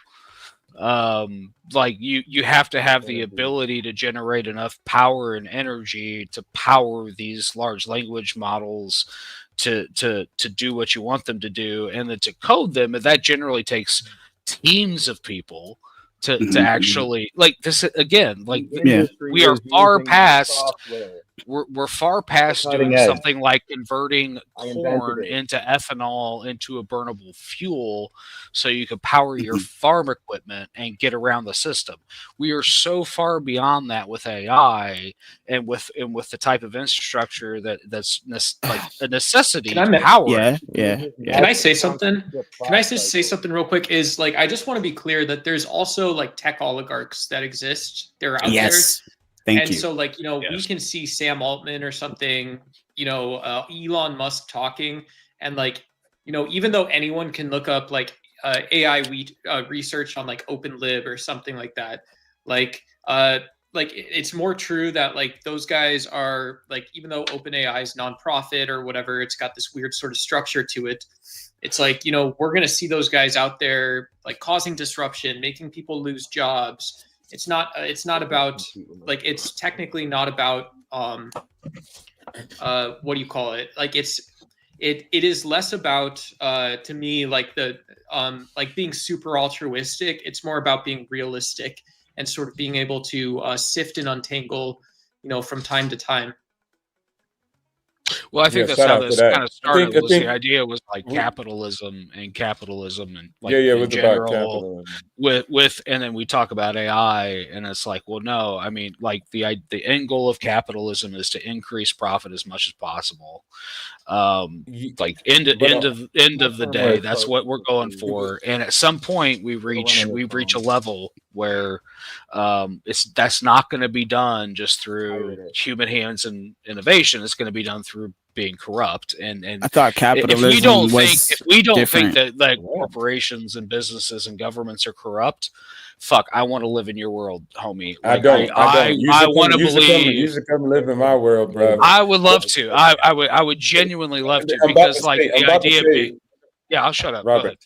Like you have to have the ability to generate enough power and energy to power these large language models to do what you want them to do, and then to code them, and that generally takes teams of people to actually like this again. Like we are far past. We're far past doing something like converting corn into ethanol into a burnable fuel so you can power your farm equipment and get around the system. We are so far beyond that with AI and with the type of infrastructure that's like a necessity to power. Yeah. Can I say something? Can I just say something real quick? Is like I just want to be clear that there's also like tech oligarchs that exist. They're out there. Thank you. So like, we can see Sam Altman or something, Elon Musk talking, and like, even though anyone can look up like AI research on like OpenLib or something like that, like like it's more true that like those guys are like, even though OpenAI is nonprofit or whatever, it's got this weird sort of structure to it. It's like, you know, we're going to see those guys out there like causing disruption, making people lose jobs. It's not about like, it's technically not about what do you call it? Like it is less about to me like the like being super altruistic. It's more about being realistic and sort of being able to sift and untangle, you know, from time to time. Well, I think Yeah, that's shout how out to this that. kind of I started. think- I Was think the idea was like we- capitalism and like Yeah, it in was about general capitalism. with, and then we talk about AI, and it's like, well, no, I mean, like the end goal of capitalism is to increase profit as much as possible. Like end of the day, that's what we're going for. And at some point, we reach a level where that's not going to be done just through human hands and innovation. It's going to be done through being corrupt. And I thought capitalism if we don't different. think that corporations and businesses and governments are corrupt, fuck, I want to live in your world, homie. I Like, don't. I want to You believe. should come live in my world, bro. I would love to. I would genuinely love to, I'm about because to like say- I'm the about to idea say- being, yeah, I'll shut up. Go Robert.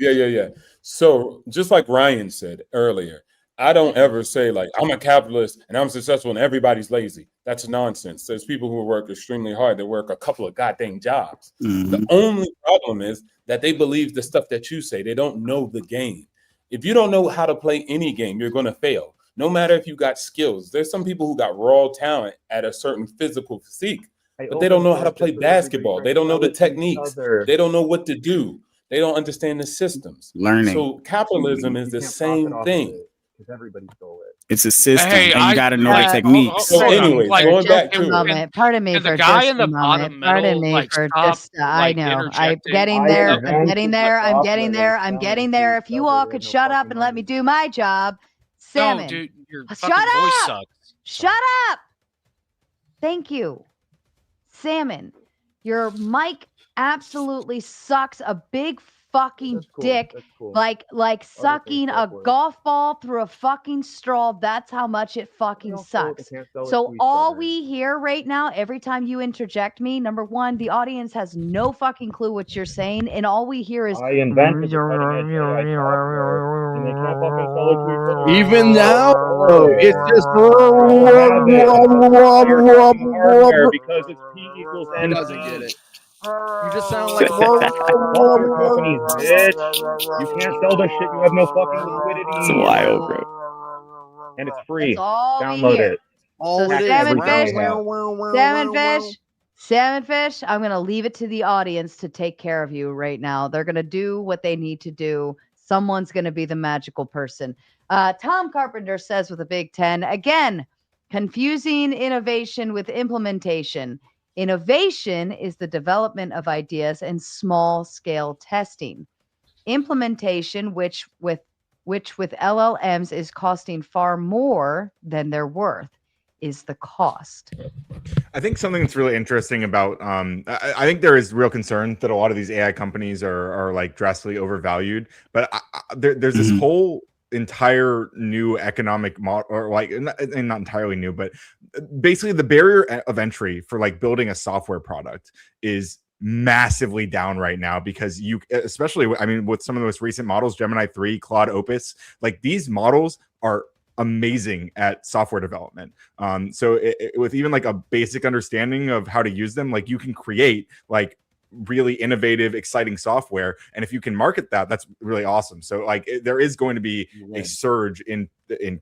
ahead. Yeah. So just like Ryan said earlier, I don't ever say like I'm a capitalist and I'm successful and everybody's lazy. That's nonsense. There's people who work extremely hard. They work a couple of goddamn jobs. The only problem is that they believe the stuff that you say. They don't know the game. If you don't know how to play any game, you're going to fail. No matter if you got skills. There's some people who got raw talent at a certain physical physique, but they don't know how to play basketball. They don't know the techniques. They don't know what to do. They don't understand the systems. Learning. So capitalism is the same thing. Because everybody stole it. It's a system, Hey, and you got to know the techniques. So anyway, Like, going back Just a to it. moment. Pardon me and the for guy just in the a bottom moment. Pardon middle, me like, for stop, just. I like, know. I'm interjecting. getting I there. I'm invented getting the there. I'm getting software there. I'm selling getting to there. If you each all other could with no shut up fucking and let me money. do my job, Salmon. No, dude, your Shut fucking voice up! sucks. Shut up. Thank you, Salmon. Your mic absolutely sucks a big fucking That's cool. dick, That's cool. like sucking a work. golf ball through a fucking straw. That's how much it fucking sucks. can't sell it So to each all other. we hear right now, every time you interject me, number one, the audience has no fucking clue what you're saying, and all we hear is I invented the cutting edge AI software, and they can't fucking sell it to each other. Even now, it's just hardware because it's P equals He NC. doesn't get it. You just sound like Software companies, bitch. You can't sell this shit. You have no fucking liquidity. It's wild, bro. And it's free. that's all we Download hear. it. all So it is. salmon everything fish, they have. salmon fish. I'm gonna leave it to the audience to take care of you right now. They're gonna do what they need to do. Someone's gonna be the magical person. Tom Carpenter says with a big 10 again, confusing innovation with implementation. Innovation is the development of ideas and small scale testing. Implementation, which with LLMs is costing far more than they're worth, is the cost. I think something that's really interesting about I think there is real concern that a lot of these AI companies are like drastically overvalued, but there's this whole entire new economic model, or like not entirely new, but basically the barrier of entry for like building a software product is massively down right now, because you, especially I mean with some of the most recent models, Gemini 3, Claude Opus, like these models are amazing at software development. So with even like a basic understanding of how to use them, like you can create like really innovative, exciting software, and if you can market that, that's really awesome. So like there is going to be a surge in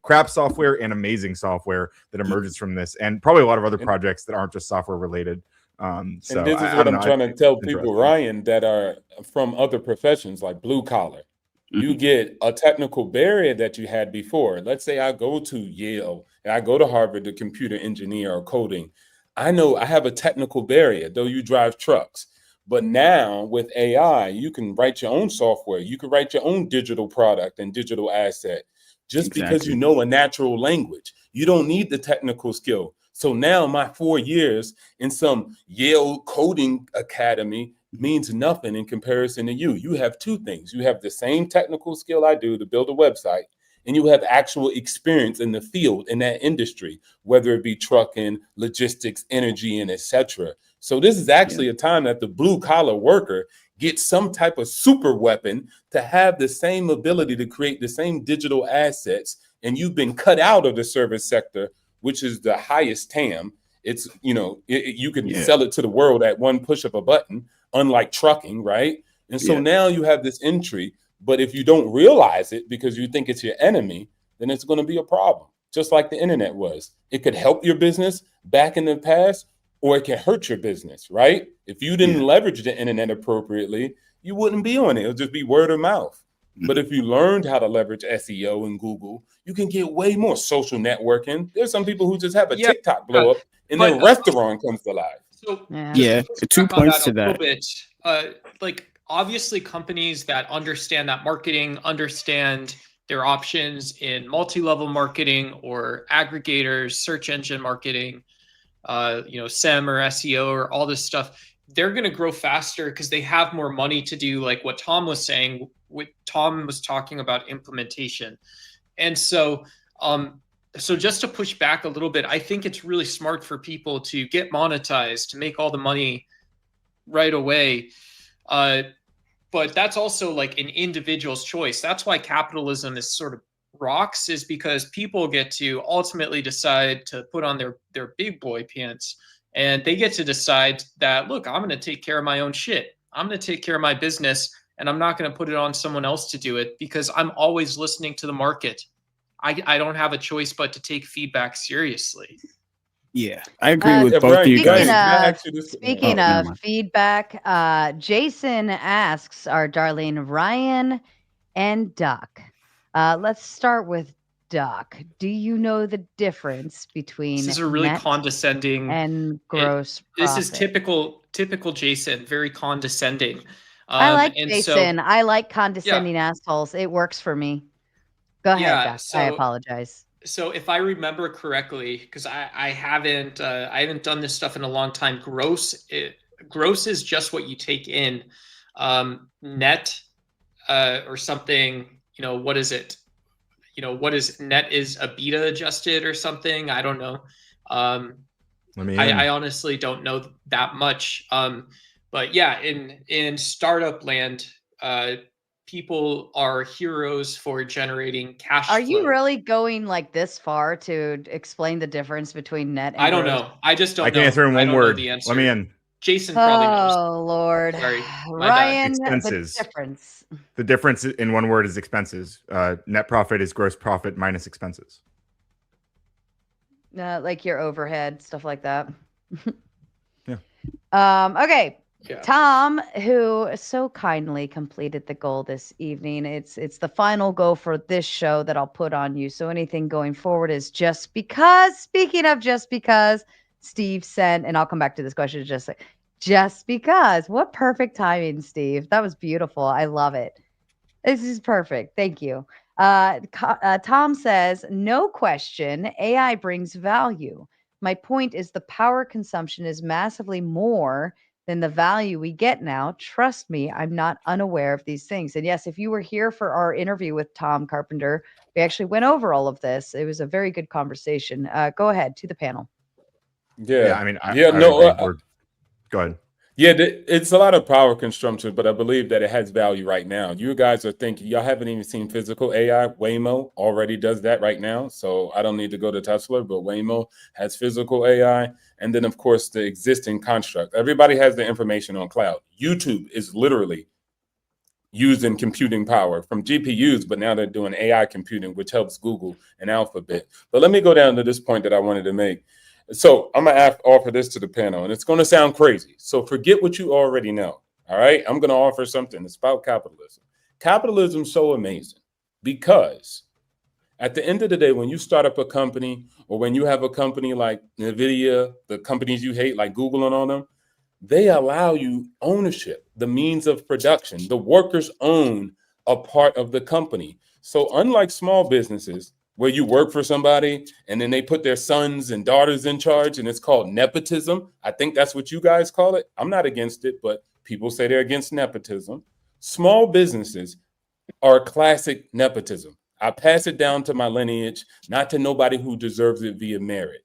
crap software and amazing software that emerges from this, and probably a lot of other projects that aren't just software related. So and this is what I'm trying to tell people, Ryan, that are from other professions like blue collar. You get a technical barrier that you had before. Let's say I go to Yale and I go to Harvard to computer engineer or coding. I know I have a technical barrier, though you drive trucks. But now with AI, you can write your own software. You can write your own digital product and digital asset just because you know a natural language. You don't need the technical skill. So now my 4 years in some Yale coding academy means nothing in comparison to you. You have two things. You have the same technical skill I do to build a website, and you have actual experience in the field, in that industry, whether it be trucking, logistics, energy, and etc. So this is actually a time that the blue collar worker gets some type of super weapon to have the same ability to create the same digital assets. And you've been cut out of the service sector, which is the highest TAM. It's, you can sell it to the world at one push of a button, unlike trucking, right? And so now you have this entry, but if you don't realize it because you think it's your enemy, then it's going to be a problem, just like the internet was. It could help your business back in the past, or it can hurt your business, right? If you didn't leverage the internet appropriately, you wouldn't be on it. It'll just be word of mouth. But if you learned how to leverage SEO and Google, you can get way more social networking. There's some people who just have a TikTok blow up and their restaurant comes to life. So 2 points to a that. little bit, like obviously companies that understand that marketing, understand their options in multi-level marketing or aggregators, search engine marketing, SEM or SEO or all this stuff, they're going to grow faster because they have more money to do like what Tom was saying. Tom was talking about implementation. And so, so just to push back a little bit, I think it's really smart for people to get monetized, to make all the money right away. But that's also like an individual's choice. That's why capitalism is sort of rocks, is because people get to ultimately decide to put on their big boy pants, and they get to decide that, look, I'm going to take care of my own shit. I'm going to take care of my business, and I'm not going to put it on someone else to do it because I'm always listening to the market. I don't have a choice but to take feedback seriously. Yeah, I agree with both of you guys. Speaking of feedback, Jason asks, are Darlene, Ryan, and Duck. Let's start with Duck. Do you know the difference between This is a really net condescending and gross This is profit? typical Jason, very condescending. I like and Jason. So, I like condescending assholes. It works for me. Go ahead, Yeah, Duck. I so- apologize. So if I remember correctly, because I haven't done this stuff in a long time. Gross is just what you take in. Net or something. What is it? What is net? Is a beta adjusted or something? I don't know. I honestly don't know that much. But yeah, in startup land, people are heroes for generating cash Are flow. you really going like this far to explain the difference between net and I don't gross? know. I just don't I can know. answer in I one don't know word. the answer. Let me in. Jason probably knows. Oh Lord, Sorry, my bad. Ryan, Expenses. the difference. The difference in one word is expenses. Net profit is gross profit minus expenses. Like your overhead, stuff like that. Yeah. Okay. Yeah. Tom, who so kindly completed the goal this evening. It's the final goal for this show that I'll put on you. So anything going forward is just because. Speaking of just because, Steve sent, and I'll come back to this question just because. What perfect timing, Steve. That was beautiful. I love it. This is perfect. Thank you. Tom says, no question, AI brings value. My point is the power consumption is massively more than the value we get now. Trust me, I'm not unaware of these things. And yes, if you were here for our interview with Tom Carpenter, we actually went over all of this. It was a very good conversation. Go ahead to the panel. Yeah. I mean, go ahead. Yeah, it's a lot of power consumption, but I believe that it has value right now. You guys are thinking, y'all haven't even seen physical AI. Waymo already does that right now. So I don't need to go to Tesla, but Waymo has physical AI. And then, of course, the existing construct. Everybody has the information on cloud. YouTube is literally using computing power from GPUs, but now they're doing AI computing, which helps Google and Alphabet. But let me go down to this point that I wanted to make. So I'm going to offer this to the panel, and it's going to sound crazy. So forget what you already know. All right. I'm going to offer something. It's about capitalism. Capitalism's so amazing because at the end of the day, when you start up a company or when you have a company like NVIDIA, the companies you hate like Google and all them, they allow you ownership, the means of production. The workers own a part of the company. So unlike small businesses, where you work for somebody and then they put their sons and daughters in charge and it's called nepotism. I think that's what you guys call it. I'm not against it, but people say they're against nepotism. Small businesses are classic nepotism. I pass it down to my lineage, not to nobody who deserves it via merit,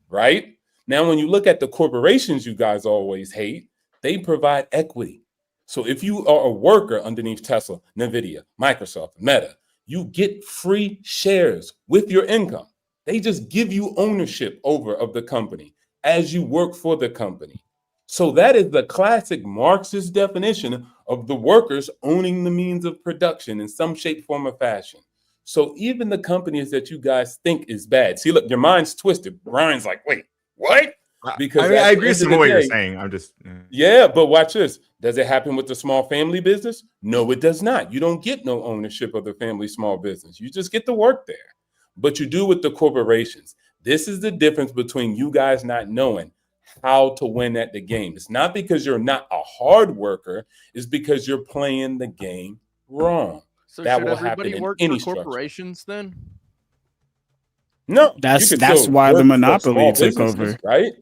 right? Now, when you look at the corporations you guys always hate, they provide equity. So if you are a worker underneath Tesla, NVIDIA, Microsoft, Meta, you get free shares with your income. They just give you ownership of the company as you work for the company. So that is the classic Marxist definition of the workers owning the means of production in some shape, form, or fashion. So even the companies that you guys think is bad, see, look, your mind's twisted. Ryan's like, wait, what? Because I mean, I agree with with some of what you're saying. I'm just yeah, but watch this. Does it happen with the small family business? No, it does not. You don't get no ownership of the family small business. You just get to work there. But you do with the corporations. This is the difference between you guys not knowing how to win at the game. It's not because you're not a hard worker. It's because you're playing the game wrong. So that should will happen everybody in work any for structure. corporations then? No, That's you can still why the work for monopoly small took businesses, over. right?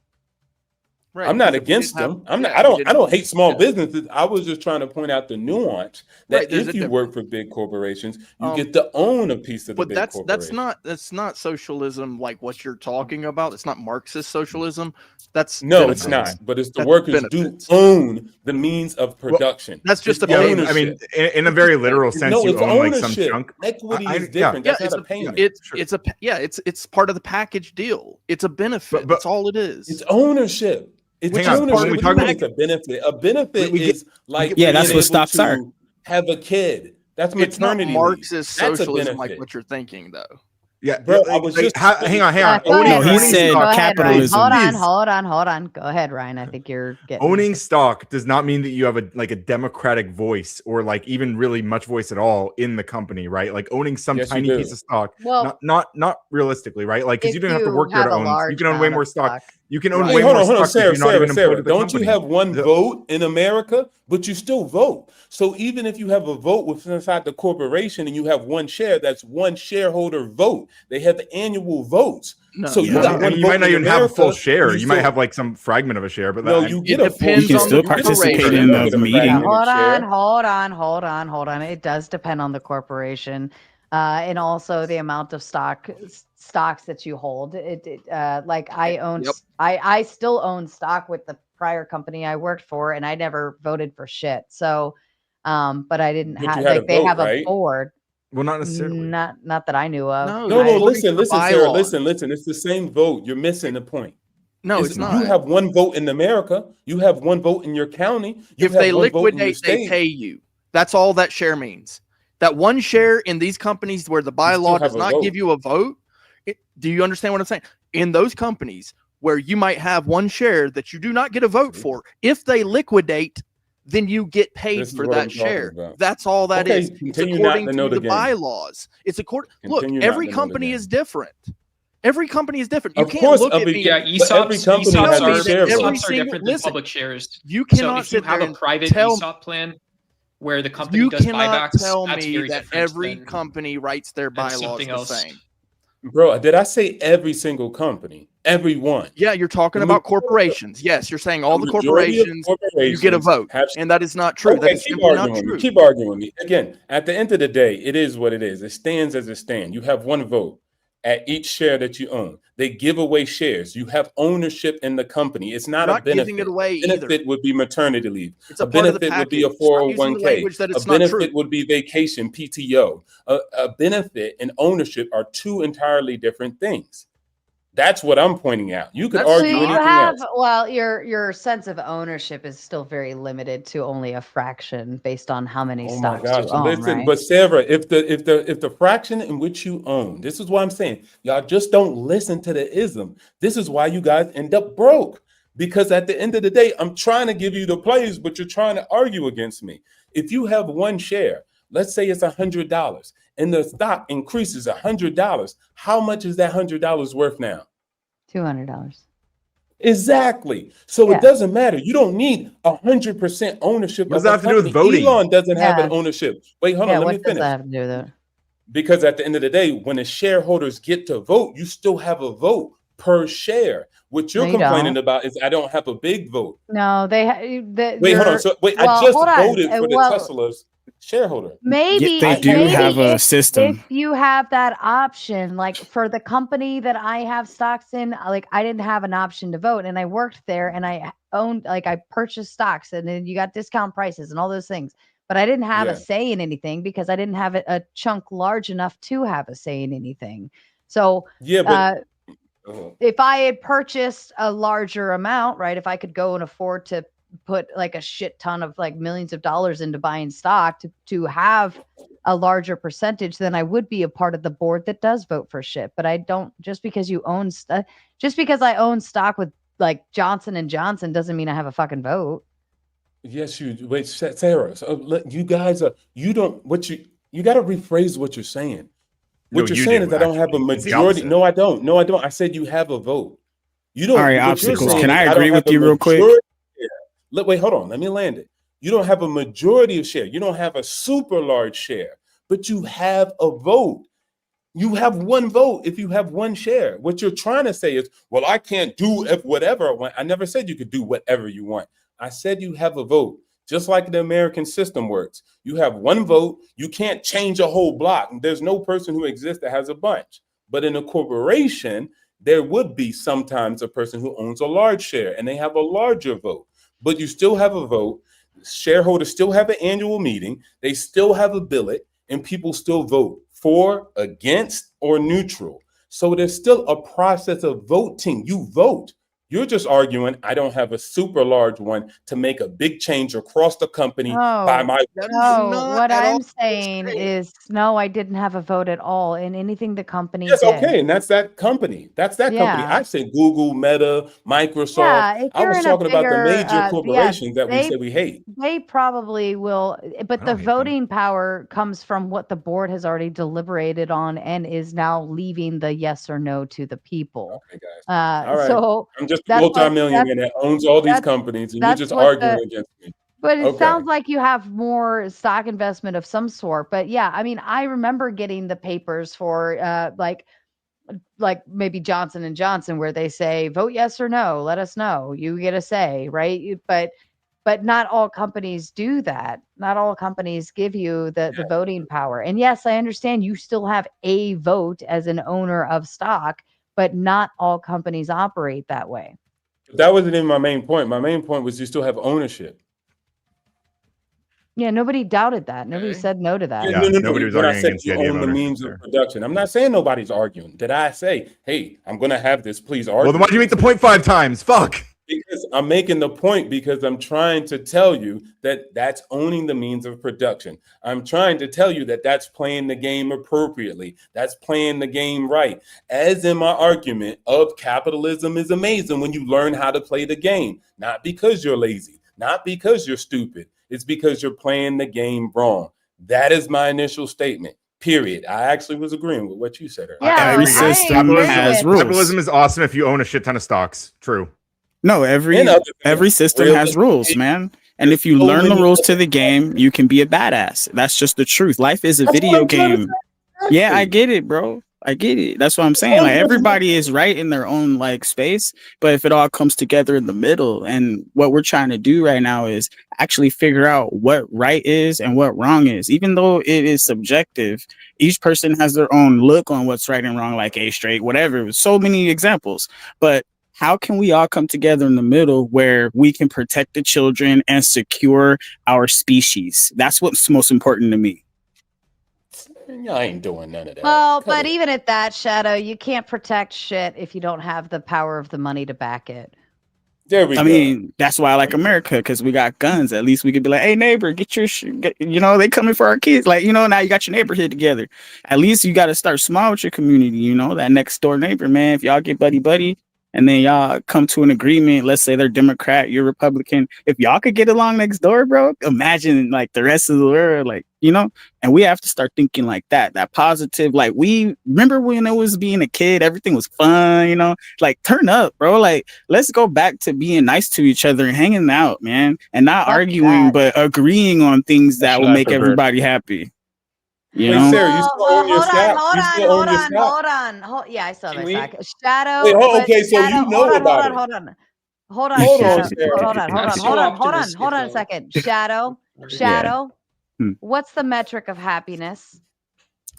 Right. I'm not because if we against didn't them. have- I'm not. yeah, I we don't. I didn't- don't hate small businesses. I was just trying to point out the nuance that Right, there's if a you work for big corporations, you Um, get to own a piece of the But big that's corporation. that's not socialism like what you're talking about. It's not Marxist socialism. That's No, it's benefits. not. But it's the That's workers benefits. do own the means of production. That's just It's a payment. ownership. I mean, in a very literal sense, No, you it's own like some ownership. chunk. Equity I- is yeah. different. That's it's not a a payment. it's part of the package deal. It's a benefit. That's all it is. It's ownership. It's Hang on, ownership. when we What talk do you mean about- it's a benefit? A benefit we get- is like Yeah, that's being what able stocks are. to have a kid. That's It's not maternity leave. Marxist That's a socialism like benefit. what you're thinking, though. Yeah, Bro, I was just hang on. Go ahead, he Ryan. said Go ahead, Ryan. capitalism. Hold on. Go ahead, Ryan. I think you're getting Owning stock does not mean that you have a democratic voice or like even really much voice at all in the company, right? Like owning some Yes, you tiny do. piece of stock, Well, not realistically, right? Like because if you don't have to you work here have to a own. You large can own way amount more of stock. stock. You can own Hey, way hold more on, stock if Sarah, you're not even employed at the don't company. you have one The- vote in America, but you still vote? So even if you have a vote within inside the corporation and you have one share, that's one shareholder vote. They have annual votes. No, so you Well, got and one you vote might not in even have a full America, share. you You might still- have like some fragment of a share, but No, that, you It get a full depends You can on still the participate corporation. in You don't the get a meeting. fragment of a share. Hold on. It does depend on the corporation, and also the amount of stocks that you hold. Like I own, Yep. I still own stock with the prior company I worked for, and I never voted for shit. So, but I didn't But have you had a like they vote, have a right? board. well, not necessarily. Not that I knew of. No, No, you're no, voting for listen, the Sarah, bylaws. listen. It's the same vote. You're missing the point. No, Is it's you not. have one vote in America. You have one vote in your county. You If have they one vote in your liquidate, they state. pay you. That's all that share means. That one share in these companies where the bylaw have does a not vote. give you a vote. Do you understand what I'm saying? In those companies where you might have one share that you do not get a vote for, if they liquidate, then you get paid This is for what that I'm talking share. about. That's all that Okay, is. It's continue not according to to know the the game. bylaws. It's according. Look, Continue not every to know the company game. is different. Every company is different. You Of can't course, look at every- me. Yeah, But every ESOPs, company Tell has me a that share every vote. ESOPs are single- different than listen, public shares. you So cannot if you sit have there a and private tell ESOP plan where the company you does cannot buybacks, tell that's me very that different every than- company writes their that's bylaws something the else. same. Bro, did I say every single company? Every one. Yeah, you're talking The about majority- corporations. Yes, you're saying all the majority of corporations you get a corporations vote, have- and that is not true. That Okay, is keep simply not arguing with me. true. Keep arguing with me. Again, at the end of the day, it is what it is. It stands as it stands. You have one vote at each share that you own. They give away shares. You have ownership in the company. It's not, You're not a benefit. giving it away either. Benefit would be maternity leave. It's a part of the benefit would be a package. Stop using the 401k. language that A it's not benefit true. would be vacation, PTO. A benefit and ownership are two entirely different things. That's what I'm pointing out. You could That's- So argue you anything have else. well, your sense of ownership is still very limited to only a fraction based on how many Oh my stocks gosh! you own, Listen, right? but Sarah, if the fraction in which you own, this is what I'm saying. Y'all just don't listen to the ism. This is why you guys end up broke. Because at the end of the day, I'm trying to give you the plays, but you're trying to argue against me. If you have one share, let's say it's $100, and the stock increases $100, how much is that $100 worth now? $200. Exactly. So Yeah. it doesn't matter. You don't need 100% ownership. What does of that a have to do with company. voting? Elon doesn't have Yeah. an ownership. Wait, hold Yeah, on. Let what me does finish. that have to do with it? Because at the end of the day, when the shareholders get to vote, you still have a vote per share. What you're No, you complaining don't. about is I don't have a big vote. No, they Wait, hold on. So wait, I just hold on. voted for the Well, Teslas. shareholder. Maybe they do maybe have a if, system. If you have that option, like for the company that I have stocks in, like I didn't have an option to vote, and I worked there, and I owned, like I purchased stocks, and then you got discount prices and all those things. But I didn't have a say in anything because I didn't have a chunk large enough to have a say in anything. So Yeah, but if I had purchased a larger amount, right? If I could go and afford to put like a shit ton of like millions of dollars into buying stock to have a larger percentage, then I would be a part of the board that does vote for shit. But I don't, just because you own just because I own stock with like Johnson and Johnson doesn't mean I have a fucking vote. yes, you wait, Sarah. So you guys are you don't what you got to rephrase what you're saying. What No, you're you saying do, is I don't have a actually. It's the majority. opposite. No, I don't. No, I don't. I said you have a vote. You don't. All right, What you're obstacles. saying Can is I don't agree have with a you real quick? majority share. Wait, hold on. Let me land it. You don't have a majority of share. You don't have a super large share, but you have a vote. You have one vote if you have one share. What you're trying to say is, well, I can't do whatever I want. I never said you could do whatever you want. I said you have a vote. Just like the American system works. You have one vote. You can't change a whole block. There's no person who exists that has a bunch. But in a corporation, there would be sometimes a person who owns a large share and they have a larger vote. But you still have a vote. Shareholders still have an annual meeting. They still have a billet, and people still vote for, against, or neutral. So there's still a process of voting. You vote. You're just arguing I don't have a super large one to make a big change across the company by my. No, what I'm saying is no, I didn't have a vote at all in anything the company Yes, did. okay, and that's that company. That's that company. Yeah. I said Google, Meta, Microsoft. Yeah, if I you're was in a talking about the bigger, major corporations that we say we hate. They probably will, but the voting power comes from what the board has already deliberated on and is now leaving the yes or no to the people. Okay, guys. All right. So I'm just a that's what- multi-millionaire that owns all these that's- companies, and you're that's just what arguing the- against me. But it Okay. sounds like you have more stock investment of some sort. But yeah, I mean, I remember getting the papers for like maybe Johnson and Johnson, where they say vote yes or no, let us know, you get a say, right? But not all companies do that. Not all companies give you the voting power. And yes, I understand you still have a vote as an owner of stock, but not all companies operate that way. That wasn't even my main point. My main point was you still have ownership. Yeah, nobody doubted that. Nobody said no to that. Yeah, no. When I said you own the means of production, I'm not saying nobody's arguing. Did I say, hey, I'm going to have this, please argue? Well, then why'd you make the point 5 times? Fuck. Because I'm making the point because I'm trying to tell you that that's owning the means of production. I'm trying to tell you that that's playing the game appropriately. That's playing the game right. As in my argument of capitalism is amazing when you learn how to play the game, not because you're lazy, not because you're stupid. It's because you're playing the game wrong. That is my initial statement. Period. I actually was agreeing with what you said. Every system has rules. Capitalism is awesome if you own a shit ton of stocks. True. No, every system has rules, man. And if you learn the rules to the game, you can be a badass. That's just the truth. Life is a video game. Yeah, I get it, bro. I get it. That's what I'm saying. Like everybody is right in their own like space, but if it all comes together in the middle, and what we're trying to do right now is actually figure out what right is and what wrong is. Even though it is subjective, each person has their own look on what's right and wrong, like A straight, whatever. So many examples. But how can we all come together in the middle where we can protect the children and secure our species? That's what's most important to me. I ain't doing none of that. Well, but even at that, Shadow, you can't protect shit if you don't have the power of the money to back it. There we go. I mean, that's why I like America, because we got guns. At least we could be like, hey, neighbor, get your they coming for our kids. Like, now you got your neighborhood together. At least you got to start small with your community, that next door neighbor, man. If y'all get buddy, and then y'all come to an agreement, let's say they're Democrat, you're Republican. If y'all could get along next door, bro, imagine like the rest of the world, and we have to start thinking like that positive. Like, we remember when it was being a kid, everything was fun, like turn up, bro. Like, let's go back to being nice to each other and hanging out, man, and not arguing, but agreeing on things that will make everybody happy. Sarah, you still own your stock? Hold on. Yeah, I saw my stock. Shadow. Wait, okay, so you know about it. Hold on a second. Shadow. What's the metric of happiness?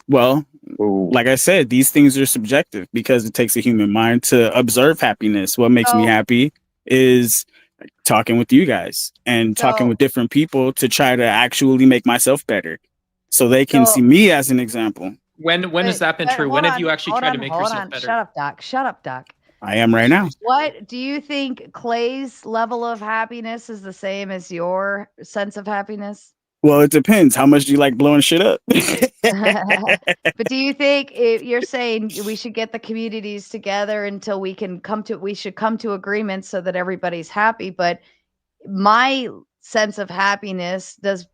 Well, like I said, these things are subjective because it takes a human mind to observe happiness. What makes me happy is talking with you guys and talking with different people to try to actually make myself better so they can see me as an example. When has that been true? When have you actually tried to make yourself better? Shut up, Doc. Shut up, Doc. I am right now. What do you think Clay's level of happiness is the same as your sense of happiness? Well, it depends. How much do you like blowing shit up? But do you think you're saying we should get the communities together until we should come to agreements so that everybody's happy? But my sense of happiness does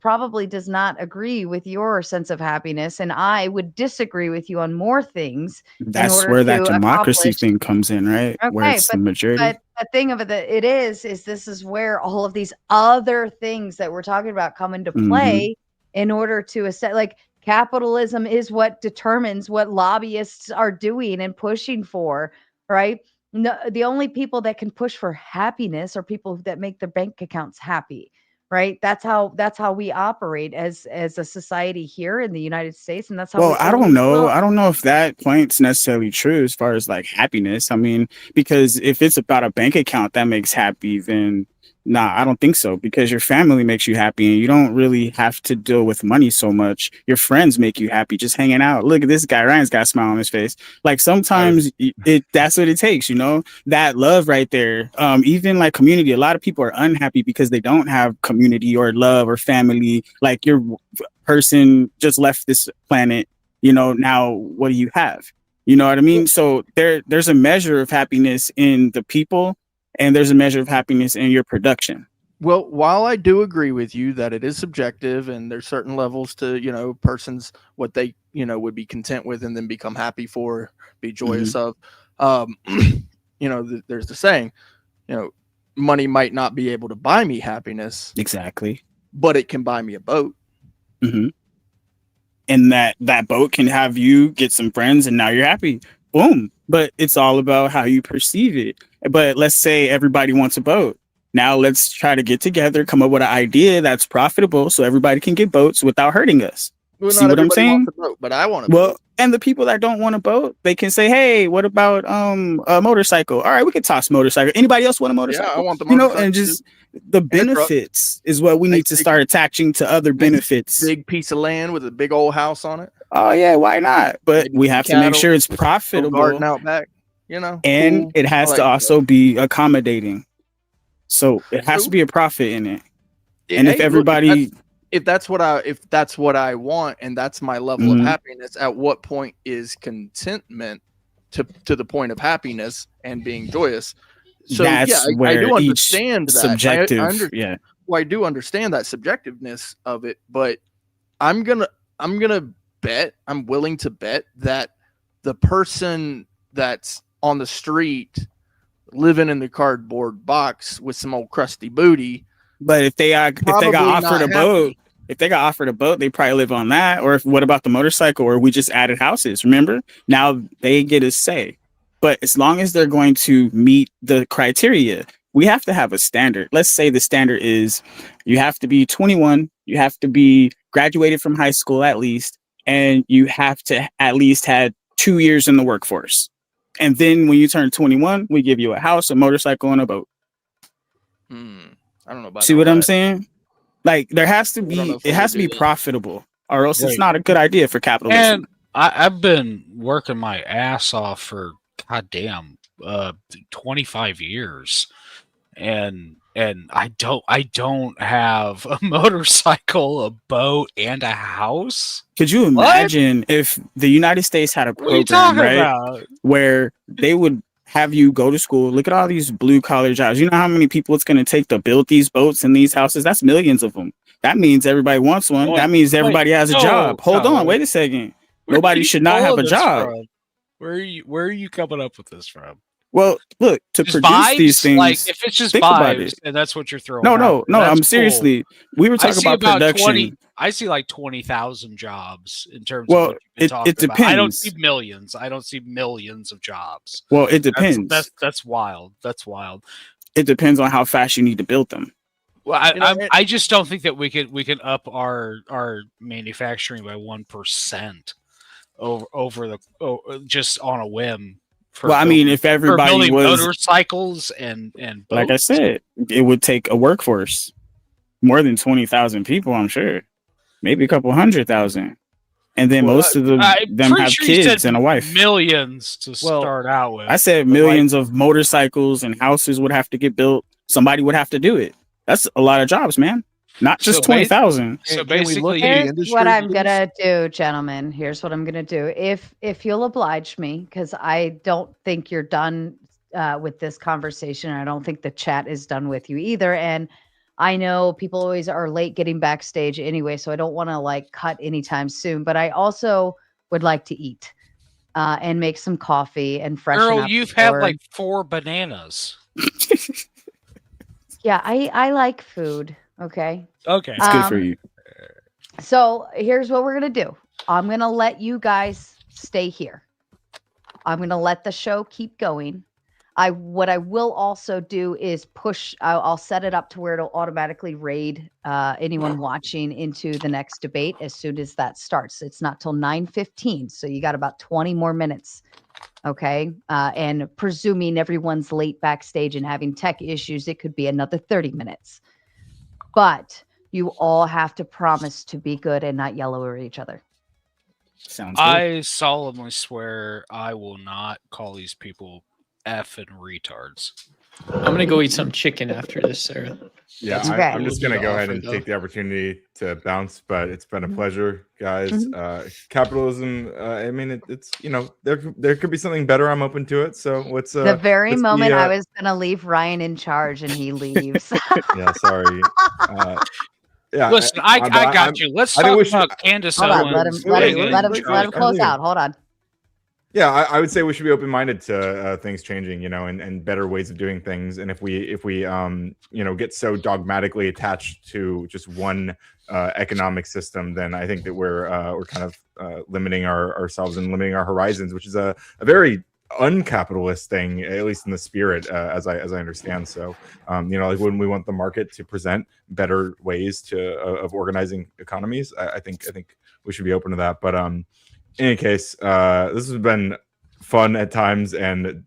not agree with your sense of happiness, and I would disagree with you on more things. That's where that democracy thing comes in, right? Okay, where it's the majority. But the thing of it that it is this is where all of these other things that we're talking about come into play in order to like capitalism is what determines what lobbyists are doing and pushing for, right? No, the only people that can push for happiness are people that make their bank accounts happy, right? That's how we operate as a society here in the United States, and that's how. Well, I don't know if that point's necessarily true as far as like happiness. I mean, because if it's about a bank account that makes happy, then nah, I don't think so. Because your family makes you happy, and you don't really have to deal with money so much. Your friends make you happy just hanging out. Look at this guy, Ryan's got a smile on his face. Like sometimes that's what it takes, that love right there. Even like community, a lot of people are unhappy because they don't have community or love or family. Like your person just left this planet, now what do you have? You know what I mean? So there's a measure of happiness in the people, and there's a measure of happiness in your production. Well, while I do agree with you that it is subjective and there's certain levels to, persons, what they, would be content with and then become happy for, be joyous of, there's the saying, money might not be able to buy me happiness. Exactly. But it can buy me a boat. And that boat can have you get some friends and now you're happy. Boom. But it's all about how you perceive it. But let's say everybody wants a boat. Now let's try to get together, come up with an idea that's profitable so everybody can get boats without hurting us. Well, see what I'm saying? Boat, but I want a boat. boat. And the people that don't want a boat, they can say, hey, what about a motorcycle? All right, we can toss motorcycle. Anybody else want a motorcycle? Yeah, I want the motorcycle. And just the benefits is what we need to start attaching to other benefits. Big piece of land with a big old house on it. Oh yeah, why not? But we have to make sure it's profitable. Garden out back, and cool. It has to also be accommodating. So it has to be a profit in it. And if everybody, if that's what I want, and that's my level of happiness, at what point is contentment to the point of happiness and being joyous? So that's I do understand that. Subjective, I do understand that subjectiveness of it, but I'm gonna bet, I'm willing to bet that the person that's on the street living in the cardboard box with some old crusty booty, but if they got offered a boat, they probably live on that. Or what about the motorcycle? Or we just added houses, remember? Now they get a say. But as long as they're going to meet the criteria, we have to have a standard. Let's say the standard is you have to be 21, you have to be graduated from high school at least, and you have to at least had 2 years in the workforce. And then when you turn 21, we give you a house, a motorcycle, and a boat. I don't know about See what I'm saying? Like there has to be, it has to be profitable, or else it's not a good idea for capitalism. And I've been working my ass off for goddamn 25 years, and I don't have a motorcycle, a boat, and a house. Could you imagine if the United States had a program, right, where they would have you go to school, look at all these blue collar jobs. You know how many people it's going to take to build these boats and these houses? That's millions of them. That means everybody wants one. That means everybody has a job. Hold on, wait a second. Nobody should not have a job. Where are you coming up with this from? Well, look, to just produce vibes? these things, like if it's just vibes, and that's what you're throwing. No, I'm seriously. We were talking about production. I see like 20,000 jobs in terms of what you've been talking it depends. About. I don't see millions. I don't see millions of jobs. Well, it depends. That's wild. That's wild. It depends on how fast you need to build them. Well, I just don't think that we can up our manufacturing by 1% over the just on a whim. Well, I mean, if everybody was motorcycles and boats. Like I said, it would take a workforce, more than 20,000 people, I'm sure, maybe a couple 100,000, and then most of them have kids and a wife. Millions to start out with. I said millions of motorcycles and houses would have to get built. Somebody would have to do it. That's a lot of jobs, man. Not just 20,000. So basically, here's what I'm gonna do, gentlemen. Here's what I'm gonna do. If you'll oblige me, because I don't think you're done with this conversation. I don't think the chat is done with you either. And I know people always are late getting backstage anyway, so I don't want to like cut anytime soon. But I also would like to eat and make some coffee and freshen Girl, up. you've had like 4 bananas. Yeah, I like food. Okay. Okay. It's good for you. So here's what we're going to do. I'm going to let you guys stay here. I'm going to let the show keep going. What I will also do is push, I'll set it up to where it'll automatically raid anyone watching into the next debate as soon as that starts. It's not till 9:15. So you got about 20 more minutes. Okay. And presuming everyone's late backstage and having tech issues, it could be another 30 minutes. But you all have to promise to be good and not yell over each other. Sounds good. I solemnly swear I will not call these people effing retards. I'm gonna go eat some chicken after this, Sarah. Yeah, Okay. I'm just gonna go ahead and Though. take the opportunity to bounce, but it's been a pleasure, guys. Mhm. Capitalism. I mean, it's there could be something better. I'm open to it. So let's. The very let's moment be, I was going to leave Ryan in charge and he leaves. Yeah, sorry. Yeah, Listen, I got you. Let's I talk wish- about Candace Hold on, Owens. let Wait, him close out. Hold on. Yeah, I would say we should be open-minded to things changing, and better ways of doing things. And if we get so dogmatically attached to just one economic system, then I think that we're kind of limiting ourselves and limiting our horizons, which is a very uncapitalist thing, at least in the spirit, as I understand. So, like when we want the market to present better ways of organizing economies, I think we should be open to that. But in any case, this has been fun at times and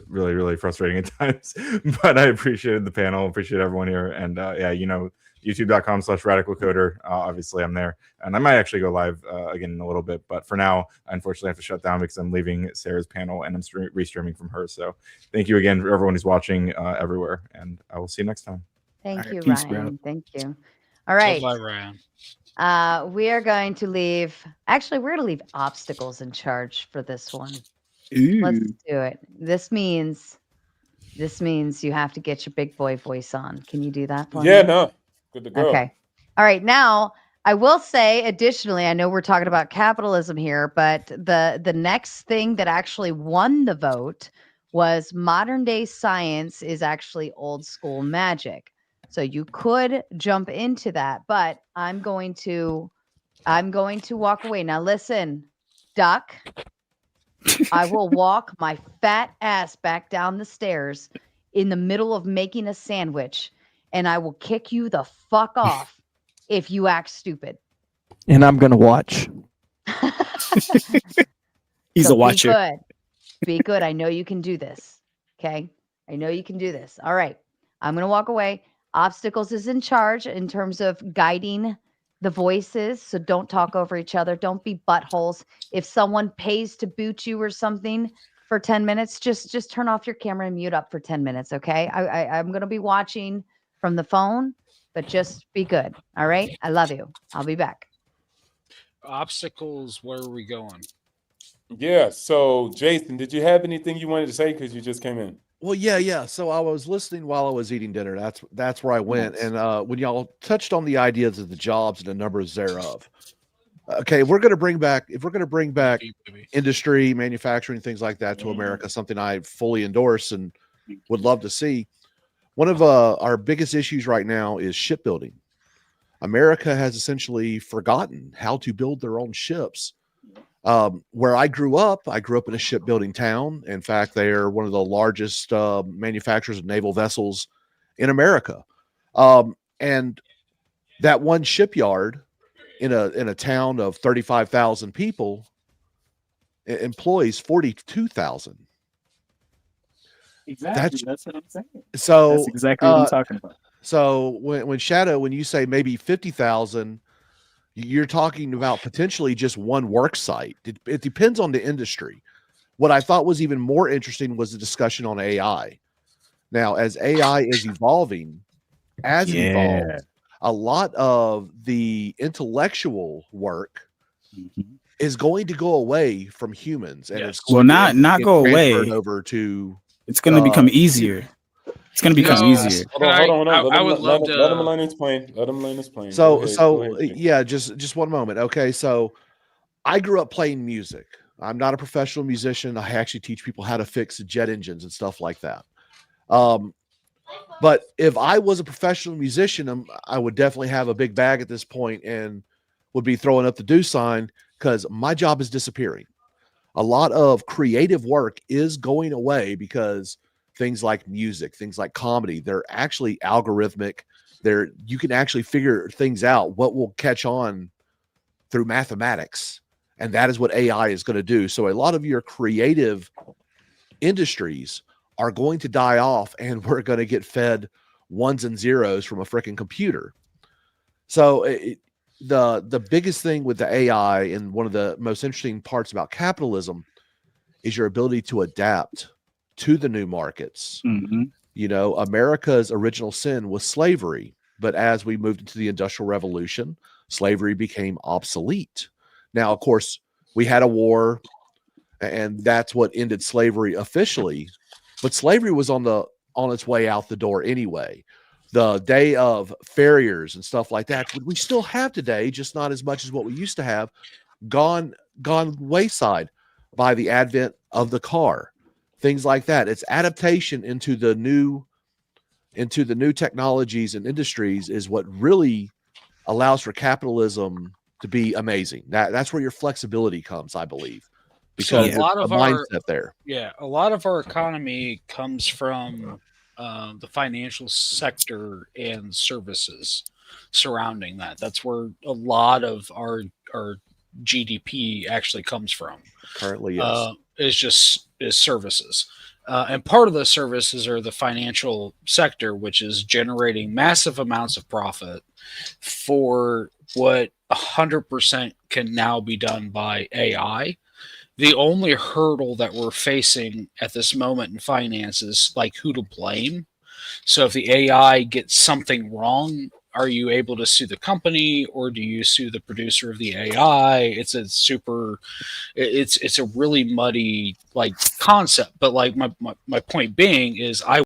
really, really frustrating at times. But I appreciated the panel, appreciate everyone here. And youtube.com/radicalcoder. Obviously, I'm there. And I might actually go live again in a little bit. But for now, I unfortunately have to shut down because I'm leaving Sarah's panel and I'm restreaming from her. So thank you again for everyone who's watching everywhere. And I will see you next time. Thank All right, you, peace, Ryan. bro. Thank you. All right. Bye, Ryan. We are going to leave. Actually, we're going to leave obstacles in charge for this one. Ooh. Let's do it. This means you have to get your big boy voice on. Can you do that for me? Yeah, no. Good to go. Okay. All right. Now, I will say additionally, I know we're talking about capitalism here, but the next thing that actually won the vote was modern day science is actually old school magic. So you could jump into that, but I'm going to walk away. Now listen, Duck, I will walk my fat ass back down the stairs in the middle of making a sandwich, and I will kick you the fuck off if you act stupid. And I'm gonna watch. He's So a watcher. Be good. Be good. I know you can do this. Okay. I know you can do this. All right. I'm going to walk away. Obstacles is in charge in terms of guiding the voices. So don't talk over each other. Don't be buttholes. If someone pays to boot you or something for 10 minutes, just turn off your camera and mute up for 10 minutes. Okay. I'm going to be watching from the phone, but just be good. All right. I love you. I'll be back. Obstacles, where are we going? Yeah. So, Jason, did you have anything you wanted to say? Because you just came in. Well, yeah. So I was listening while I was eating dinner. That's where I went. Nice. And when y'all touched on the ideas of the jobs and the numbers thereof, okay, if we're going to bring back industry, manufacturing, things like that to America, something I fully endorse and would love to see. One of our biggest issues right now is shipbuilding. America has essentially forgotten how to build their own ships. Where I grew up in a shipbuilding town. In fact, they are one of the largest manufacturers of naval vessels in America. And that one shipyard in a town of 35,000 people employs 42,000. Exactly. That's what I'm saying. So that's exactly what I'm talking about. So when Shadow, when you say maybe 50,000, you're talking about potentially just one work site. It depends on the industry. What I thought was even more interesting was the discussion on AI. Now, as AI is evolving, it evolves, a lot of the intellectual work is going to go away from humans, and it's going not go away over to. It's going to become easier. It's going to become easier. Hold on. I would love to let him land his plane. Let him land his plane. So Go ahead. yeah, just one moment. Okay, so I grew up playing music. I'm not a professional musician. I actually teach people how to fix jet engines and stuff like that. But if I was a professional musician, I would definitely have a big bag at this point and would be throwing up the do sign because my job is disappearing. A lot of creative work is going away because things like music, things like comedy, they're actually algorithmic. You can actually figure things out what will catch on through mathematics. And that is what AI is going to do. So a lot of your creative industries are going to die off, and we're going to get fed ones and zeros from a freaking computer. So the biggest thing with the AI, and one of the most interesting parts about capitalism, is your ability to adapt to the new markets. You know, America's original sin was slavery, but as we moved into the Industrial Revolution, slavery became obsolete. Now, of course, we had a war, and that's what ended slavery officially. But slavery was on its way out the door anyway. The day of farriers and stuff like that, we still have today, just not as much as what we used to have, gone wayside by the advent of the car, things like that. It's adaptation into the new technologies and industries is what really allows for capitalism to be amazing. That's where your flexibility comes, I believe, because a lot of the mindset there. Yeah, a lot of our economy comes from the financial sector and services surrounding that. That's where a lot of our GDP actually comes from. Currently, yes. Is services. And part of the services are the financial sector, which is generating massive amounts of profit for what 100% can now be done by AI. The only hurdle that we're facing at this moment in finance is like who to blame. So if the AI gets something wrong, are you able to sue the company, or do you sue the producer of the AI? It's a really muddy like concept. But like my point being is I